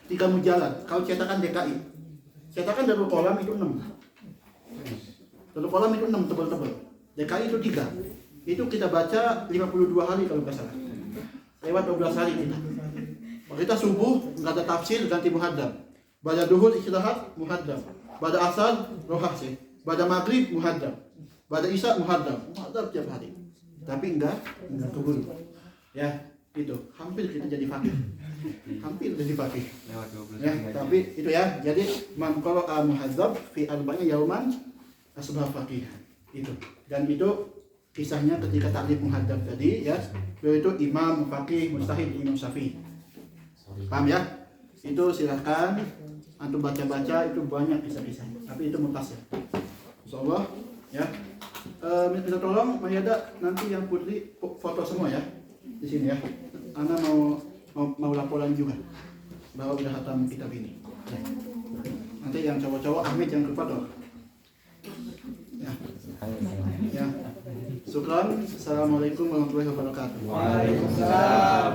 3 mujalad kalau cetakan DKI cetakan Darul Qalam itu 6 Satu kolam itu 6 tebal-tebal. Kali itu 3. Itu kita baca 52 hari kalau nggak salah. Lewat 12 hari kita. Kita subuh nggak ada tafsir ganti muhaddam. Pada duhur istirahat muhaddam. Pada asar rohah sih. Pada maghrib muhaddam. Pada isya muhaddam. Muhaddam tiap hari. Tapi enggak keburu. Ya, itu hampir kita jadi fakih. Hampir jadi fakih. Ya, tapi itu ya. Jadi man qara'a muhadzab fi arba'ina yauman asbah fakih. Itu. Dan itu kisahnya ketika taklif muhadzab tadi ya. Beliau itu imam fakih mustahid Imam Syafi'i. Paham ya? Itu silakan antum baca-baca, itu banyak kisah-kisahnya. Tapi itu mutas ya. Insyaallah ya. Minta tolong Mayada nanti yang putri foto semua ya di sini ya. Ana mau laporan juga bahwa udah khatam kitab ini. Ya. Nanti yang cowok-cowok Ahmed yang foto. Ya. Ya. Syukran. Assalamualaikum warahmatullahi wabarakatuh. Waalaikumsalam.